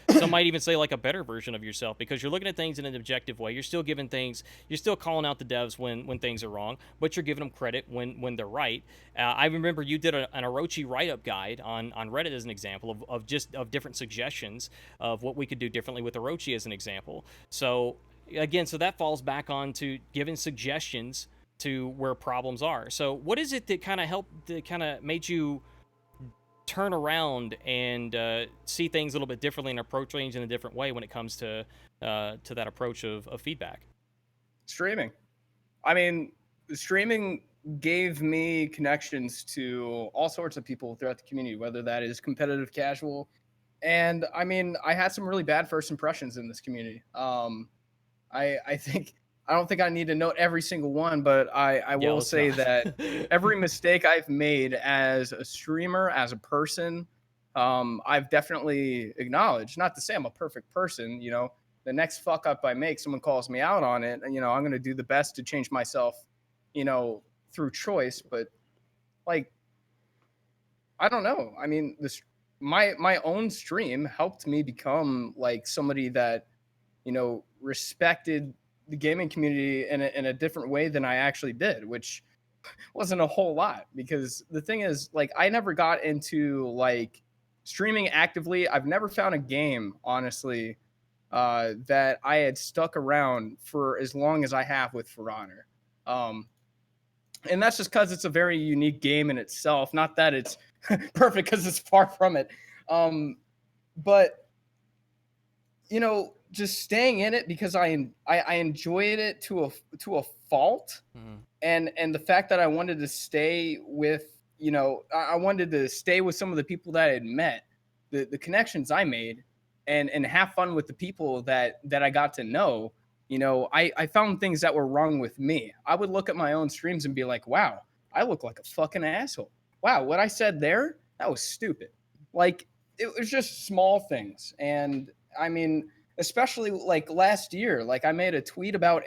some might even say like a better version of yourself, because you're looking at things in an objective way. You're still giving things, you're still calling out the devs when things are wrong, but you're giving them credit when they're right. I remember you did an Orochi write-up guide on Reddit as an example of different suggestions of what we could do differently with Orochi as an example. So again, so that falls back on to giving suggestions to where problems are. So what is it that kind of made you turn around and see things a little bit differently and approach things in a different way when it comes to that approach of feedback? Streaming. I mean, streaming gave me connections to all sorts of people throughout the community, whether that is competitive, casual. And I mean, I had some really bad first impressions in this community. I don't think I need to note every single one, but I will say that every mistake I've made as a streamer, as a person, I've definitely acknowledged. Not to say I'm a perfect person, the next fuck up I make, someone calls me out on it, and I'm going to do the best to change myself, through choice. But like, I don't know. I mean, my own stream helped me become like somebody that, respected the gaming community in a different way than I actually did, which wasn't a whole lot, because the thing is, like, I never got into like streaming actively. I've never found a game, honestly, that I had stuck around for as long as I have with For Honor. And that's just because it's a very unique game in itself. Not that it's perfect, because it's far from it. But just staying in it because I enjoyed it to a fault. Mm-hmm. And the fact that I wanted to stay with, I wanted to stay with some of the people that I had met, the connections I made, and have fun with the people that I got to know. I found things that were wrong with me. I would look at my own streams and be like, wow, I look like a fucking asshole. Wow, what I said there, that was stupid. Like, it was just small things. And I mean, especially like last year, like I made a tweet about,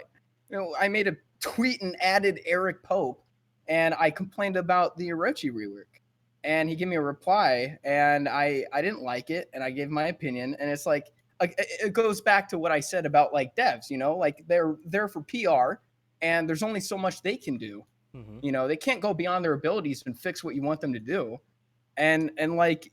and added Eric Pope, and I complained about the Orochi rework, and he gave me a reply, and I didn't like it, and I gave my opinion. And it's like it goes back to what I said about like devs, like they're there for PR, and there's only so much they can do. Mm-hmm. They can't go beyond their abilities and fix what you want them to do. And like,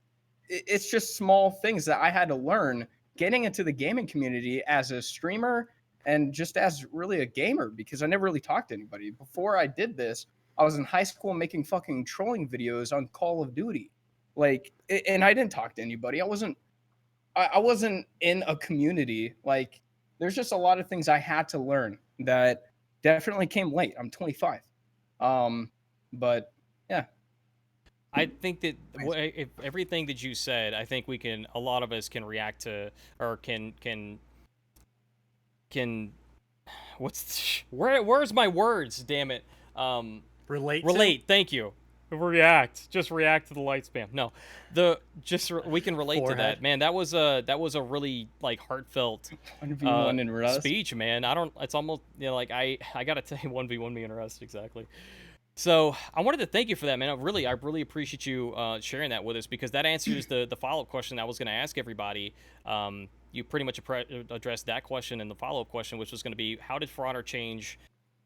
it's just small things that I had to learn getting into the gaming community as a streamer and just as really a gamer, because I never really talked to anybody. Before I did this, I was in high school making fucking trolling videos on Call of Duty. Like, and I didn't talk to anybody. I wasn't in a community. Like, there's just a lot of things I had to learn that definitely came late. I'm 25. But yeah. I think that if everything that you said, I think a lot of us can react to, or can where's my words, damn it. Relate, thank you. Just react to the light spam. No, we can relate to that, man. That was a really like heartfult 1v1 in Rust speech, man. It's almost like I gotta tell you 1v1 me in Rust, exactly. So I wanted to thank you for that, man. I really appreciate you sharing that with us, because that answers the follow-up question I was going to ask everybody. You pretty much addressed that question and the follow-up question, which was going to be, how did For Honor change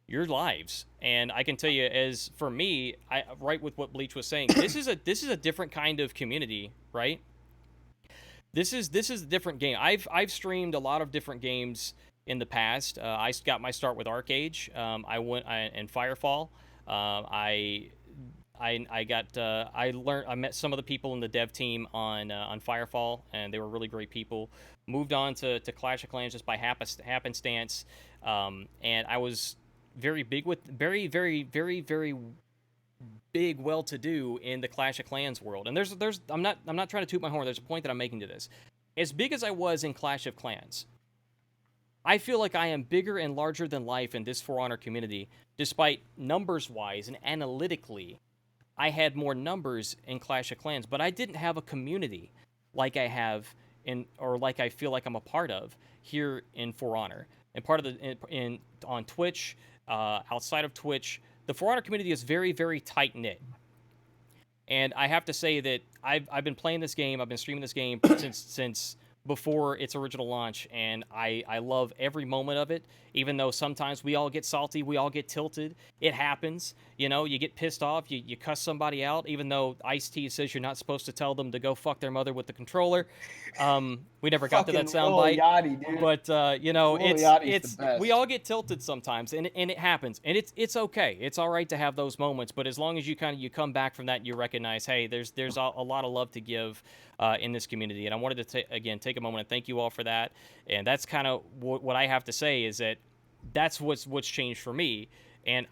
your lives? And I can tell you, as for me, right with what Bleach was saying, this is a different kind of community, right? This is a different game. I've streamed a lot of different games in the past. I got my start with Arcage. And Firefall. I met some of the people in the dev team on Firefall, and they were really great people. Moved on to Clash of Clans just by happenstance, and I was very big with very very very very big well-to-do in the Clash of Clans world. And I'm not trying to toot my horn. There's a point that I'm making to this. As big as I was in Clash of Clans, I feel like I am bigger and larger than life in this For Honor community, despite numbers-wise and analytically, I had more numbers in Clash of Clans, but I didn't have a community like I have or like I feel like I'm a part of here in For Honor. And part of on Twitch, outside of Twitch, the For Honor community is very, very tight knit. And I have to say that I've been playing this game, I've been streaming this game since before its original launch, and I love every moment of it, even though sometimes we all get salty, we all get tilted. It happens. You get pissed off, you cuss somebody out, even though Ice-T says you're not supposed to tell them to go fuck their mother with the controller. We never got to that soundbite. But, it's we all get tilted sometimes, and it happens. And it's okay. It's all right to have those moments, but as long as you come back from that and you recognize, hey, there's a lot of love to give in this community. And I wanted to, take a moment and thank you all for that. And that's kind of what I have to say is that's what's changed for me. And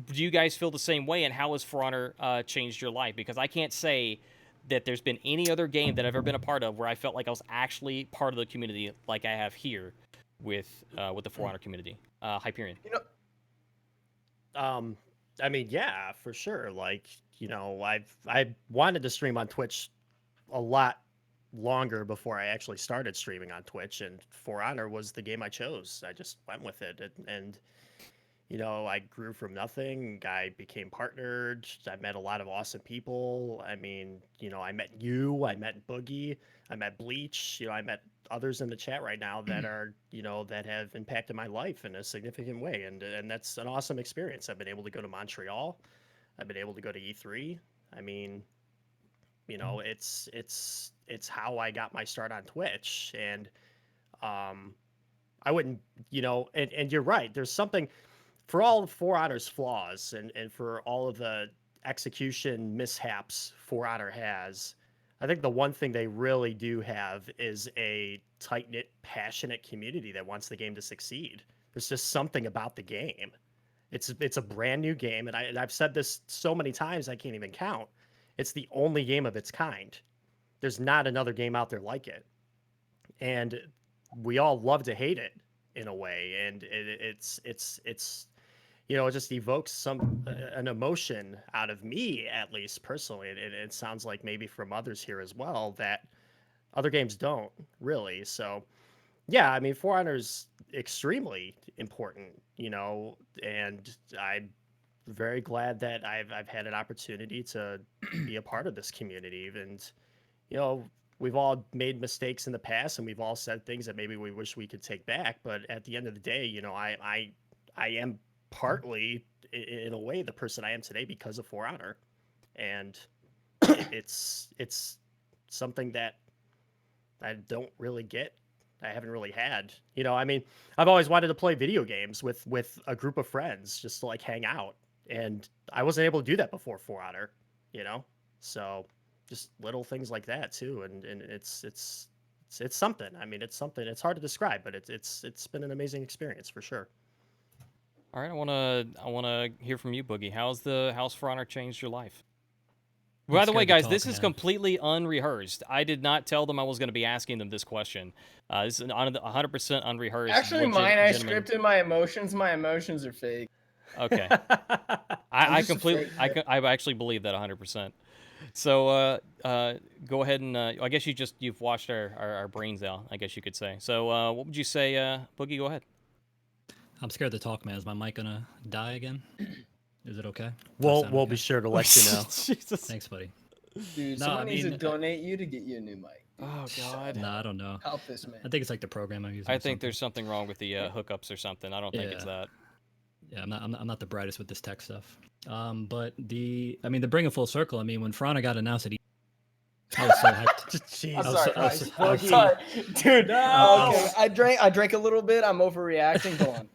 do you guys feel the same way? And how has For Honor changed your life? Because I can't say that there's been any other game that I've ever been a part of where I felt like I was actually part of the community like I have here with the For Honor community. Hyperion. I mean, yeah, for sure. Like, I wanted to stream on Twitch a lot longer before I actually started streaming on Twitch, and For Honor was the game I chose. I just went with it, and I grew from nothing. I became partnered. I met a lot of awesome people. I mean, I met you. I met Boogie. I met Bleach. I met others in the chat right now that are, that have impacted my life in a significant way, and that's an awesome experience. I've been able to go to Montreal. I've been able to go to E3. I mean, it's how I got my start on Twitch, and I wouldn't, and you're right. There's something. For all of For Honor's flaws and for all of the execution mishaps For Honor has, I think the one thing they really do have is a tight-knit, passionate community that wants the game to succeed. There's just something about the game. It's a brand new game, and I've said this so many times I can't even count. It's the only game of its kind. There's not another game out there like it. And we all love to hate it in a way, and it's it just evokes an emotion out of me, at least personally. And it sounds like maybe from others here as well that other games don't really. So, yeah, I mean, For Honor's extremely important, and I'm very glad that I've had an opportunity to be a part of this community. And, we've all made mistakes in the past, and we've all said things that maybe we wish we could take back. But at the end of the day, I am partly, in a way, the person I am today because of For Honor, and it's something that I don't really get. I haven't really had. I mean, I've always wanted to play video games with a group of friends just to like hang out, and I wasn't able to do that before For Honor. So just little things like that too, and it's something. I mean, it's something. It's hard to describe, but it's been an amazing experience for sure. All right, I wanna hear from you, Boogie. How's For Honor changed your life? By the way, guys, this is completely unrehearsed. I did not tell them I was going to be asking them this question. This is 100% unrehearsed. Actually, I scripted my emotions. My emotions are fake. Okay. I actually believe that 100%. So go ahead and I guess you've watched our brains out, I guess you could say. So what would you say, Boogie? Go ahead. I'm scared to talk, man. Is my mic gonna die again? Is it okay? We'll be sure to let you know. Jesus. Thanks, buddy. Dude, someone needs to donate you to get you a new mic. Dude. Oh God. Nah, I don't know. Help this man. I think it's like the program I'm using. I think there's something wrong with the hookups or something. I don't think it's that. Yeah, I'm not the brightest with this tech stuff. But the bring it full circle. I mean, when For Honor got announced at I was so hyped. Jeez. I'm I was sorry, so- I was guys. so- I was I'm so- sorry, dude. No. Okay, I drank a little bit. I'm overreacting. Go on.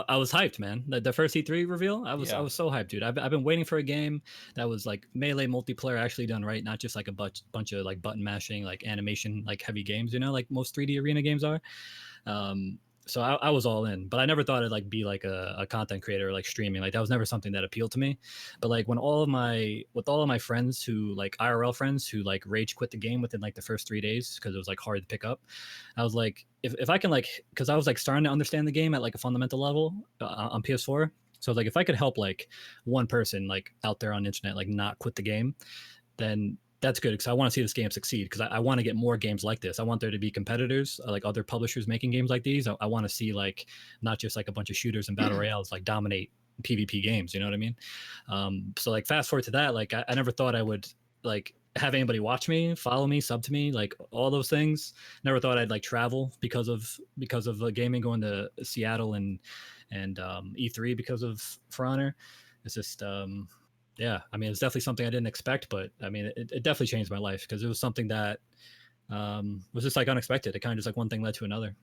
I was hyped, man. The first E3 reveal, I Yeah. was so hyped, dude. I've been waiting for a game that was like melee multiplayer actually done right, not just like a bunch of like button mashing, like animation, like heavy games, you know, like most 3D arena games are. So I was all in, but I never thought it'd like be like a content creator or like streaming. Like that was never something that appealed to me. But like when all of my friends who like IRL friends who like rage quit the game within like the first 3 days because it was like hard to pick up, I was like, if I can like, because I was like starting to understand the game at like a fundamental level on PS4. So I was like, if I could help like one person like out there on the internet like not quit the game, then that's good because I want to see this game succeed because I want to get more games like this. I want there to be competitors, like other publishers making games like these. I want to see like not just like a bunch of shooters and battle royales like dominate PvP games. You know what I mean? So like fast forward to that, like I never thought I would like have anybody watch me, follow me, sub to me, like all those things. Never thought I'd like travel because of gaming, going to Seattle and E3 because of For Honor. It's just yeah, I mean, it's definitely something I didn't expect, but I mean, it definitely changed my life because it was something that was just like unexpected. It kind of just like one thing led to another.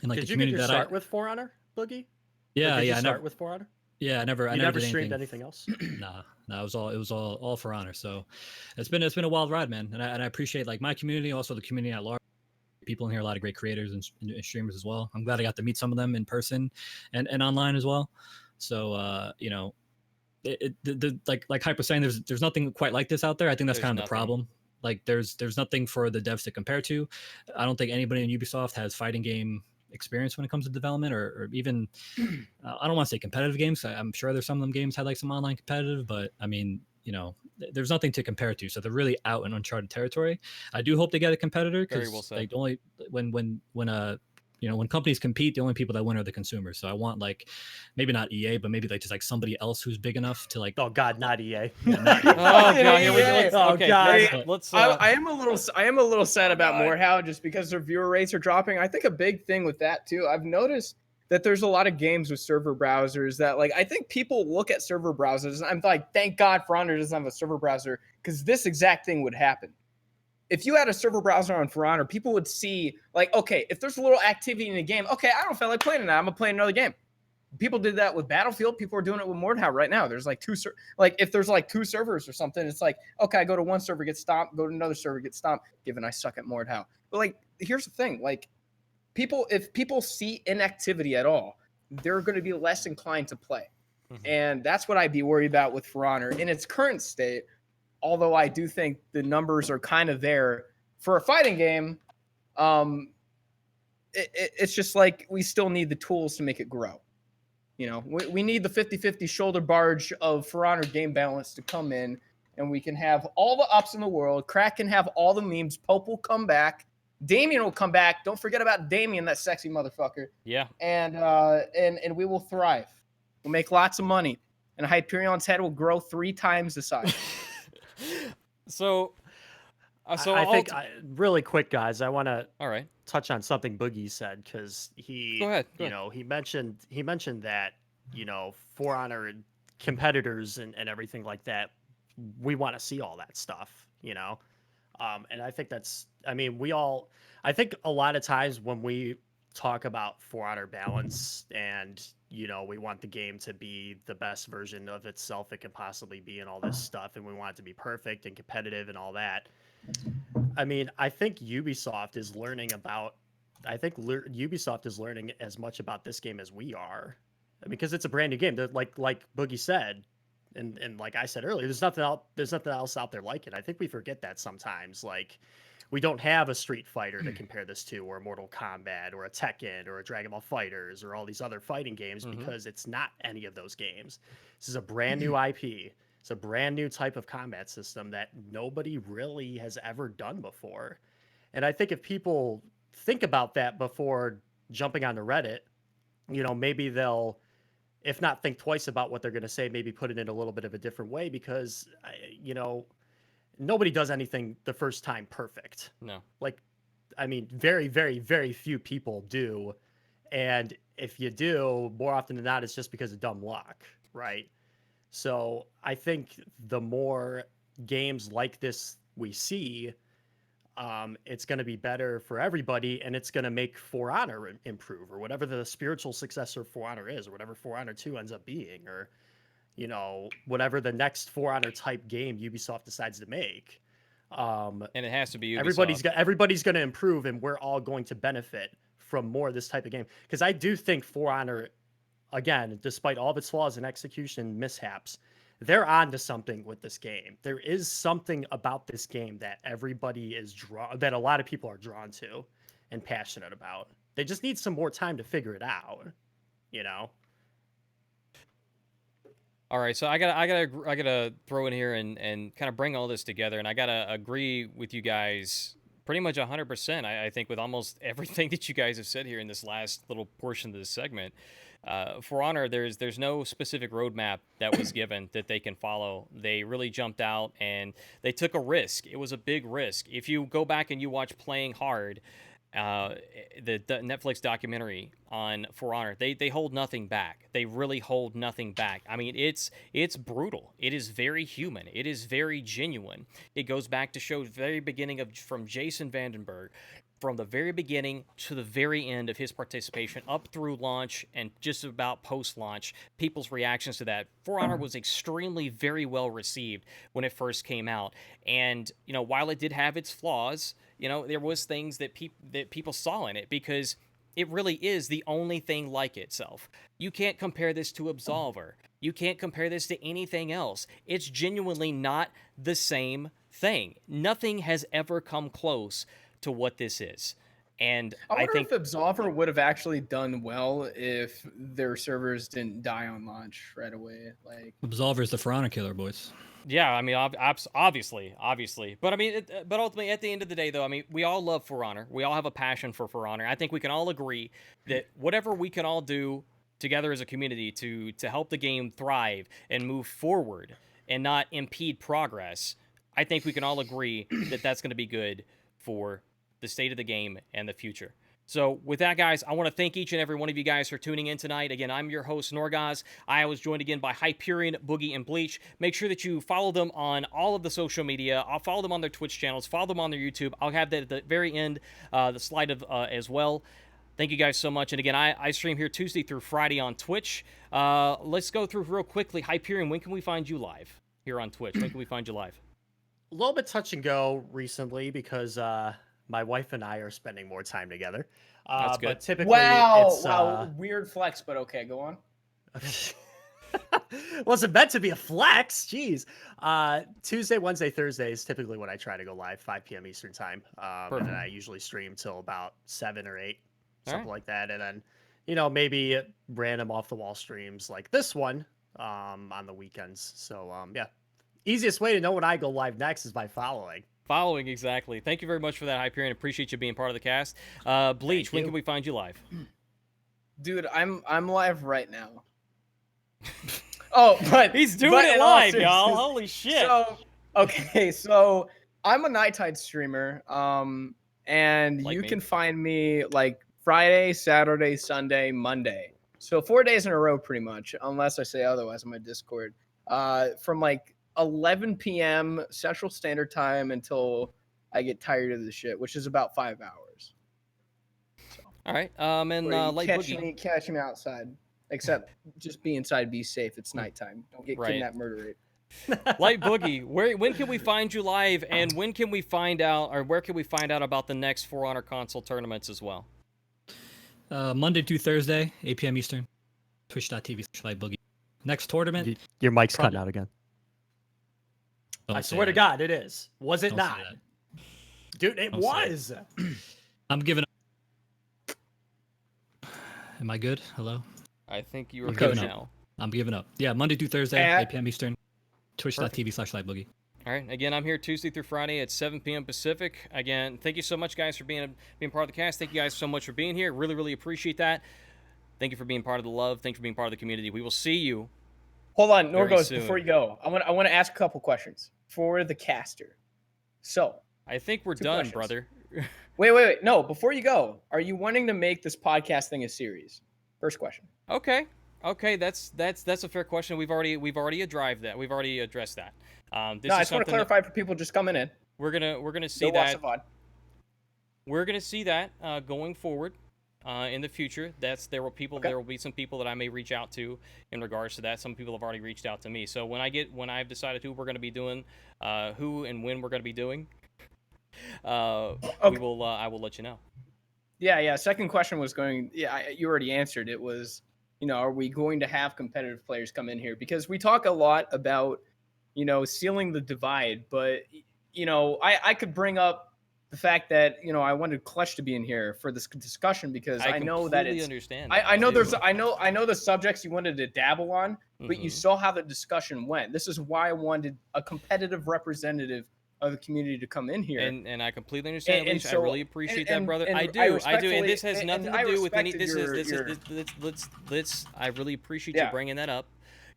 And like Did the you get community your that start with For Honor, Boogie? yeah, Or did yeah, you I start never, with For Honor? yeah, I never You did never streamed anything else? Nah, it was all For Honor. So it's been a wild ride, man. And I appreciate like my community, also the community at large. People in here, a lot of great creators and streamers as well. I'm glad I got to meet some of them in person and online as well. So you know, like Hype was saying, there's nothing quite like this out there. I think that's There's kind of nothing. the problem. Like there's nothing for the devs to compare to. I don't think anybody in Ubisoft has fighting game experience when it comes to development or even I don't want to say competitive games. I'm sure there's some of them games had like some online competitive, but I mean, you know, there's nothing to compare to. So they're really out in uncharted territory. I do hope they get a competitor Very well because said. like the only when you know, when companies compete, the only people that win are the consumers. So I want like maybe not EA, but maybe like just like somebody else who's big enough to like. Oh God, not EA. Yeah, not Oh god, here we go. Yeah. Let's, Oh, okay, God. let's I am a little sad about God. Morehouse just because their viewer rates are dropping. I think a big thing with that too. I've noticed that there's a lot of games with server browsers that like I think people look at server browsers and I'm like, thank God For Honor doesn't have a server browser because this exact thing would happen. If you had a server browser on For Honor, people would see like, okay, if there's a little activity in the game, okay, I don't feel like playing it now. I'm gonna play another game. People did that with Battlefield. People are doing it with Mordhau right now. There's like like if there's like two servers or something, it's like, okay, I go to one server, get stomped, go to another server, get stomped, given I suck at Mordhau. But like, here's the thing, like if people see inactivity at all, they're going to be less inclined to play. Mhm. And that's what I'd be worried about with For Honor in its current state. Although I do think the numbers are kind of there for a fighting game. It's just like we still need the tools to make it grow. You know, we need the 50-50 shoulder barge of For Honor game balance to come in, and we can have all the ups in the world. Crack can have all the memes. Pope will come back. Damien will come back. Don't forget about Damien, that sexy motherfucker. Yeah. And we will thrive. We'll make lots of money, and Hyperion's head will grow 3 times the size. So I think really quick, guys. I want to all right. touch on something Boogie said because he, Go ahead. you know, he mentioned that, you know, For Honor competitors and everything like that. We want to see all that stuff, you know, and I think that's. I mean, I think a lot of times when we talk about For Honor balance and, you know, we want the game to be the best version of itself it can possibly be and all this stuff, and we want it to be perfect and competitive and all that. I mean, I think Ubisoft is learning as much about this game as we are, because it's a brand new game. Like Boogie said, and like I said earlier, there's nothing else out there like it. I think we forget that sometimes. Like, we don't have a Street Fighter to compare this to, or a Mortal Kombat, or a Tekken, or a Dragon Ball Fighters, or all these other fighting games, because it's not any of those games. This is a brand new IP. It's a brand new type of combat system that nobody really has ever done before. And I think if people think about that before jumping onto Reddit, you know, maybe they'll, if not think twice about what they're going to say, maybe put it in a little bit of a different way, because, you know, nobody does anything the first time perfect. No. Like, I mean, very, very, very few people do. And if you do, more often than not, it's just because of dumb luck, right? So I think the more games like this we see, it's going to be better for everybody, and it's going to make For Honor improve, or whatever the spiritual successor of For Honor is, or whatever For Honor 2 ends up being, or whatever the next For Honor type game Ubisoft decides to make. And it has to be Ubisoft. Ubisoft. Everybody's going to improve, and we're all going to benefit from more of this type of game. Because I do think For Honor, again, despite all of its flaws and execution mishaps, they're on to something with this game. There is something about this game that everybody is that a lot of people are drawn to and passionate about. They just need some more time to figure it out, All right, so I gotta throw in here and kind of bring all this together, and I gotta agree with you guys pretty much 100%. I think with almost everything that you guys have said here in this last little portion of this segment. For Honor, there's no specific roadmap that was given that they can follow. They really jumped out and they took a risk. It was a big risk. If you go back and you watch Playing Hard, the Netflix documentary on For Honor, they hold nothing back. They really hold nothing back. I mean, it's brutal. It is very human. It is very genuine. It goes back to show the very beginning from Jason Vandenberg, from the very beginning to the very end of his participation, up through launch and just about post-launch, people's reactions to that. For Honor was extremely very well received when it first came out. And, while it did have its flaws, there was things that people saw in it, because it really is the only thing like itself. You can't compare this to Absolver. You can't compare this to anything else. It's genuinely not the same thing. Nothing has ever come close to what this is. And I think if Absolver would have actually done well if their servers didn't die on launch right away. Like, Absolver's the For Honor killer, boys. Yeah, I mean, obviously, but I mean, but ultimately, at the end of the day, though, I mean, we all love For Honor. We all have a passion for Honor. I think we can all agree that whatever we can all do together as a community to help the game thrive and move forward and not impede progress, I think we can all agree that that's going to be good for the state of the game and the future. So with that, guys, I want to thank each and every one of you guys for tuning in tonight. Again, I'm your host, Norgoz. I was joined again by Hyperion, Boogie, and Bleach. Make sure that you follow them on all of the social media. I'll follow them on their Twitch channels. Follow them on their YouTube. I'll have that at the very end, the slide of as well. Thank you guys so much. And again, I stream here Tuesday through Friday on Twitch. Let's go through real quickly. Hyperion, when can we find you live here on Twitch? When can we find you live? A little bit touch and go recently because my wife and I are spending more time together. That's good. But typically, wow, weird flex, but okay, go on. Wasn't meant to be a flex. Jeez. Tuesday, Wednesday, Thursday is typically when I try to go live, 5 p.m. Eastern time. And then I usually stream till about 7 or 8, something like that. And then, maybe random off the wall streams like this one on the weekends. So, yeah. Easiest way to know when I go live next is by following. Following, exactly. Thank you very much for that, Hyperion. Appreciate you being part of the cast. Bleach, when can we find you live? Dude, I'm live right now. Oh, but he's doing it live, y'all. Holy shit. So I'm a nighttime streamer. And like you me. can find me like Friday, Saturday, Sunday, Monday. So 4 days in a row, pretty much, unless I say otherwise on my Discord. From like 11 p.m. Central Standard Time until I get tired of the shit, which is about 5 hours. So, all right. And LightBoogey. Catch me outside. Except just be inside, be safe. It's nighttime. Don't get kidnapped, murder rape. LightBoogey, when can we find you live, and when can we find out, or where can we find out about the next For Honor console tournaments as well? Monday through Thursday, 8 p.m. Eastern. Twitch.tv/LightBoogey. Next tournament. Your mic's cutting out again. I swear to God, it is. Was it not? Dude, it was. I'm giving up. Am I good? Hello? I think you were good now. I'm giving up. Yeah, Monday through Thursday, 8 p.m. Eastern. Twitch.tv/LightBoogey. All right. Again, I'm here Tuesday through Friday at 7 p.m. Pacific. Again, thank you so much, guys, for being part of the cast. Thank you guys so much for being here. Really, really appreciate that. Thank you for being part of the love. Thank you for being part of the community. We will see you. Hold on, Norgoz, before you go, I want to ask a couple questions for the caster. So, I think we're done, brother. Wait. No, before you go, are you wanting to make this podcast thing a series? First question. Okay, that's a fair question. We've already addressed that. I just want to clarify for people just coming in. we're gonna see Go watch that. the VOD. We're gonna see that going forward in the future. There will be some people that I may reach out to in regards to that. Some people have already reached out to me. So when I've decided who we're gonna be doing, who and when we're gonna be doing, I will let you know. Yeah. Second question was going. Yeah, you already answered. It was, are we going to have competitive players come in here? Because we talk a lot about, sealing the divide, but I could bring up the fact that I wanted Clutch to be in here for this discussion because I know that it's. Understand. I know I know the subjects you wanted to dabble on, but you saw how the discussion went. This is why I wanted a competitive representative of the community to come in here. And I completely understand. And I really appreciate that, brother. I do. And this has nothing to do with any. I really appreciate you bringing that up.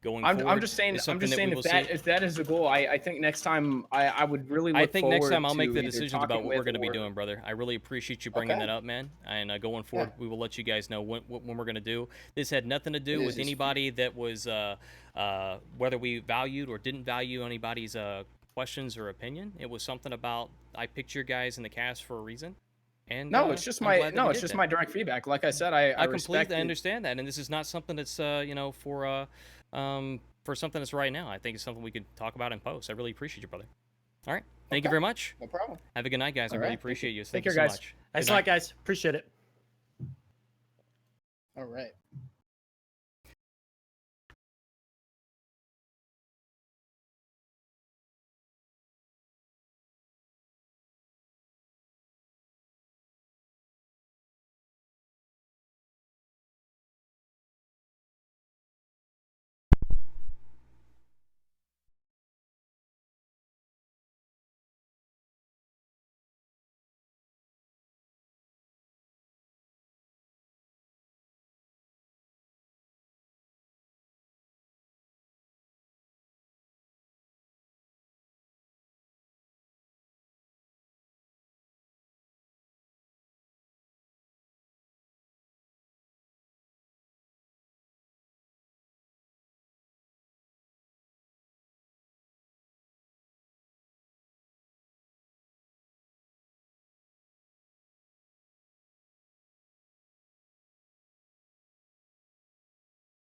I'm just saying if that is the goal, I think next time I would really look next time I'll to make the decisions about what we're going to be or- doing, brother. I really appreciate you bringing that up, man. And going forward, we will let you guys know when we're going to do. This had nothing to do with anybody that was whether we valued or didn't value anybody's questions or opinion. It was something about I picked your guys in the cast for a reason. And it's just my direct feedback. Like I said, I completely understand that, and this is not something that's for something that's right now. I think it's something we could talk about in post. I really appreciate you, brother. All right, thank you very much. No problem. Have a good night, guys. I really appreciate you. Take care, guys. Thanks a lot, guys. Appreciate it. All right.